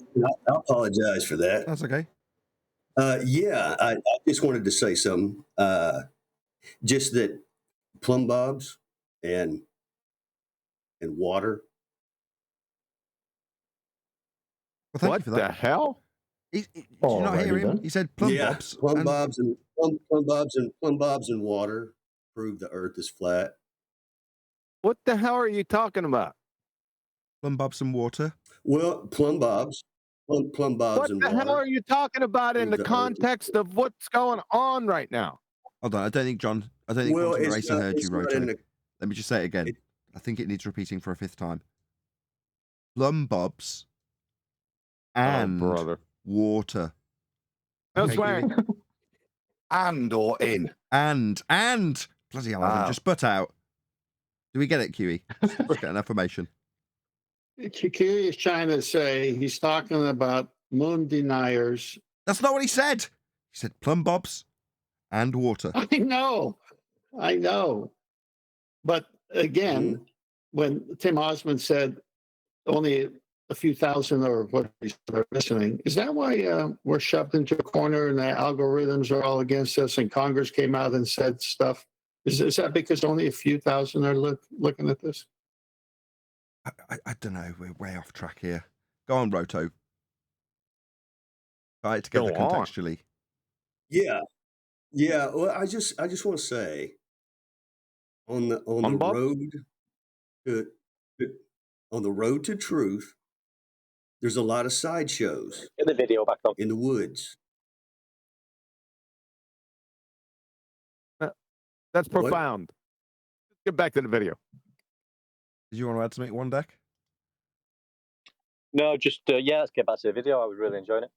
I apologize for that. That's okay. Yeah, I just wanted to say something. Just that plumb bobs and water. Well, thank you for that. What the hell? Did you not hear him? He said plumb bobs. Plumb bobs and water prove the Earth is flat. What the hell are you talking about? Plumb bobs and water. Well, plumb bobs What and the water. hell are you talking about in the context of what's going on right now? Hold on, I don't think Quantum Eraser heard you, Roto. Let me just say it again. I think it needs repeating for a fifth time. Plumb bobs and water. No Okay, swearing. And or in. And bloody hell, Adam, just butt out. Do we get it, QE? Let's get an affirmation. QE is trying to say he's talking about moon deniers. That's not what he said. He said plumb bobs and water. I know. But again, when Tim Ossman said only a few thousand or what are listening, is that why we're shoved into a corner and the algorithms are all against us and Congress came out and said stuff? Is that because only a few thousand are looking at this? I don't know. We're way off track here. Go on, Roto. Try it together contextually. Yeah. Well, I just want to say on the road to truth, there's a lot of sideshows. Get the video back up in the woods. That's profound. Let's get back to the video. Did you want to add something, One Deck? No, just let's get back to the video. I was really enjoying it.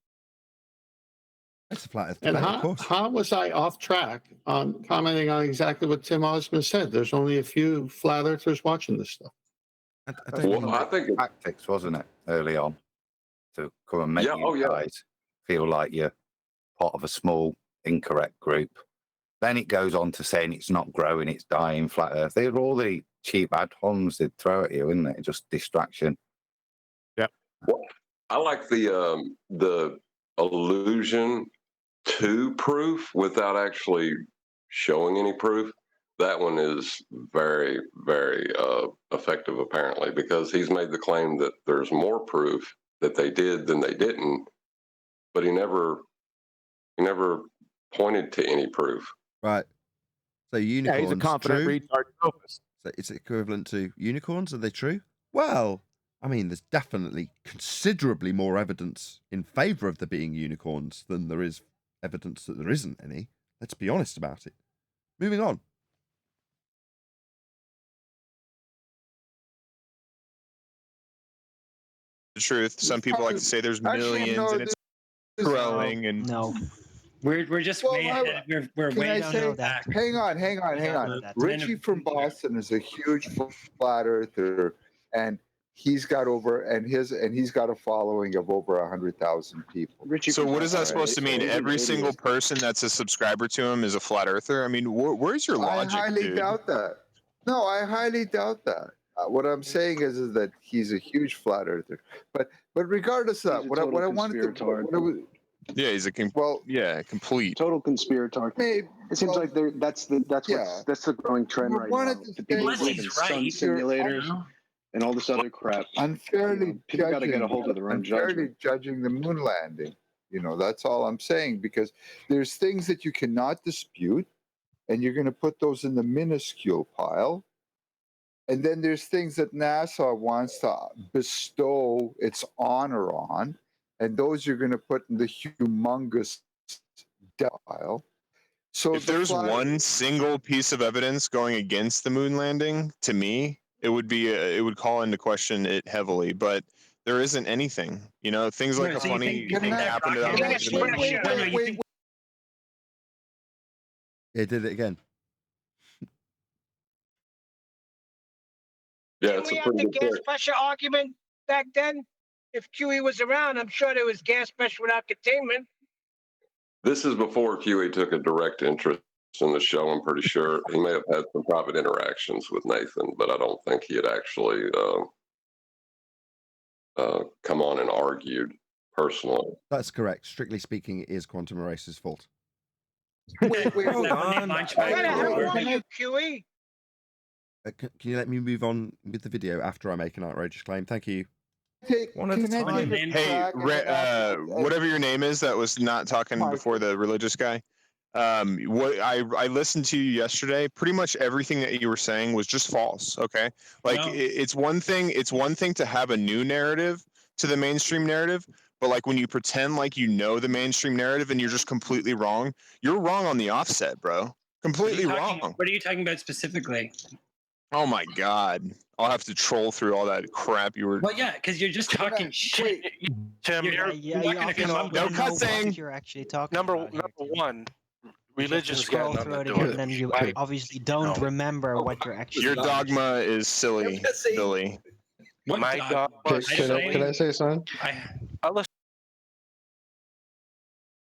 That's a flat earth. And how was I off track on commenting on exactly what Tim Ossman said? There's only a few flat earthers watching this stuff. I think tactics, wasn't it, early on, to come and make you guys feel like you're part of a small, incorrect group. Then it goes on to saying it's not growing, it's dying, flat earth. They're all the cheap ad-homs they'd throw at you, isn't it? Just distraction. Yeah. Well, I like the allusion to proof without actually showing any proof. That one is very, very effective, apparently, because he's made the claim that there's more proof that they did than they didn't, but he never pointed to any proof. Right. So unicorns. Yeah, he's a confident true? retard sophist. So it's equivalent to unicorns. Are they true? Well, I mean, there's definitely considerably more evidence in favour of there being unicorns than there is evidence that there isn't any. Let's be honest about it. Moving on. The truth. Some people like to say there's millions and it's growing and no. We're just way ahead. We're Can way I down say, the pack. hang on. Richie from Boston is a huge flat earther, and he's got a following of over 100,000 people. So what is that supposed to mean? Every single person that's a subscriber to him is a flat earther? I mean, where's your logic, I highly dude? doubt that. No, I highly doubt that. What I'm saying is that he's a huge flat earther. But regardless of that, what I wanted to Yeah, he's a complete total conspirator. Maybe, it seems like that's the growing trend right now. The people who believe in sun simulators and all this other crap. Unfairly people got to get a hold of their own judgment. Judging the moon landing. That's all I'm saying, because there's things that you cannot dispute, and you're going to put those in the minuscule pile. And then there's things that NASA wants to bestow its honor on, and those you're going to put in the humongous pile. So if there's one single piece of evidence going against the moon landing, to me, it would call into question it heavily. But there isn't anything. Things like a funny thing happened to them. It did it again. Yeah, we had the gas pressure argument back then. If QE was around, I'm sure there was gas pressure without containment. This is before QE took a direct interest in the show. I'm pretty sure he may have had some private interactions with Nathan, but I don't think he had actually come on and argued personally. That's correct. Strictly speaking, it is Quantum Eraser's fault. Wait, hold on. Where the hell were you, QE? Can you let me move on with the video after I make an outrageous claim? Thank you. Whatever your name is that was not talking before, the religious guy. What I listened to you yesterday. Pretty much everything that you were saying was just false. Okay, it's one thing. It's one thing to have a new narrative to the mainstream narrative, but like when you pretend like you know the mainstream narrative and you're just completely wrong. You're wrong on the offset, bro. Completely wrong. What are you talking about specifically? Oh my God. I'll have to troll through all that crap you were. Well, yeah, because you're just talking shit. Tim, you're not going to come up no with cussing. You're actually talking number about one. You Religious just scroll guy through it again, and then you obviously don't remember what you're actually. Your dogma is silly. Silly. My dogma. Can I say something? I'll listen.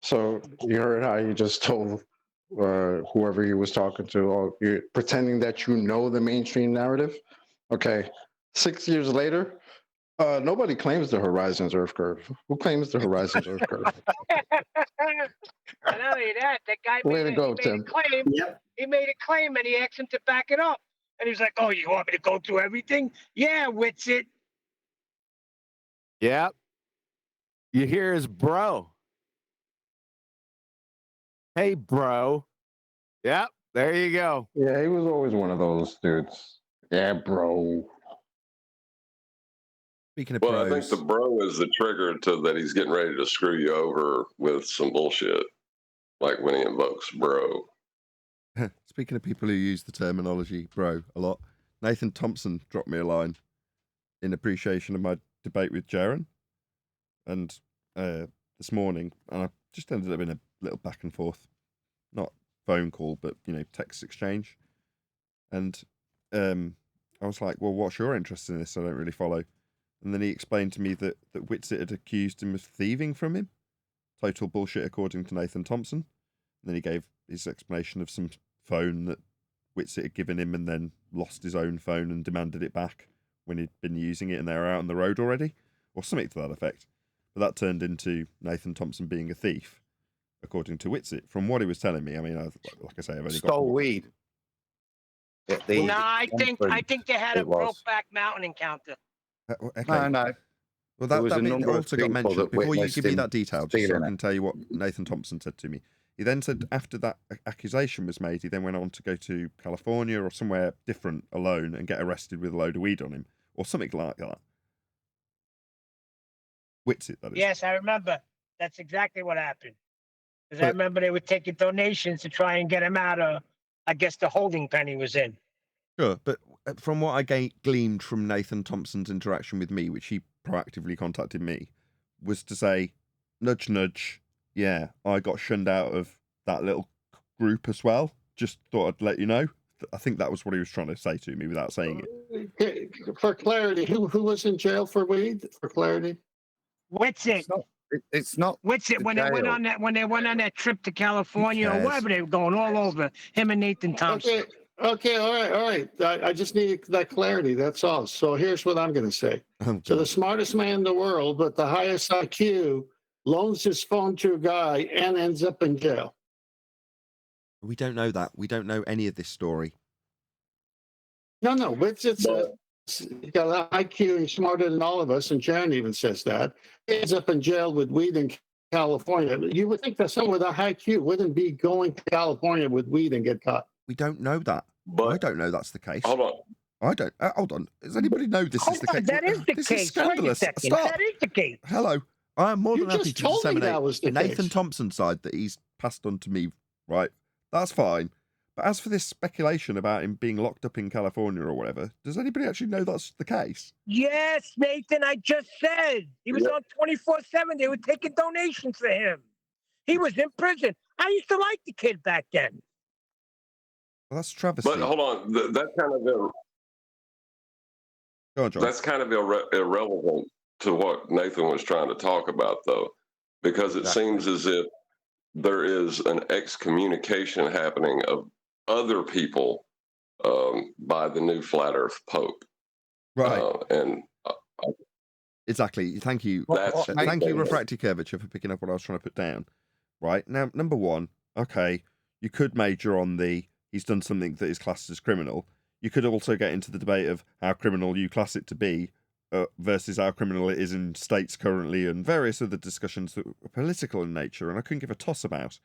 So you heard how you just told whoever he was talking to, or you're pretending that you know the mainstream narrative. Okay, 6 years later, nobody claims the horizon's Earth curve. Who claims the horizon's Earth curve? Not only that, that guy Way to go, made Tim. a claim. Yep. He made a claim, and he asked him to back it up. And he was like, "Oh, you want me to go through everything? Yeah, Witsit." Yep. You hear his bro. Hey, bro. Yep, there you go. Yeah, he was always one of those dudes. Yeah, bro. Speaking of I think the bro is the trigger to that he's getting ready to screw you over with some bullshit, like when he invokes bro. Speaking of people who use the terminology bro a lot, Nathan Thompson dropped me a line in appreciation of my debate with Jaron, and this morning, and I just ended up in a little back and forth, not phone call, but text exchange, and I was like, well, what's your interest in this? I don't really follow. And then he explained to me that Witsit had accused him of thieving from him. Total bullshit, according to Nathan Thompson. And then he gave his explanation of some phone that Witsit had given him and then lost his own phone and demanded it back when he'd been using it and they were out on the road already, or something to that effect. But that turned into Nathan Thompson being a thief, according to Witsit. From what he was telling me, I mean, like I say, I've only got Stole weed. No, I think they had a Brokeback Mountain encounter. Okay. No. Well, There was that a bit number of also got people mentioned. that Before you witnessed give me him that detail, just so I stealing can tell you what Nathan Thompson said to me. He then said after that accusation was made, he then went on to go to California or somewhere different alone and get arrested with a load of weed on him or something like that. Whitsitt, that is. Yes, I remember. That's exactly what happened. Because I remember they were taking donations to try and get him out of, I guess, the holding pen he was in. Sure, but from what I gleaned from Nathan Thompson's interaction with me, which he proactively contacted me, was to say, nudge, nudge, yeah, I got shunned out of that little group as well. Just thought I'd let you know. I think that was what he was trying to say to me without saying it. For clarity, who was in jail for weed? For clarity, Whitsitt. It's not Whitsitt when they went on that trip to California or wherever they were going, all over. Him and Nathan Thompson. Okay, all right. I just need that clarity. That's all. So here's what I'm going to say. So the smartest man in the world with the highest IQ loans his phone to a guy and ends up in jail. We don't know that. We don't know any of this story. No, Whitsitt's got an IQ. He's smarter than all of us, and Sharon even says that. He ends up in jail with weed in California. You would think that someone with a high IQ wouldn't be going to California with weed and get caught. We don't know that. But I don't know that's the case. Hold on. I don't. Hold on. Does anybody know this is the case? That is the this case. Is scandalous. Wait a second. Stop. That is the case. Hello. I am more than happy just to told me that disseminate was the Nathan case. Thompson's side that he's passed on to me, right? That's fine. But as for this speculation about him being locked up in California or whatever, does anybody actually know that's the case? Yes, Nathan, I just said. He was on 24/7. They were taking donations for him. He was in prison. I used to like the kid back then. Well, that's travesty. But hold on, that kind of Go on, John. that's kind of irrelevant to what Nathan was trying to talk about, though, because it seems as if there is an excommunication happening of other people by the new flat Earth Pope. Right. Exactly. Thank you. That's Thank you, Refracty Curvature, for picking up what I was trying to put down. Right. Now, number one, okay, you could major on he's done something that is classed as criminal. You could also get into the debate of how criminal you class it to be versus how criminal it is in states currently, and various other discussions that are political in nature, and I couldn't give a toss about.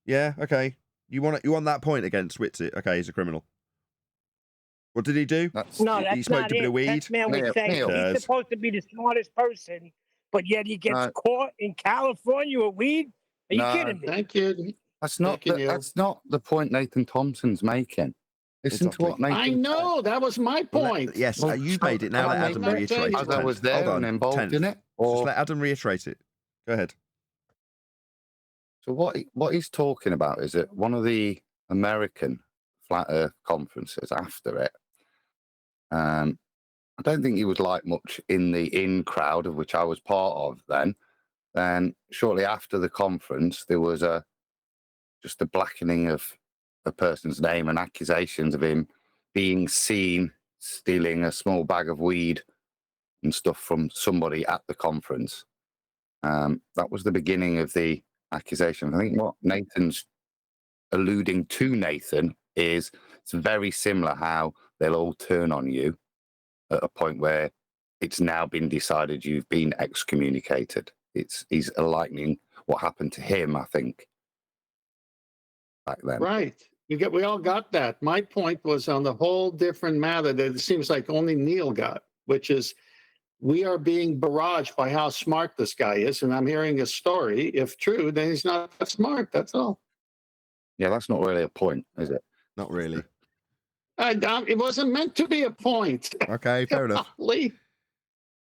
Yeah, okay. You want that point against Whitsitt? Okay, he's a criminal. What did he do? He smoked a bit of weed. That man was saying he's supposed to be the smartest person, but yet he gets caught in California with weed? Are you kidding me? Thank you. That's not the point Nathan Thompson's making. Listen to what Nathan. I know that was my point. Yes, you made it. Now let Adam reiterate it. I was there and involved in it. Just let Adam reiterate it. Go ahead. So what he's talking about is that one of the American Flat Earth conferences after it, I don't think he was like much in the in crowd, of which I was part of then. Then shortly after the conference, there was just a blackening of a person's name and accusations of him being seen stealing a small bag of weed and stuff from somebody at the conference. That was the beginning of the accusation. I think what Nathan's alluding to, Nathan, is it's very similar how they'll all turn on you at a point where it's now been decided you've been excommunicated. He's lightening what happened to him, I think, back then. Right. We all got that. My point was on the whole different matter that it seems like only Neil got, which is we are being barraged by how smart this guy is, and I'm hearing a story. If true, then he's not that smart. That's all. Yeah, that's not really a point, is it? Not really. It wasn't meant to be a point. Okay, fair enough.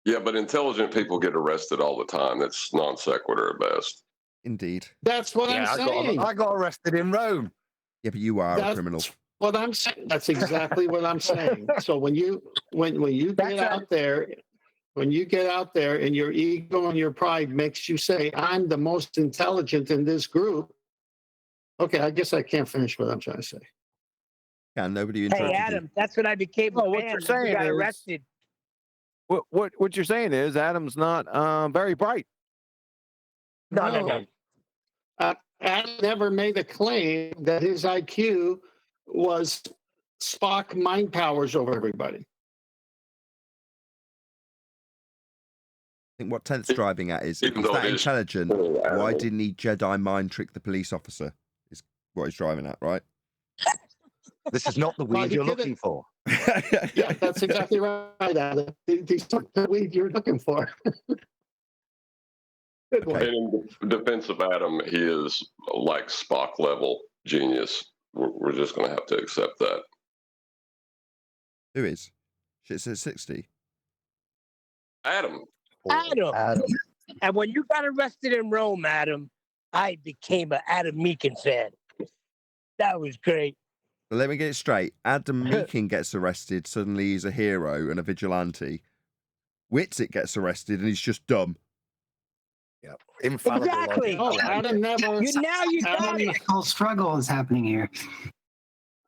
Yeah, but intelligent people get arrested all the time. That's non sequitur at best. Indeed. That's what I'm saying. I got arrested in Rome. Yeah, but you are a criminal. What I'm saying. That's exactly what I'm saying. So when you get out there, when you get out there and your ego and your pride makes you say, I'm the most intelligent in this group. Okay, I guess I can't finish what I'm trying to say. Yeah, nobody interrupted Hey, Adam, that's what I became. Well, what you're saying got is- arrested. What you're saying is Adam's not very bright. No. Adam never made a claim that his IQ was Spock mind powers over everybody. think what 10th's driving at is, if Even he's though that it is intelligent, full why animal. didn't he Jedi mind trick the police officer? Is what he's driving at, right? This is not the Well, weed he you're did it- looking for. Yeah, that's exactly right, Adam. These are the weed you're looking for. Good one. And in defense of Adam, he is like Spock level genius. We're just going to have to accept that. Who is? Shit's at 60. Adam. Adam. And when you got arrested in Rome, Adam, I became an Adam Meekin fan. That was great. But let me get it straight. Adam Meekin gets arrested, suddenly he's a hero and a vigilante. Witsit gets arrested and he's just dumb. Yep. Exactly. Oh, Adam never. You got it. Whole struggle is happening here.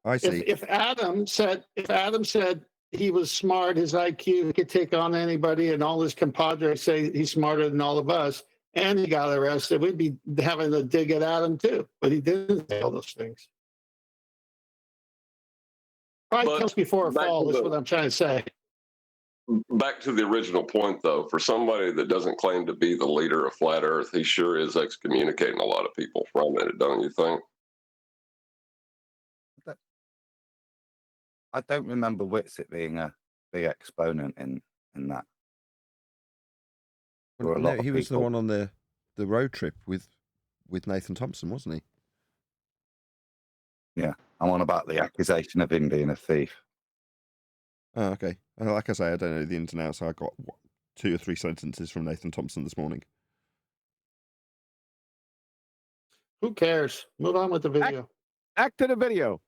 I see. If Adam said he was smart, his IQ could take on anybody, and all his compadres say he's smarter than all of us, and he got arrested, we'd be having to dig at Adam too. But he didn't say all those things. Probably comes before a fall, is what I'm trying to say. Back to the original point, though, for somebody that doesn't claim to be the leader of Flat Earth, he sure is excommunicating a lot of people from it, don't you think? I don't remember Witsit being a big exponent in that. For a lot No, of he was the people. one on the road trip with Nathan Thompson, wasn't he? Yeah, I'm on about the accusation of him being a thief. Oh, okay. Like I say, I don't know the ins and outs. I got 2 or 3 sentences from Nathan Thompson this morning. Who cares? Move on with the video. Back to the video.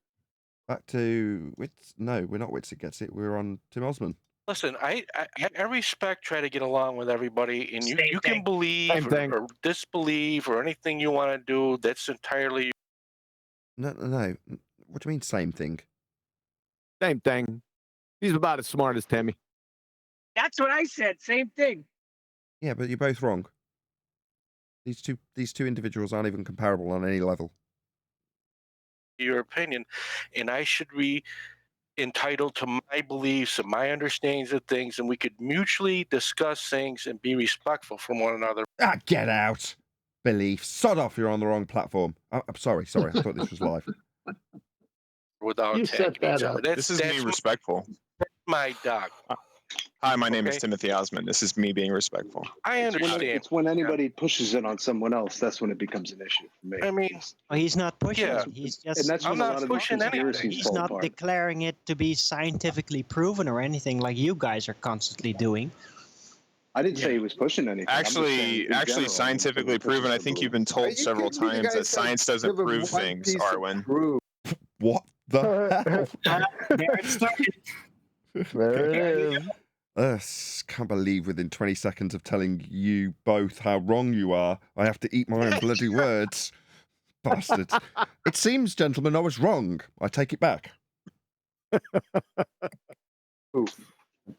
Back to No, we're not Witsit Gets It. We're on Tim Osman. Listen, I respect try to get along with everybody, and you Same can thing. believe Same thing. or disbelieve or anything you want to do. That's entirely No. What do you mean, same thing? Same thing. He's about as smart as Timmy. That's what I said. Same thing. Yeah, but you're both wrong. These two individuals aren't even comparable on any level. your opinion, and I should be entitled to my beliefs and my understandings of things, and we could mutually discuss things and be respectful from one another. Ah, get out! Belief. Sod off, you're on the wrong platform. I'm sorry. I thought this was live. Without You set attacking each that other. up. This is me respectful. That's my dog. Hi, my name is Okay. Timothy Ossman. This is me being respectful. I understand. It's when anybody pushes it on someone else, that's when it becomes an issue for me. I mean, Well, he's not pushing Yeah. it. He's just. And that's I'm when a not lot of pushing conspiracies anything. He's fall not apart. declaring it to be scientifically proven or anything like you guys are constantly doing. I didn't say he was pushing anything. I'm just saying in Actually, general, scientifically when he pushes proven. I the think you've balloon. been told several times that science doesn't prove things, Arwen. What the hell? There it started. There it is. Can't believe within 20 seconds of telling you both how wrong you are, I have to eat my own bloody words. Bastards. It seems, gentlemen, I was wrong. I take it back.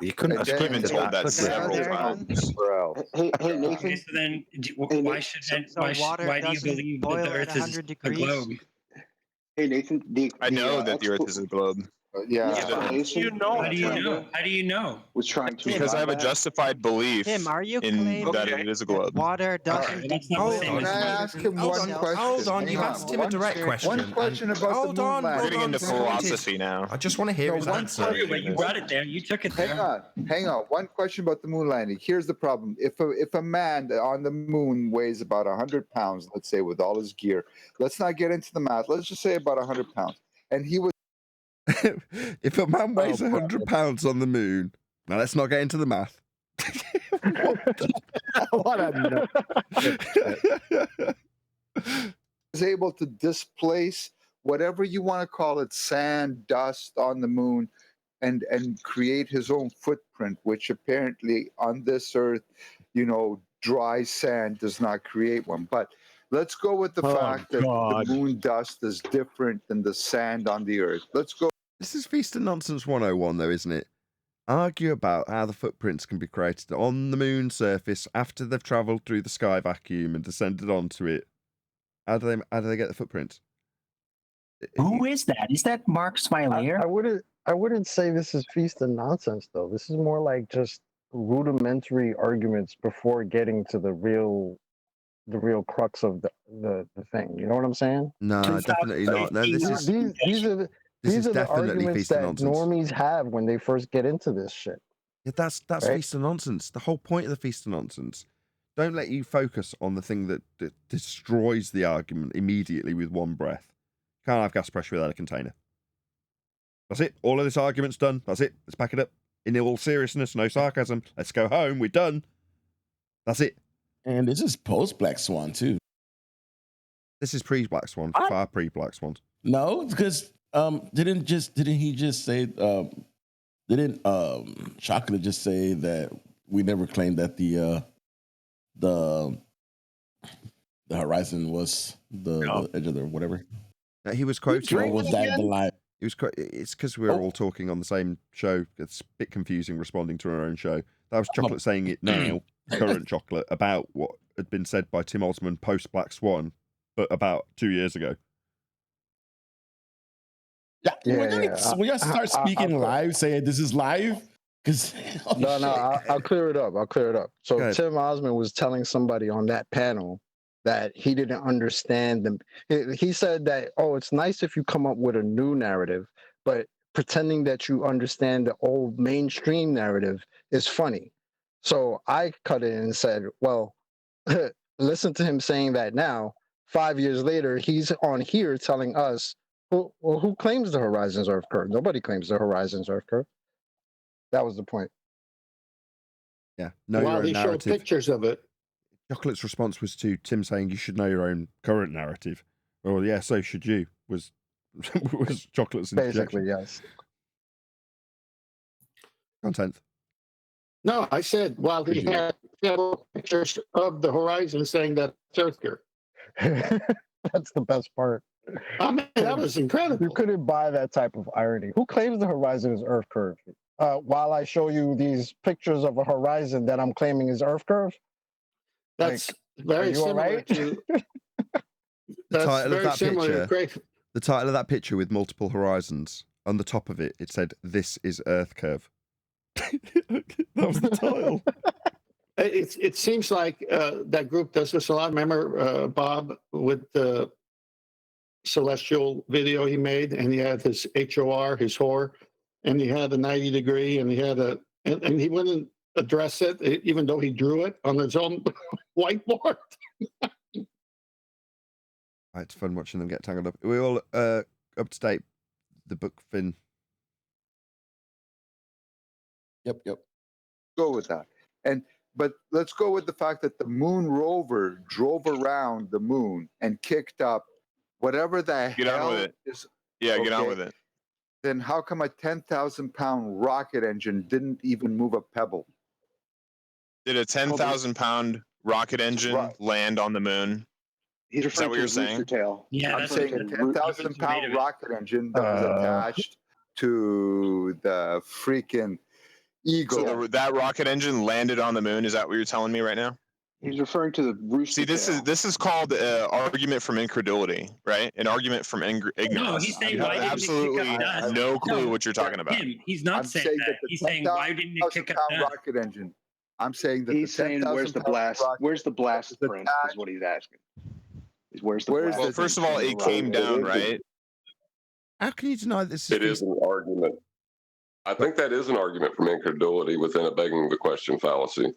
You couldn't have I've been told that several times. Bro. Hey, Nathan. Okay, so then, why do you believe that the Earth is a globe? Hey, Nathan. I know that the Earth is a globe. Explanation. How do you know? How do you know? Was trying to Because I have a justified belief Tim, are you in claiming that it is a globe. water doesn't That's not the same Can I as ask him one question? Hold on, you've asked him a direct question. One question about Hold the moon on, We're landing. getting into The point is- philosophy now. I just want to hear his one answer. question. But you brought it there. You took it there. Hang on. One question about the moon landing. Here's the problem. If a man on the moon weighs about 100 pounds, let's say, with all his gear, let's not get into the math. Let's just say about 100 pounds. And he was If a man weighs 100 pounds on the moon, now let's not get into the math. What a was able to displace whatever you want to call it, sand, dust on the moon, and create his own footprint, which apparently on this earth, dry sand does not create one. But let's go with the fact that the moon dust is different than the sand on the earth. Let's go. This is Feast and Nonsense 101, though, isn't it? Argue about how the footprints can be created on the moon's surface after they've travelled through the sky vacuum and descended onto it. How do they get the footprints? Who is that? Is that Mark Smilair? I wouldn't say this is feast and nonsense though. This is more like just rudimentary arguments before getting to the real crux of the thing. You know what I'm saying? No, definitely not. No, this is these are the definitely arguments feast of that nonsense. normies have when they first get into this shit. Yeah, that's Right? feast of nonsense. The whole point of the feast of nonsense. Don't let you focus on the thing that destroys the argument immediately with one breath. Can't have gas pressure without a container. That's it. All of this argument's done. That's it. Let's pack it up. In all seriousness, no sarcasm. Let's go home. We're done. That's it. And this is post Black Swan too. This is pre-Black Swan, far pre-Black Swan. No, because didn't he just say didn't Chocolate just say that we never claimed that the horizon was the edge of the whatever. He was quoting. Or was that the lie? He was. It's because we were all talking on the same show. It's a bit confusing responding to our own show. That was Chocolate saying it now, current Chocolate, about what had been said by Tim Ossman post Black Swan, but about 2 years ago. Yeah. When y'all start speaking live, saying this is live, because I'll clear it up. So Tim Osmond was telling somebody on that panel that he didn't understand them. He said that, it's nice if you come up with a new narrative, but pretending that you understand the old mainstream narrative is funny. So I cut in and said, well, listen to him saying that now. 5 years later, he's on here telling us, well, who claims the horizon's Earth curve? Nobody claims the horizon's Earth curve. That was the point. Yeah. Know your While own he narrative. showed pictures of it. Chocolate's response was to Tim saying you should know your own current narrative. Well, yeah, so should you, was Chocolate's basically, interjection. yes. Content. No, I said while he had pictures of the horizon saying that it's Earth curve. That's the best part. I mean, that was incredible. You couldn't buy that type of irony. Who claims the horizon is Earth curve? While I show you these pictures of a horizon that I'm claiming is Earth curve? That's very similar to... The title of that picture, the title of that picture with multiple horizons, on the top of it, it said, "This is Earth curve." That was the title. It seems like that group does this a lot. Remember Bob with the celestial video he made, and he had his HOR, his whore, and he had a 90 degree, and he had and he wouldn't address it, even though he drew it on his own whiteboard. It's fun watching them get tangled up. Are we all up to date? The book, Finn. Yep. Go with that. But let's go with the fact that the moon rover drove around the moon and kicked up whatever the Get hell on with it. is. Yeah, get on with it. Then how come a 10,000-pound rocket engine didn't even move a pebble? Did a 10,000-pound rocket engine land on the moon? He's Is that what you're saying? Tail. Yeah, I'm saying a 10,000-pound rocket engine that was attached to the freaking Eagle. So that rocket engine landed on the moon. Is that what you're telling me right now? He's referring to the rooster. See, this is called argument from incredulity, right? An argument from ignorance. No, he's saying you why have didn't it kick absolutely up dust? no clue what you're talking about. He's not saying that. He's saying why didn't it kick up dust? Rocket engine. I'm saying that he's saying where's the blast? Where's the blast print? Is what he's asking. Where's the blast? Well, first of all, it came down, right? How can you deny this? It is an argument. I think that is an argument from incredulity within a begging the question fallacy.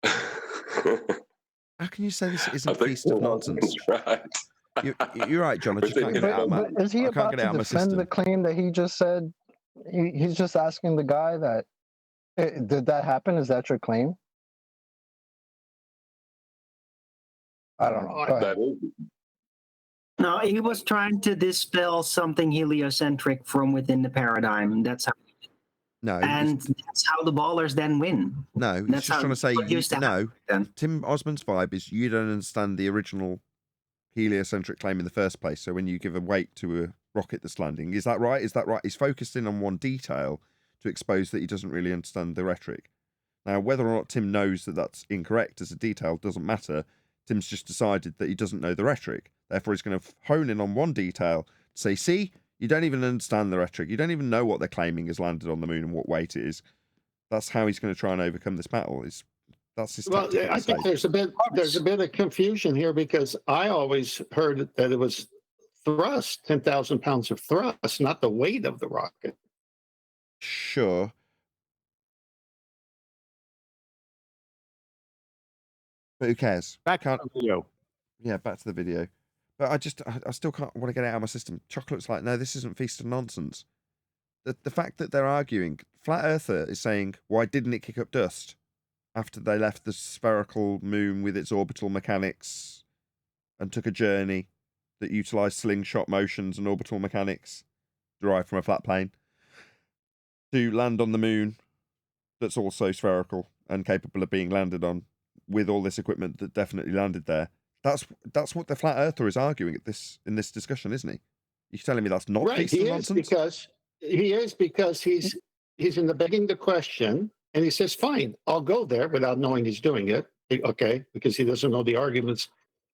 How can you say this isn't a feast of nonsense? Right. You're right, John. I just can't get it out of my But is he about to defend the claim that he just said? He's just asking the guy that, did that happen? Is that your claim? I don't know. No, he was trying to dispel something heliocentric from within the paradigm. That's how. No, that's how the ballers then win. No, he's just trying to say Tim Osmond's vibe is you don't understand the original heliocentric claim in the first place. So when you give a weight to a rocket that's landing, is that right? Is that right? He's focused in on one detail to expose that he doesn't really understand the rhetoric. Now, whether or not Tim knows that that's incorrect as a detail doesn't matter. Tim's just decided that he doesn't know the rhetoric. Therefore, he's going to hone in on one detail to say, see, you don't even understand the rhetoric. You don't even know what they're claiming has landed on the moon and what weight it is. That's how he's going to try and overcome this battle. That's his Well, tactic. I think there's a bit of confusion here because I always heard that it was thrust, 10,000 pounds of thrust, not the weight of the rocket. Sure. But who cares? Back to the video. Yeah, back to the video. But I still can't want to get it out of my system. Chocolate's like, no, this isn't feast of nonsense. The fact that they're arguing, Flat Earther is saying, why didn't it kick up dust after they left the spherical moon with its orbital mechanics and took a journey that utilized slingshot motions and orbital mechanics derived from a flat plane to land on the moon that's also spherical and capable of being landed on with all this equipment that definitely landed there. That's what the Flat Earther is arguing in this discussion, isn't he? You're telling me that's not right? feast of nonsense? He is because he's in the begging the question, and he says, "Fine, I'll go there," without knowing he's doing it. Okay, because he doesn't know the arguments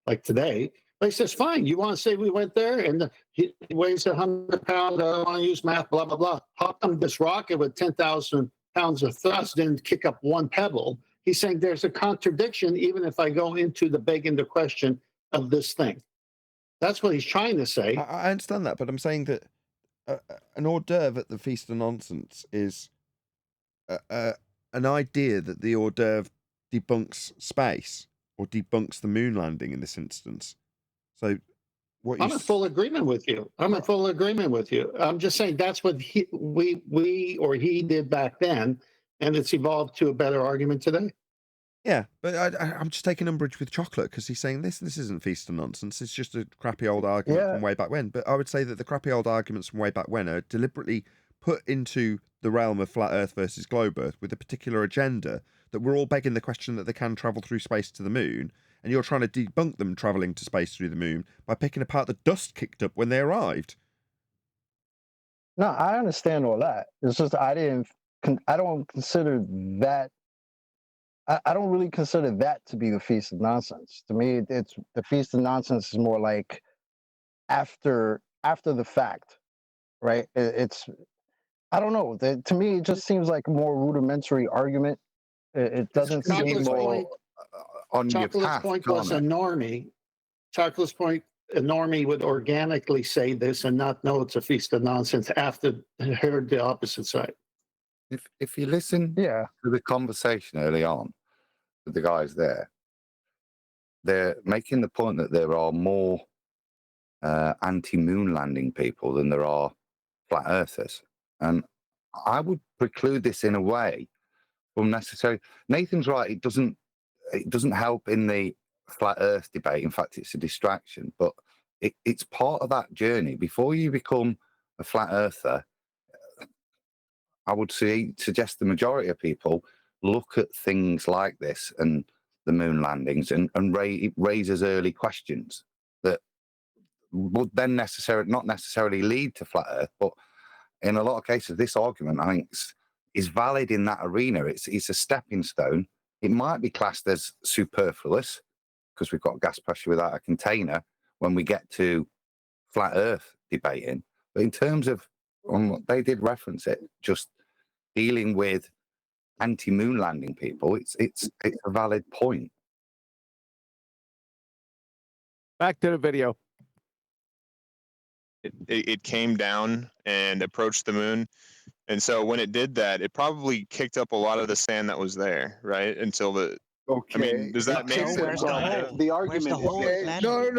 like today. But he says, "Fine, you want to say we went there, and he weighs 100 pounds. I don't want to use math. Blah blah blah. How come this rocket with 10,000 pounds of thrust didn't kick up one pebble?" He's saying there's a contradiction, even if I go into the begging the question of this thing. That's what he's trying to say. I understand that, but I'm saying that an hors d'oeuvre at the Feast of Nonsense is an idea that the hors d'oeuvre debunks space or debunks the moon landing in this instance. So, I'm in full agreement with you. I'm just saying that's what he did back then, and it's evolved to a better argument today. Yeah, but I'm just taking umbrage with Chocolate because he's saying this isn't Feast of Nonsense. It's just a crappy old argument from way back when. But I would say that the crappy old arguments from way back when are deliberately put into the realm of Flat Earth versus Globe Earth with a particular agenda that we're all begging the question that they can travel through space to the moon, and you're trying to debunk them traveling to space through the moon by picking apart the dust kicked up when they arrived. No, I understand all that. It's just I don't consider that. I don't really consider that to be the Feast of Nonsense. To me, it's the Feast of Nonsense is more like after the fact, right? It's I don't know. To me, it just seems like a more rudimentary argument. It doesn't seem more on your path. Point was a normie. Chocolate's point, a normie would organically say this and not know it's a Feast of Nonsense after heard the opposite side. If you listen to the conversation early on with the guys there, they're making the point that there are more anti-moon landing people than there are flat earthers. And I would preclude this in a way from necessarily. Nathan's right, it doesn't help in the flat earth debate. In fact, it's a distraction, but it's part of that journey. Before you become a flat earther, I would suggest the majority of people look at things like this and the moon landings and raises early questions that would then not necessarily lead to flat earth, but in a lot of cases, this argument, I think, is valid in that arena. It's a stepping stone. It might be classed as superfluous because we've got gas pressure without a container when we get to flat earth debating. But in terms of, they did reference it, just dealing with anti-moon landing people, it's a valid point. Back to the video. It came down and approached the moon. And so when it did that, it probably kicked up a lot of the sand that was there, right? Until the... Okay. I mean, does that make sense? The argument is no,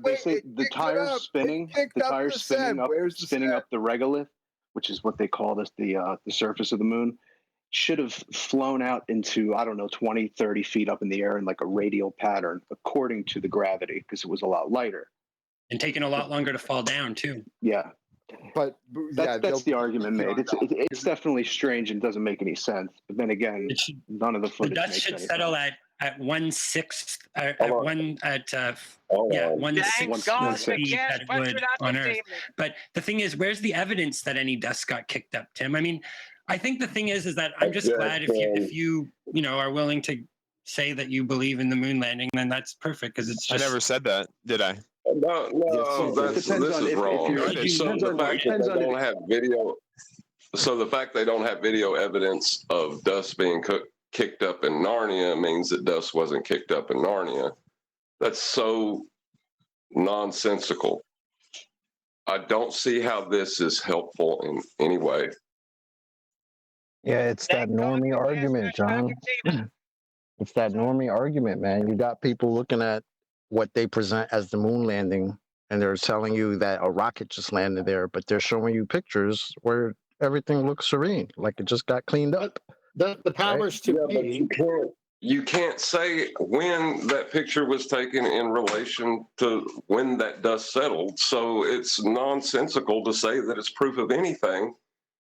wait. The tire's spinning. The tire's spinning up, up the regolith, which is what they call this, the surface of the moon. Should have flown out into, 20, 30 feet up in the air in like a radial pattern, according to the gravity, because it was a lot lighter. And taking a lot longer to fall down, too. Yeah. But that's the argument made. It's definitely strange and doesn't make any sense. But then again, none of the footage. The dust should settle at 1/6 at 1/6 speed that it would on Earth. But the thing is, where's the evidence that any dust got kicked up, Tim? I mean, I think the thing is that I'm just glad if you are willing to say that you believe in the moon landing, then that's perfect because it's just. I never said that, did I? No, this is wrong. So the fact that they don't have video, So the fact they don't have video evidence of dust being kicked up in Narnia means that dust wasn't kicked up in Narnia. That's so nonsensical. I don't see how this is helpful in any way. Yeah, it's that normie argument, John. It's that normie argument, man. You got people looking at what they present as the moon landing, and they're telling you that a rocket just landed there, but they're showing you pictures where everything looks serene, like it just got cleaned up. The powers to be. You can't say when that picture was taken in relation to when that dust settled. So it's nonsensical to say that it's proof of anything,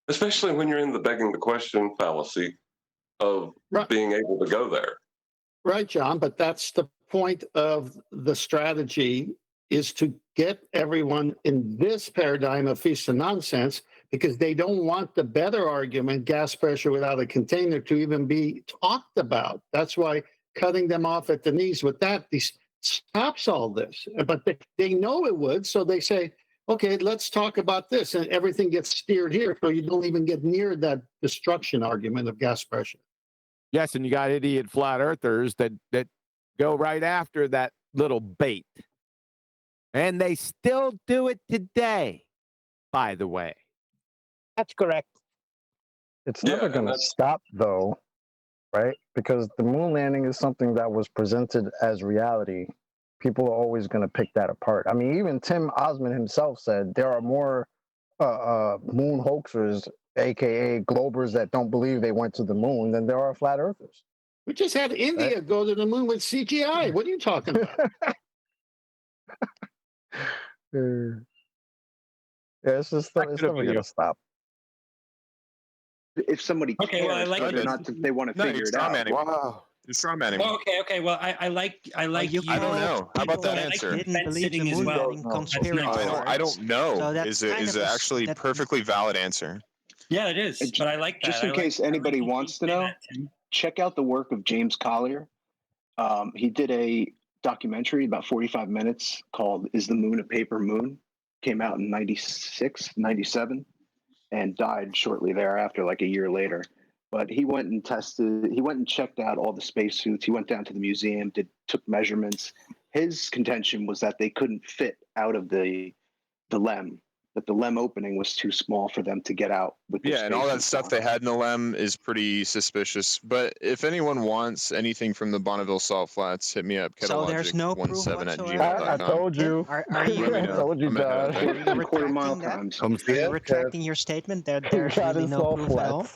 especially when you're in the begging the question fallacy of being able to go there. Right, John, but that's the point of the strategy, is to get everyone in this paradigm of feast and nonsense, because they don't want the better argument, gas pressure without a container, to even be talked about. That's why cutting them off at the knees with that stops all this. But they know it would, so they say, okay, let's talk about this, and everything gets steered here, so you don't even get near that destruction argument of gas pressure. Yes, and you got idiot flat earthers that go right after that little bait. And they still do it today, by the way. That's correct. It's never going to stop, though, right? Because the moon landing is something that was presented as reality. People are always going to pick that apart. I mean, even Tim Ossman himself said there are more moon hoaxers, aka globers, that don't believe they went to the moon than there are flat earthers. We just had India go to the moon with CGI. What are you talking about? Yeah, it's never going to stop. If somebody cares whether or not they want to figure it out. Wow. You're straw manning. Well, okay. Well, I like I don't know. How about that answer? Didn't believe the moon landing conspiracy. I don't know. So that's is it actually perfectly valid answer? Yeah, it is. But I like that. Just in case anybody wants to know, check out the work of James Collier. He did a documentary about 45 minutes called "Is the Moon a Paper Moon?" Came out in 96, 97, and died shortly thereafter, like a year later. But he went and checked out all the spacesuits. He went down to the museum, took measurements. His contention was that they couldn't fit out of the LEM, that the LEM opening was too small for them to get out with the And all that spacesuits stuff on. they had in the LEM is pretty suspicious. But if anyone wants anything from the Bonneville Salt Flats, hit me up. So there's no proof ketalogic17@gmail.com. I told you. Are you Let me know. told you, I'm ahead John. of that. retracting that? Are you retracting your statement that there's really no proof at all?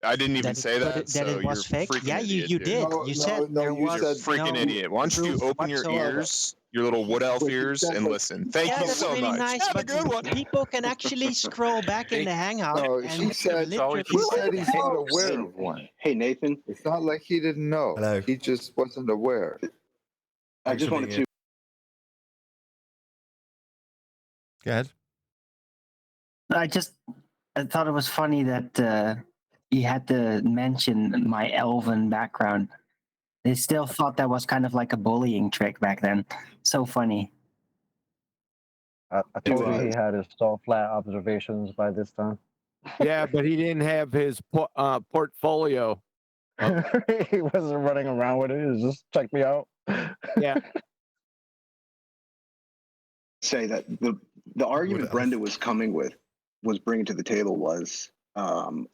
I didn't even say that. That it was fake. Yeah, you did. You said there was You're a freaking idiot. Why don't you open your ears, your little wood elf ears, and listen? Thank you that's so really much. nice, Have a but good one. people can actually scroll back in the Hangout. No, and he said he's not aware of one. Hey, Nathan. It's not like he didn't know. Hello. He just wasn't aware. I just wanted to. Go ahead. I thought it was funny that he had to mention my elven background. They still thought that was kind of like a bullying trick back then. So funny. I told you he had his salt flat observations by this time. Yeah, but he didn't have his portfolio. He wasn't running around with it. He was just check me out. Yeah. Say that the argument Brenda was bringing to the table was,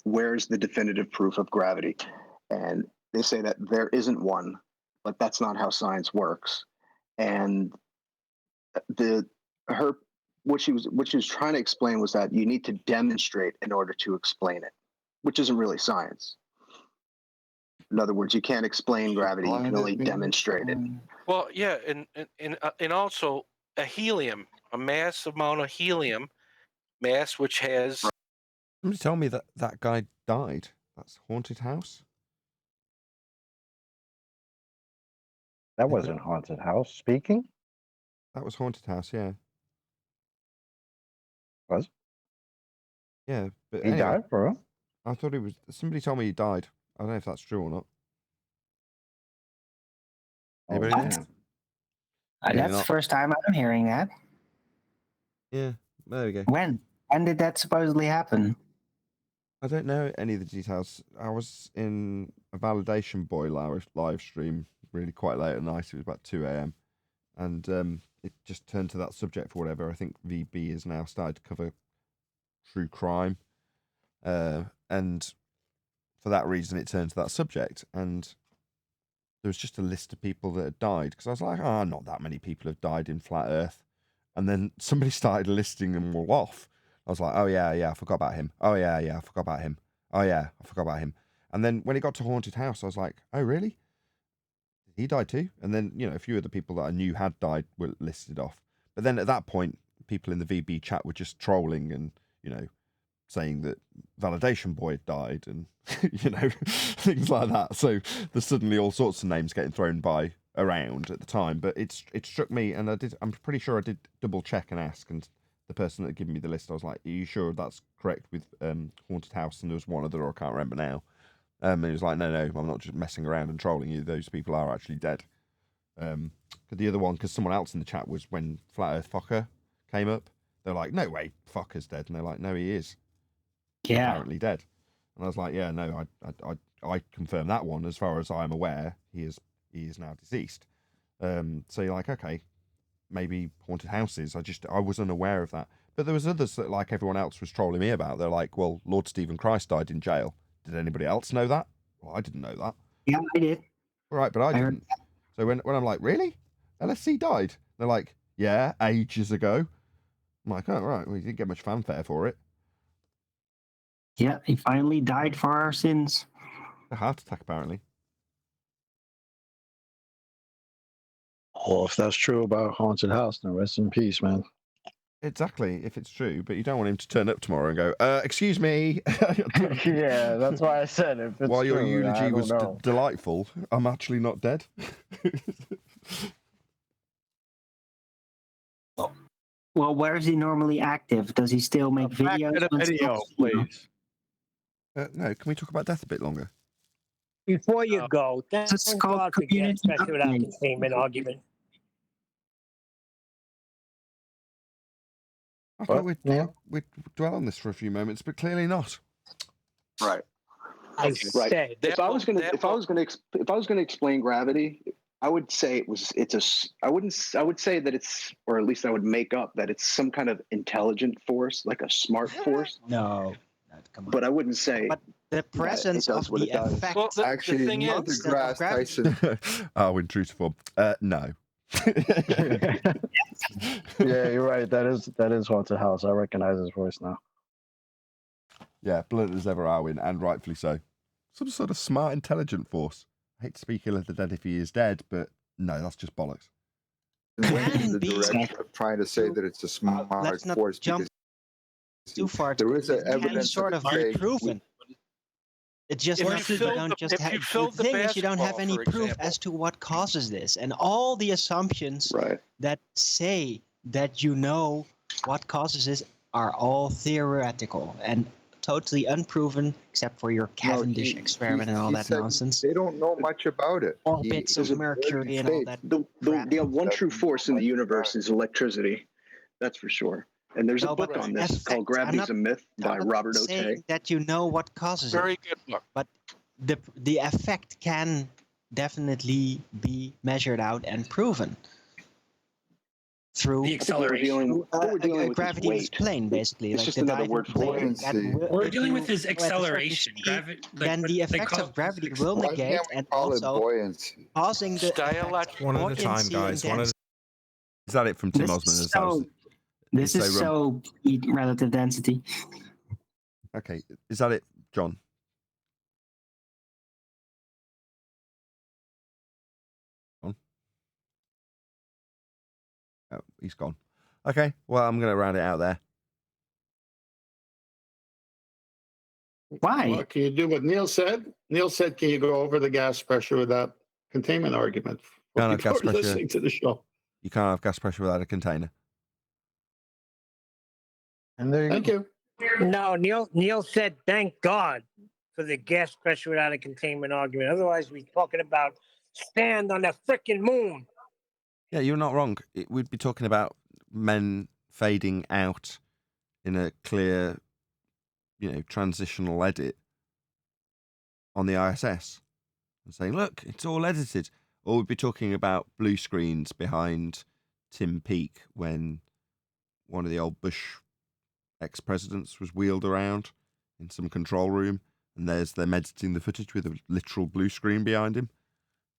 where's the definitive proof of gravity? And they say that there isn't one, but that's not how science works. And what she was trying to explain was that you need to demonstrate in order to explain it, which isn't really science. In other words, you can't explain gravity; you can only demonstrate it. Well, yeah, and also a massive amount of helium, which has. Somebody told me that guy died. That's Haunted House. That wasn't Haunted House speaking. That was Haunted House, yeah. Was? Yeah, but He died, bro. I thought he was. Somebody told me he died. I don't know if that's true or not. Anybody know? That's the first time I'm hearing that. Yeah, there we go. When? When did that supposedly happen? I don't know any of the details. I was in a Validation Boy live stream really quite late at night. It was about 2 a.m. And it just turned to that subject for whatever. I think VB has now started to cover true crime. And for that reason, it turned to that subject. And there was just a list of people that had died. Because I was like, oh, not that many people have died in Flat Earth. And then somebody started listing them all off. I was like, oh, yeah, I forgot about him. Oh, yeah, I forgot about him. Oh, yeah, I forgot about him. And then when it got to Haunted House, I was like, oh, really? He died too? And then, a few of the people that I knew had died were listed off. But then at that point, people in the VB chat were just trolling and, saying that Validation Boy had died and, things like that. So there's suddenly all sorts of names getting thrown around at the time. But it struck me, and I'm pretty sure I did double check and ask, and the person that had given me the list, I was like, are you sure that's correct with Haunted House? And there was one other, I can't remember now. And he was like, no, I'm not just messing around and trolling you. Those people are actually dead. The other one, because someone else in the chat was when Flat Earth Fucker came up. They're like, no way, Fucker's dead. And they're like, no, he is. Yeah. Apparently dead. And I was like, yeah, no, I confirm that one. As far as I'm aware, he is now deceased. So you're like, okay, maybe Haunted Houses. I was unaware of that. But there was others that, like everyone else, was trolling me about. They're like, well, Lord Stephen Christ died in jail. Did anybody else know that? Well, I didn't know that. Yeah, I did. Right, but I didn't. So when I'm like, really? LSC died? They're like, yeah, ages ago. I'm like, oh, right. Well, you didn't get much fanfare for it. Yeah, he finally died for our sins. A heart attack, apparently. Well, if that's true about Haunted House, then rest in peace, man. Exactly, if it's true, but you don't want him to turn up tomorrow and go, excuse me. Yeah, that's why I said if it's While your true, eulogy I was don't know. delightful, I'm actually not dead. Well, where is he normally active? Does he still make videos? Back to the when video, stuff's, please. No, can we talk about death a bit longer? Before you go, thank It's called God for getting community special without update. containment argument. I thought we'd dwell on this for a few moments, but clearly not. Right. I Right. said If I was going to explain gravity, I would say I would say that it's, or at least I would make up that it's some kind of intelligent force, like a smart force. No, come on. But I wouldn't say. But the presence of the effect. Well, Actually, Neil deGrasse Tyson. Oh, in true to form. No. Yeah, you're right. That is Haunted House. I recognize his voice now. Yeah, blunt as ever, Arwin, and rightfully so. Some sort of smart, intelligent force. I hate to speak ill of the dead if he is dead, but no, that's just bollocks. Went in the direction of trying to say that it's a smart Let's not force jump because too far. there is It can evidence sort of be saying- proven. It's just If not, you you fill don't the- just if have. you fill The the thing is, you don't have basketball, any for proof example. as to what causes this, and all the assumptions that say that you know what causes this are all theoretical and totally unproven, except for your Cavendish experiment and all he that said nonsense. They don't know much about it. Orbits of Mercury and all that. The one true force in the universe is electricity. That's for sure. And there's No, a book but on the this effect- called Gravity's I'm a Myth by I'm not Robert saying O'Tay. that you know what causes Very it. good book. But the effect can definitely be measured out and proven through The acceleration. We're dealing with his gravity weight. plane, basically. It's like just the another diving word for plane that buoyancy. will- We're if dealing you with his go at a certain acceleration. speed, then the effects of gravity will Why negate can't we and call it also buoyancy? causing the effect One at a time, buoyancy guys. and Is that it from Tim This Ossman? is Is that was- This it's is so so relative density. Okay, is that it, John? Oh, he's gone. Okay, well, I'm going to round it out there. Why? Well, can you do what Neil said? Neil said, can you go over the gas pressure without containment argument? For Can't have people gas who are pressure. listening to the show. You can't have gas pressure without a container. And there you Thank go. you. No, Neil said, thank God for the gas pressure without a containment argument. Otherwise, we're talking about stand on the frickin' moon. Yeah, you're not wrong. We'd be talking about men fading out in a clear, transitional edit on the ISS and saying, look, it's all edited. Or we'd be talking about blue screens behind Tim Peake when one of the old Bush ex-presidents was wheeled around in some control room, and there's them editing the footage with a literal blue screen behind him,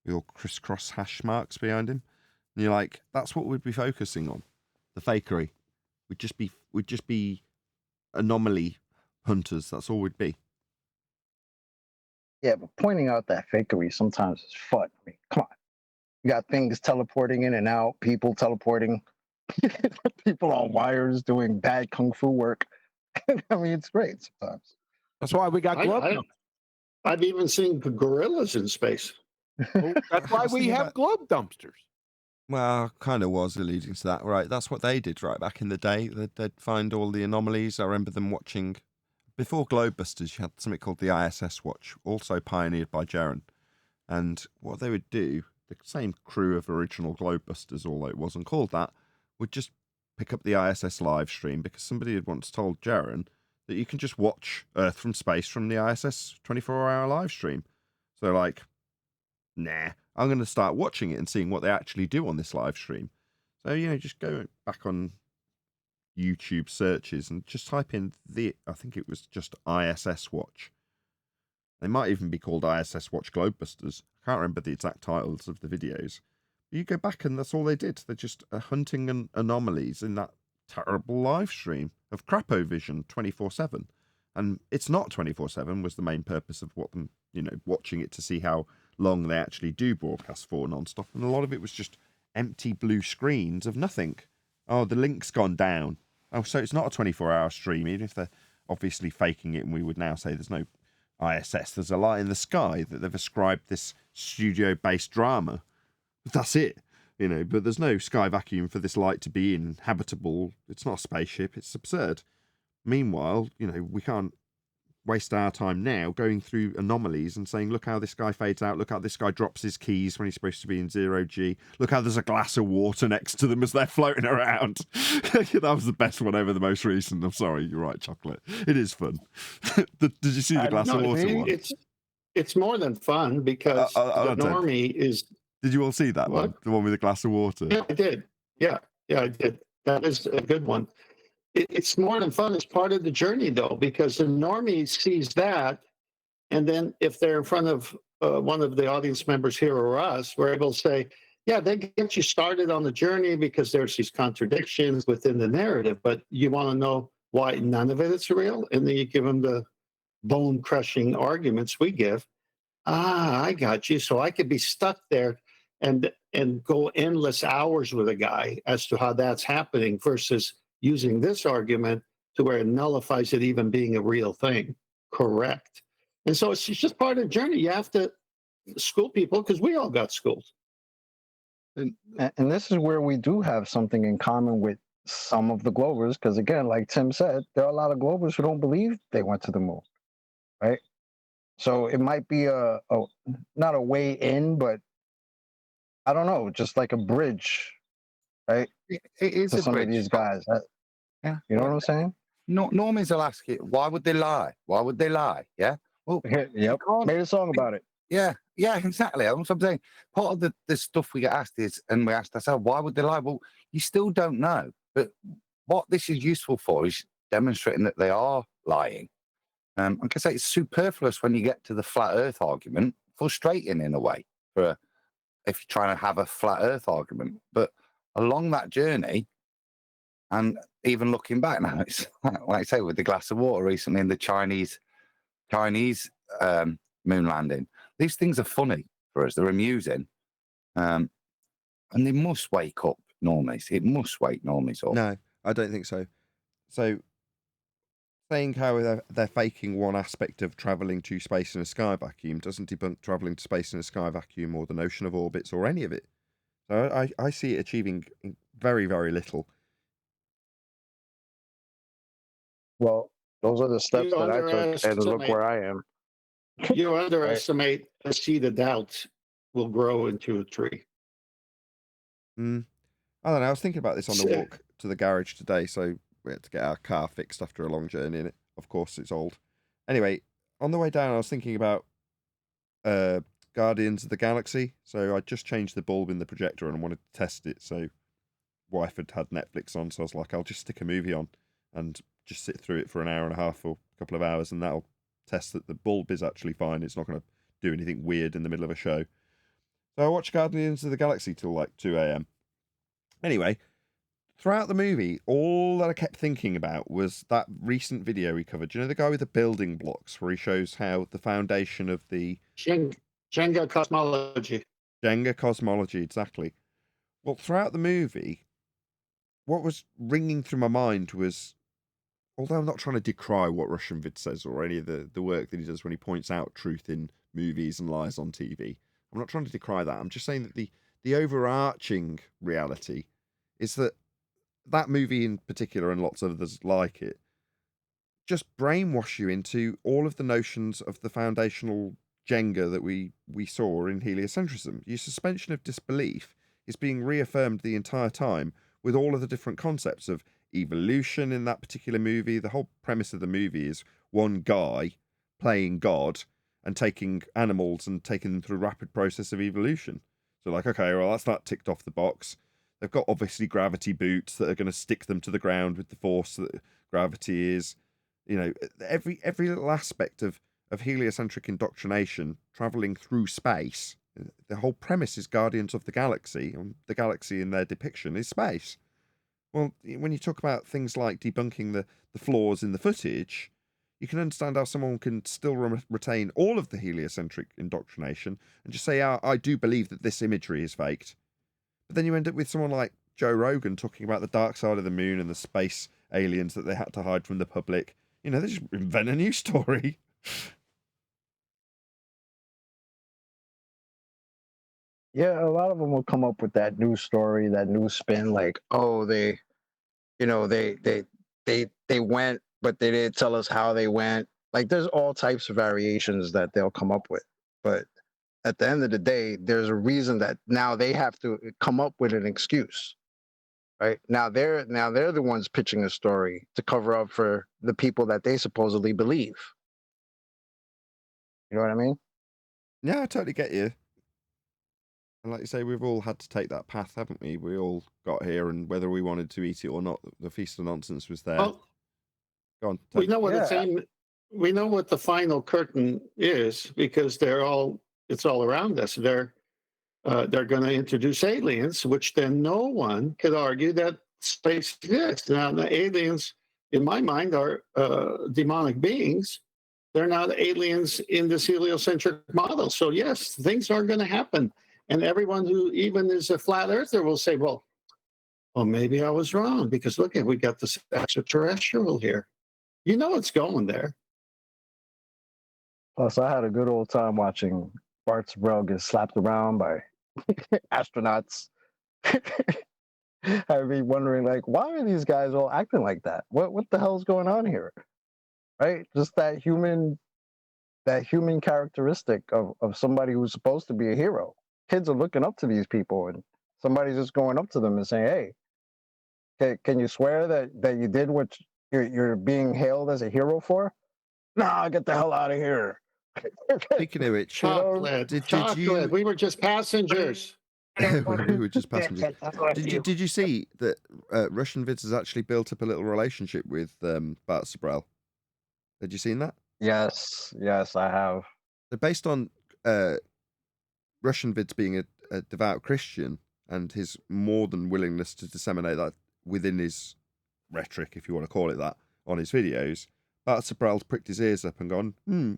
with all crisscross hash marks behind him. And you're like, that's what we'd be focusing on. The fakery. We'd just be anomaly hunters. That's all we'd be. Yeah, but pointing out that fakery sometimes is fun. I mean, come on. You got things teleporting in and out, people teleporting, people on wires doing bad kung fu work. I mean, it's great sometimes. That's why we got glove dumpsters. I've even seen gorillas in space. That's why we have glove dumpsters. Well, kind of was alluding to that, right? That's what they did, right? Back in the day, they'd find all the anomalies. I remember them watching, before Globebusters, you had something called the ISS Watch, also pioneered by Jaron. And what they would do, the same crew of original Globebusters, although it wasn't called that, would just pick up the ISS live stream, because somebody had once told Jaron that you can just watch Earth from space from the ISS 24-hour live stream. So like, nah, I'm going to start watching it and seeing what they actually do on this live stream. So, just go back on YouTube searches and just type in I think it was just ISS Watch. They might even be called ISS Watch Globebusters. I can't remember the exact titles of the videos. But you go back and that's all they did. They're just hunting anomalies in that terrible live stream of Crapovision 24/7. And it's not 24/7 was the main purpose of what them, watching it to see how long they actually do broadcast for non-stop. And a lot of it was just empty blue screens of nothing. Oh, the link's gone down. Oh, so it's not a 24-hour stream, even if they're obviously faking it, and we would now say there's no ISS. There's a light in the sky that they've ascribed this studio-based drama. But that's it, but there's no sky vacuum for this light to be inhabitable. It's not a spaceship. It's absurd. Meanwhile, we can't waste our time now going through anomalies and saying, look how this guy fades out, look how this guy drops his keys when he's supposed to be in 0G, look how there's a glass of water next to them as they're floating around. That was the best one over the most recent. I'm sorry, you're right, Chocolate. It is fun. Did you see the glass of water one? It's more than fun, because the normie is... Did you all see that one? The one with the glass of water? Yeah, I did. Yeah, I did. That is a good one. It's more than fun. It's part of the journey, though, because the normie sees that, and then if they're in front of one of the audience members here or us, we're able to say, yeah, they get you started on the journey because there's these contradictions within the narrative, but you want to know why none of it is real, and then you give them the bone-crushing arguments we give. I got you. So I could be stuck there and go endless hours with a guy as to how that's happening versus using this argument to where it nullifies it even being a real thing. Correct. And so it's just part of the journey. You have to school people, because we all got schooled. And this is where we do have something in common with some of the Globers, because again, like Tim said, there are a lot of Globers who don't believe they went to the moon, right? So it might be not a way in, but I don't know, just like a bridge, right? It is to a some bridge. of these guys. Yeah. You know what I'm saying? Normies will ask it, why would they lie? Why would they lie? Yeah. Well, yep. Made a song about it. Yeah, exactly. That's what I'm saying. Part of the stuff we get asked is, and we asked ourselves, why would they lie? Well, you still don't know. But what this is useful for is demonstrating that they are lying. Like I say, it's superfluous when you get to the flat Earth argument, frustrating in a way for if you're trying to have a flat Earth argument. But along that journey, and even looking back now, it's like I say with the glass of water recently in the Chinese moon landing. These things are funny for us. They're amusing, and they must wake up normies. It must wake normies up. No, I don't think so. So, saying how they're faking one aspect of travelling to space in a sky vacuum doesn't debunk travelling to space in a sky vacuum or the notion of orbits or any of it. So I see it achieving very, very little. Well, those are the steps that I took, and look where I am. You underestimate a seed of doubt will grow into a tree. I don't know. I was thinking about this on the walk to the garage today. So we had to get our car fixed after a long journey in it. Of course, it's old. Anyway, on the way down, I was thinking about Guardians of the Galaxy. So I just changed the bulb in the projector and I wanted to test it. So wife had Netflix on, so I was like, I'll just stick a movie on and just sit through it for an hour and a half or a couple of hours, and that'll test that the bulb is actually fine. It's not going to do anything weird in the middle of a show. So I watched Guardians of the Galaxy till like 2 a.m. Anyway, throughout the movie, all that I kept thinking about was that recent video we covered. Do you know the guy with the building blocks, where he shows how the foundation of the Jenga cosmology. Jenga cosmology, exactly. Well, throughout the movie, what was ringing through my mind was, although I'm not trying to decry what Russian Vid says or any of the work that he does when he points out truth in movies and lies on TV, I'm not trying to decry that. I'm just saying that the overarching reality is that movie in particular, and lots of others like it, just brainwash you into all of the notions of the foundational Jenga that we saw in heliocentrism. Your suspension of disbelief is being reaffirmed the entire time with all of the different concepts of evolution in that particular movie. The whole premise of the movie is one guy playing God and taking animals and taking them through a rapid process of evolution. So like, okay, well, that's not ticked off the box. They've got obviously gravity boots that are going to stick them to the ground with the force that gravity is. You know, every little aspect of heliocentric indoctrination traveling through space. The whole premise is Guardians of the Galaxy, and the galaxy in their depiction is space. Well, when you talk about things like debunking the flaws in the footage, you can understand how someone can still retain all of the heliocentric indoctrination and just say, I do believe that this imagery is faked. But then you end up with someone like Joe Rogan talking about the dark side of the moon and the space aliens that they had to hide from the public. You know, they just invent a new story. Yeah, a lot of them will come up with that new story, that new spin, like, oh, they went, but they didn't tell us how they went. Like, there's all types of variations that they'll come up with. But at the end of the day, there's a reason that now they have to come up with an excuse, right? Now they're the ones pitching a story to cover up for the people that they supposedly believe. You know what I mean? Yeah, I totally get you. And like you say, we've all had to take that path, haven't we? We all got here, and whether we wanted to eat it or not, the feast of nonsense was there. Well, go on. We know what we know what the final curtain is, because it's all around us. They're going to introduce aliens, which then no one could argue that space exists. Now, the aliens, in my mind, are demonic beings. They're not aliens in this heliocentric model. So yes, things are going to happen. And everyone who even is a flat earther will say, well, maybe I was wrong, because look, we got this extraterrestrial here. You know it's going there. Plus, I had a good old time watching Bart Sbrell get slapped around by astronauts. I'd be wondering, like, why are these guys all acting like that? What the hell's going on here? Right? Just that human characteristic of somebody who's supposed to be a hero. Kids are looking up to these people, and somebody's just going up to them and saying, hey, can you swear that you did what you're being hailed as a hero for? Nah, get the hell out of here. Speaking of which, chocolate. We were just passengers. we were just passengers. Did you see that Russian Vids has actually built up a little relationship with Bart Sbrell? Had you seen that? Yes, I have. So based on Russian Vids being a devout Christian and his more than willingness to disseminate that within his rhetoric, if you want to call it that, on his videos, Bart Sbrell's pricked his ears up and gone,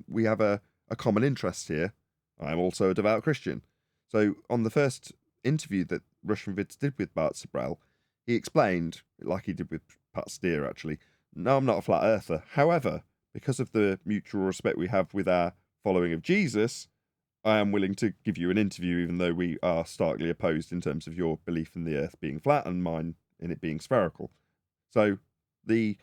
we have a common interest here. I'm also a devout Christian. So on the first interview that Russian Vids did with Bart Sbrell, he explained, like he did with Pat Steer actually, no, I'm not a flat earther. However, because of the mutual respect we have with our following of Jesus, I am willing to give you an interview, even though we are starkly opposed in terms of your belief in the earth being flat and mine in it being spherical. So the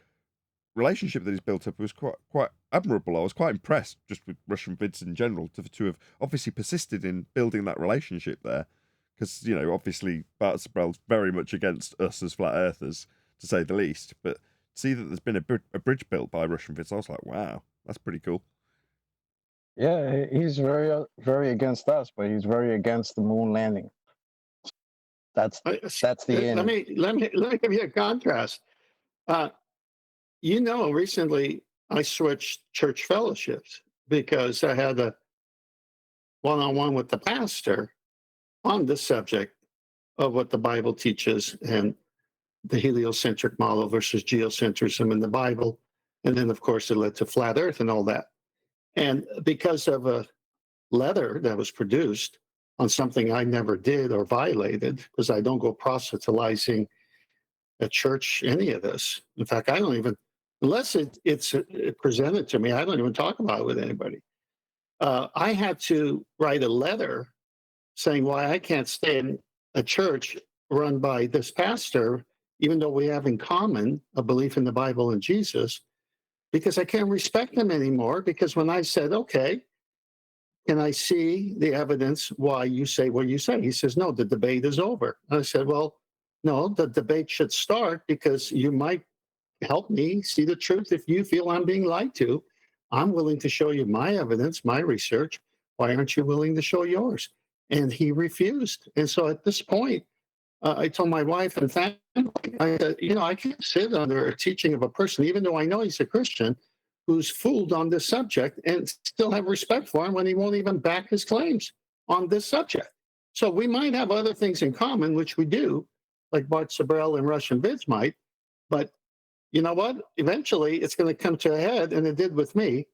relationship that he's built up was quite admirable. I was quite impressed just with Russian Vids in general to have obviously persisted in building that relationship there, because obviously Bart Sbrell's very much against us as flat earthers, to say the least, but see that there's been a bridge built by Russian vids, I was like, wow, that's pretty cool. Yeah, he's very against us, but he's very against the moon landing. That's the end. Let me give you a contrast. Recently I switched church fellowships because I had a one-on-one with the pastor on the subject of what the Bible teaches and the heliocentric model versus geocentrism in the Bible. And then, of course, it led to flat Earth and all that. And because of a letter that was produced on something I never did or violated, because I don't go proselytizing a church, any of this. In fact, I don't even, unless it's presented to me, I don't even talk about it with anybody. I had to write a letter saying why I can't stay in a church run by this pastor, even though we have in common a belief in the Bible and Jesus, because I can't respect him anymore. Because when I said, okay, can I see the evidence why you say what you say? He says, no, the debate is over. And I said, well, no, the debate should start because you might help me see the truth if you feel I'm being lied to. I'm willing to show you my evidence, my research. Why aren't you willing to show yours? And he refused. And so at this point, I told my wife and family, I said, I can't sit under a teaching of a person, even though I know he's a Christian, who's fooled on this subject and still have respect for him when he won't even back his claims on this subject. So we might have other things in common, which we do, like Bart Sabrell and Russian vids might. But you know what? Eventually, it's going to come to a head, and it did with me.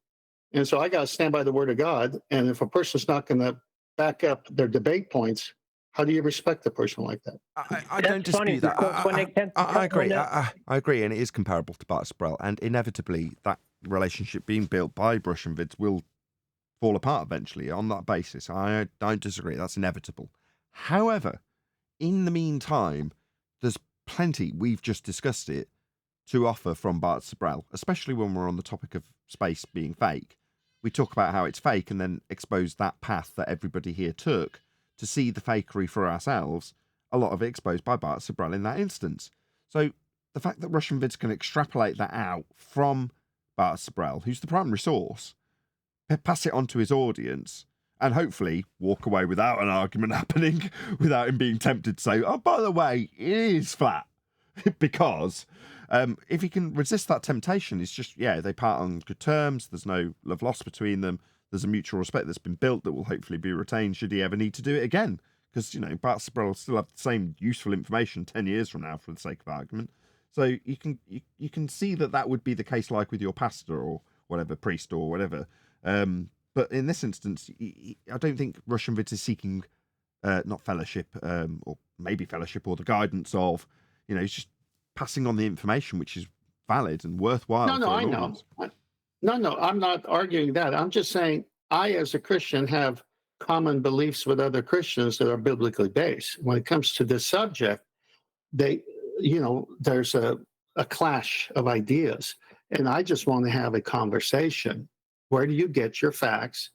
And so I got to stand by the word of God. And if a person's not going to back up their debate points, how do you respect a person like that? I don't dispute that. I agree. I agree, and it is comparable to Bart Sabrell. And inevitably, that relationship being built by Russian vids will fall apart eventually on that basis. I don't disagree. That's inevitable. However, in the meantime, there's plenty, we've just discussed it, to offer from Bart Sabrell, especially when we're on the topic of space being fake. We talk about how it's fake and then expose that path that everybody here took to see the fakery for ourselves, a lot of it exposed by Bart Sabrell in that instance. So the fact that Russian vids can extrapolate that out from Bart Sabrell, who's the primary source, pass it on to his audience, and hopefully walk away without an argument happening, without him being tempted to say, oh, by the way, it is flat. Because if he can resist that temptation, it's just, they part on good terms. There's no love lost between them. There's a mutual respect that's been built that will hopefully be retained should he ever need to do it again. Because, Bart Sabrell will still have the same useful information 10 years from now for the sake of argument. So you can see that would be the case like with your pastor or whatever, priest or whatever. But in this instance, I don't think Russian vids is seeking not fellowship or maybe fellowship or the guidance of, he's just passing on the information which is valid and worthwhile. No, I know. No, I'm not arguing that. I'm just saying I, as a Christian, have common beliefs with other Christians that are biblically based. When it comes to this subject, there's a clash of ideas. And I just want to have a conversation. Where do you get your facts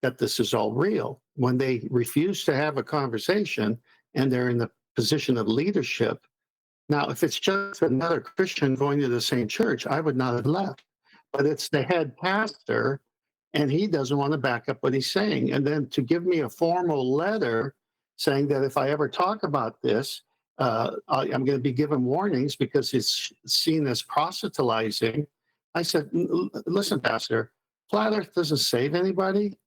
that this is all real? When they refuse to have a conversation and they're in the position of leadership. Now, if it's just another Christian going to the same church, I would not have left. But it's the head pastor, and he doesn't want to back up what he's saying. And then to give me a formal letter saying that if I ever talk about this, I'm going to be given warnings because it's seen as proselytizing. I said, listen, Pastor, flat Earth doesn't save anybody.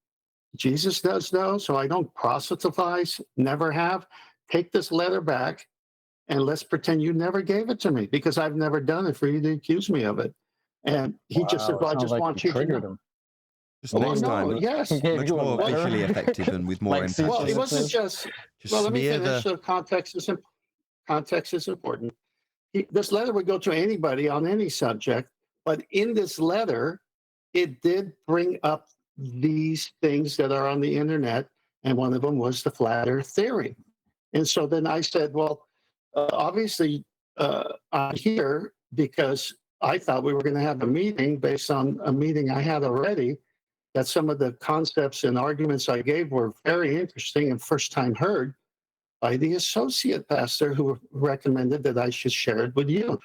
Jesus does, though, so I don't proselytize, never have. Take this letter back, and let's pretend you never gave it to me because I've never done it for you to accuse me of it. And he just said, well, I just want you to know. Just next time, yes. Much more visually effective and with more impact. Well, it wasn't just well, let me finish. The context is important. This letter would go to anybody on any subject, but in this letter, it did bring up these things that are on the internet, and one of them was the flat Earth theory. And so then I said, well, obviously, I'm here because I thought we were going to have a meeting based on a meeting I had already, that some of the concepts and arguments I gave were very interesting and first time heard by the associate pastor who recommended that I should share it with you.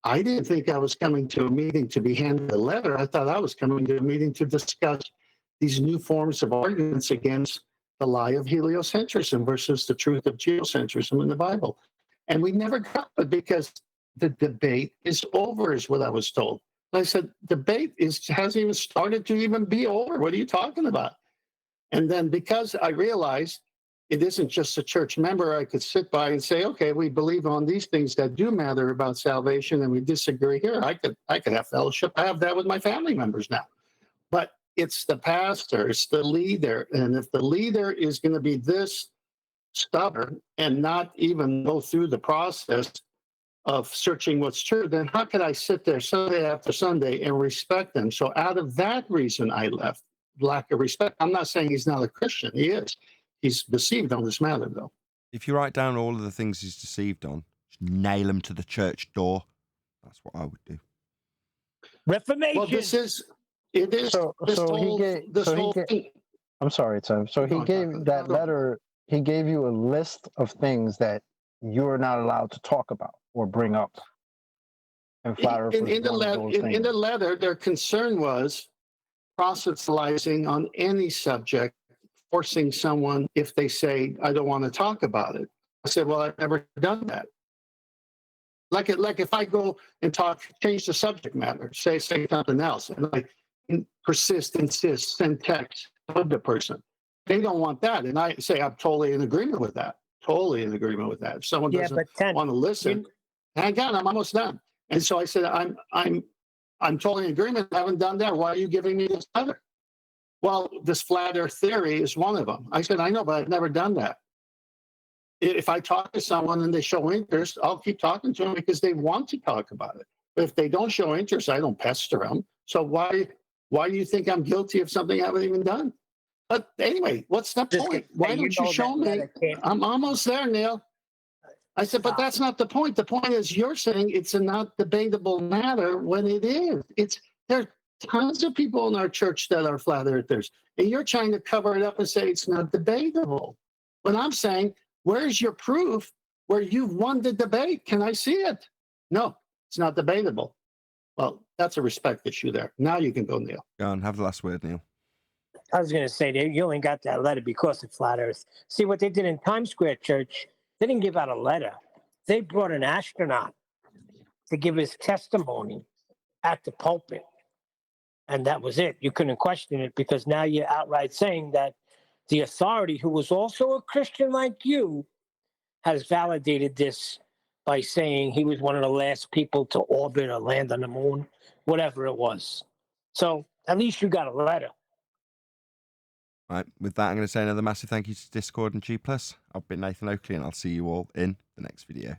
I didn't think I was coming to a meeting to be handed a letter. I thought I was coming to a meeting to discuss these new forms of arguments against the lie of heliocentrism versus the truth of geocentrism in the Bible. And we never got it because the debate is over, is what I was told. And I said, debate hasn't even started to even be over. What are you talking about? And then because I realized it isn't just a church member I could sit by and say, okay, we believe on these things that do matter about salvation and we disagree here. I could have fellowship. I have that with my family members now. But it's the pastor, it's the leader. And if the leader is going to be this stubborn and not even go through the process of searching what's true, then how could I sit there Sunday after Sunday and respect them? So out of that reason, I left. Lack of respect. I'm not saying he's not a Christian. He is. He's deceived on this matter, though. If you write down all of the things he's deceived on, just nail him to the church door. That's what I would do. Reformation. Well, it is. I'm sorry, Tim. So he gave that letter. He gave you a list of things that you're not allowed to talk about or bring up. And flat Earth in the letter, their concern was proselytizing on any subject, forcing someone if they say, I don't want to talk about it. I said, well, I've never done that. Like if I go and change the subject matter, say something else, and I insist, send text to the person. They don't want that. And I say, I'm totally in agreement with that. Totally in agreement with that. If someone doesn't want to listen, hang on, I'm almost done. And so I said, I'm totally in agreement. I haven't done that. Why are you giving me this letter? Well, this flat earth theory is one of them. I said, I know, but I've never done that. If I talk to someone and they show interest, I'll keep talking to them because they want to talk about it. But if they don't show interest, I don't pester them. So why do you think I'm guilty of something I haven't even done? But anyway, what's the point? Why don't you show me? I'm almost there, Neil. I said, but that's not the point. The point is you're saying it's a not debatable matter when it is. There are tons of people in our church that are flat earthers, and you're trying to cover it up and say it's not debatable. When I'm saying, where's your proof where you've won the debate? Can I see it? No, it's not debatable. Well, that's a respect issue there. Now you can go, Neil. Go on, have the last word, Neil. I was going to say, you only got that letter because of flat earth. See what they did in Times Square Church? They didn't give out a letter. They brought an astronaut to give his testimony at the pulpit. And that was it. You couldn't question it because now you're outright saying that the authority, who was also a Christian like you, has validated this by saying he was one of the last people to orbit or land on the moon, whatever it was. So at least you got a letter. Right, with that, I'm going to say another massive thank you to Discord and G+. I've been Nathan Oakley, and I'll see you all in the next video.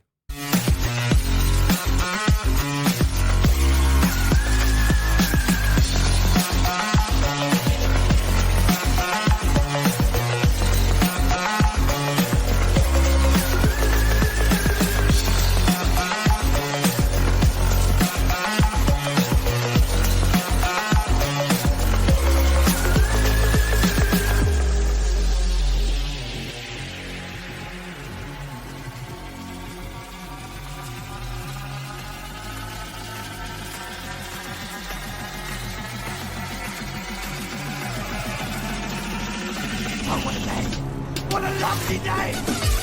What a lovely day!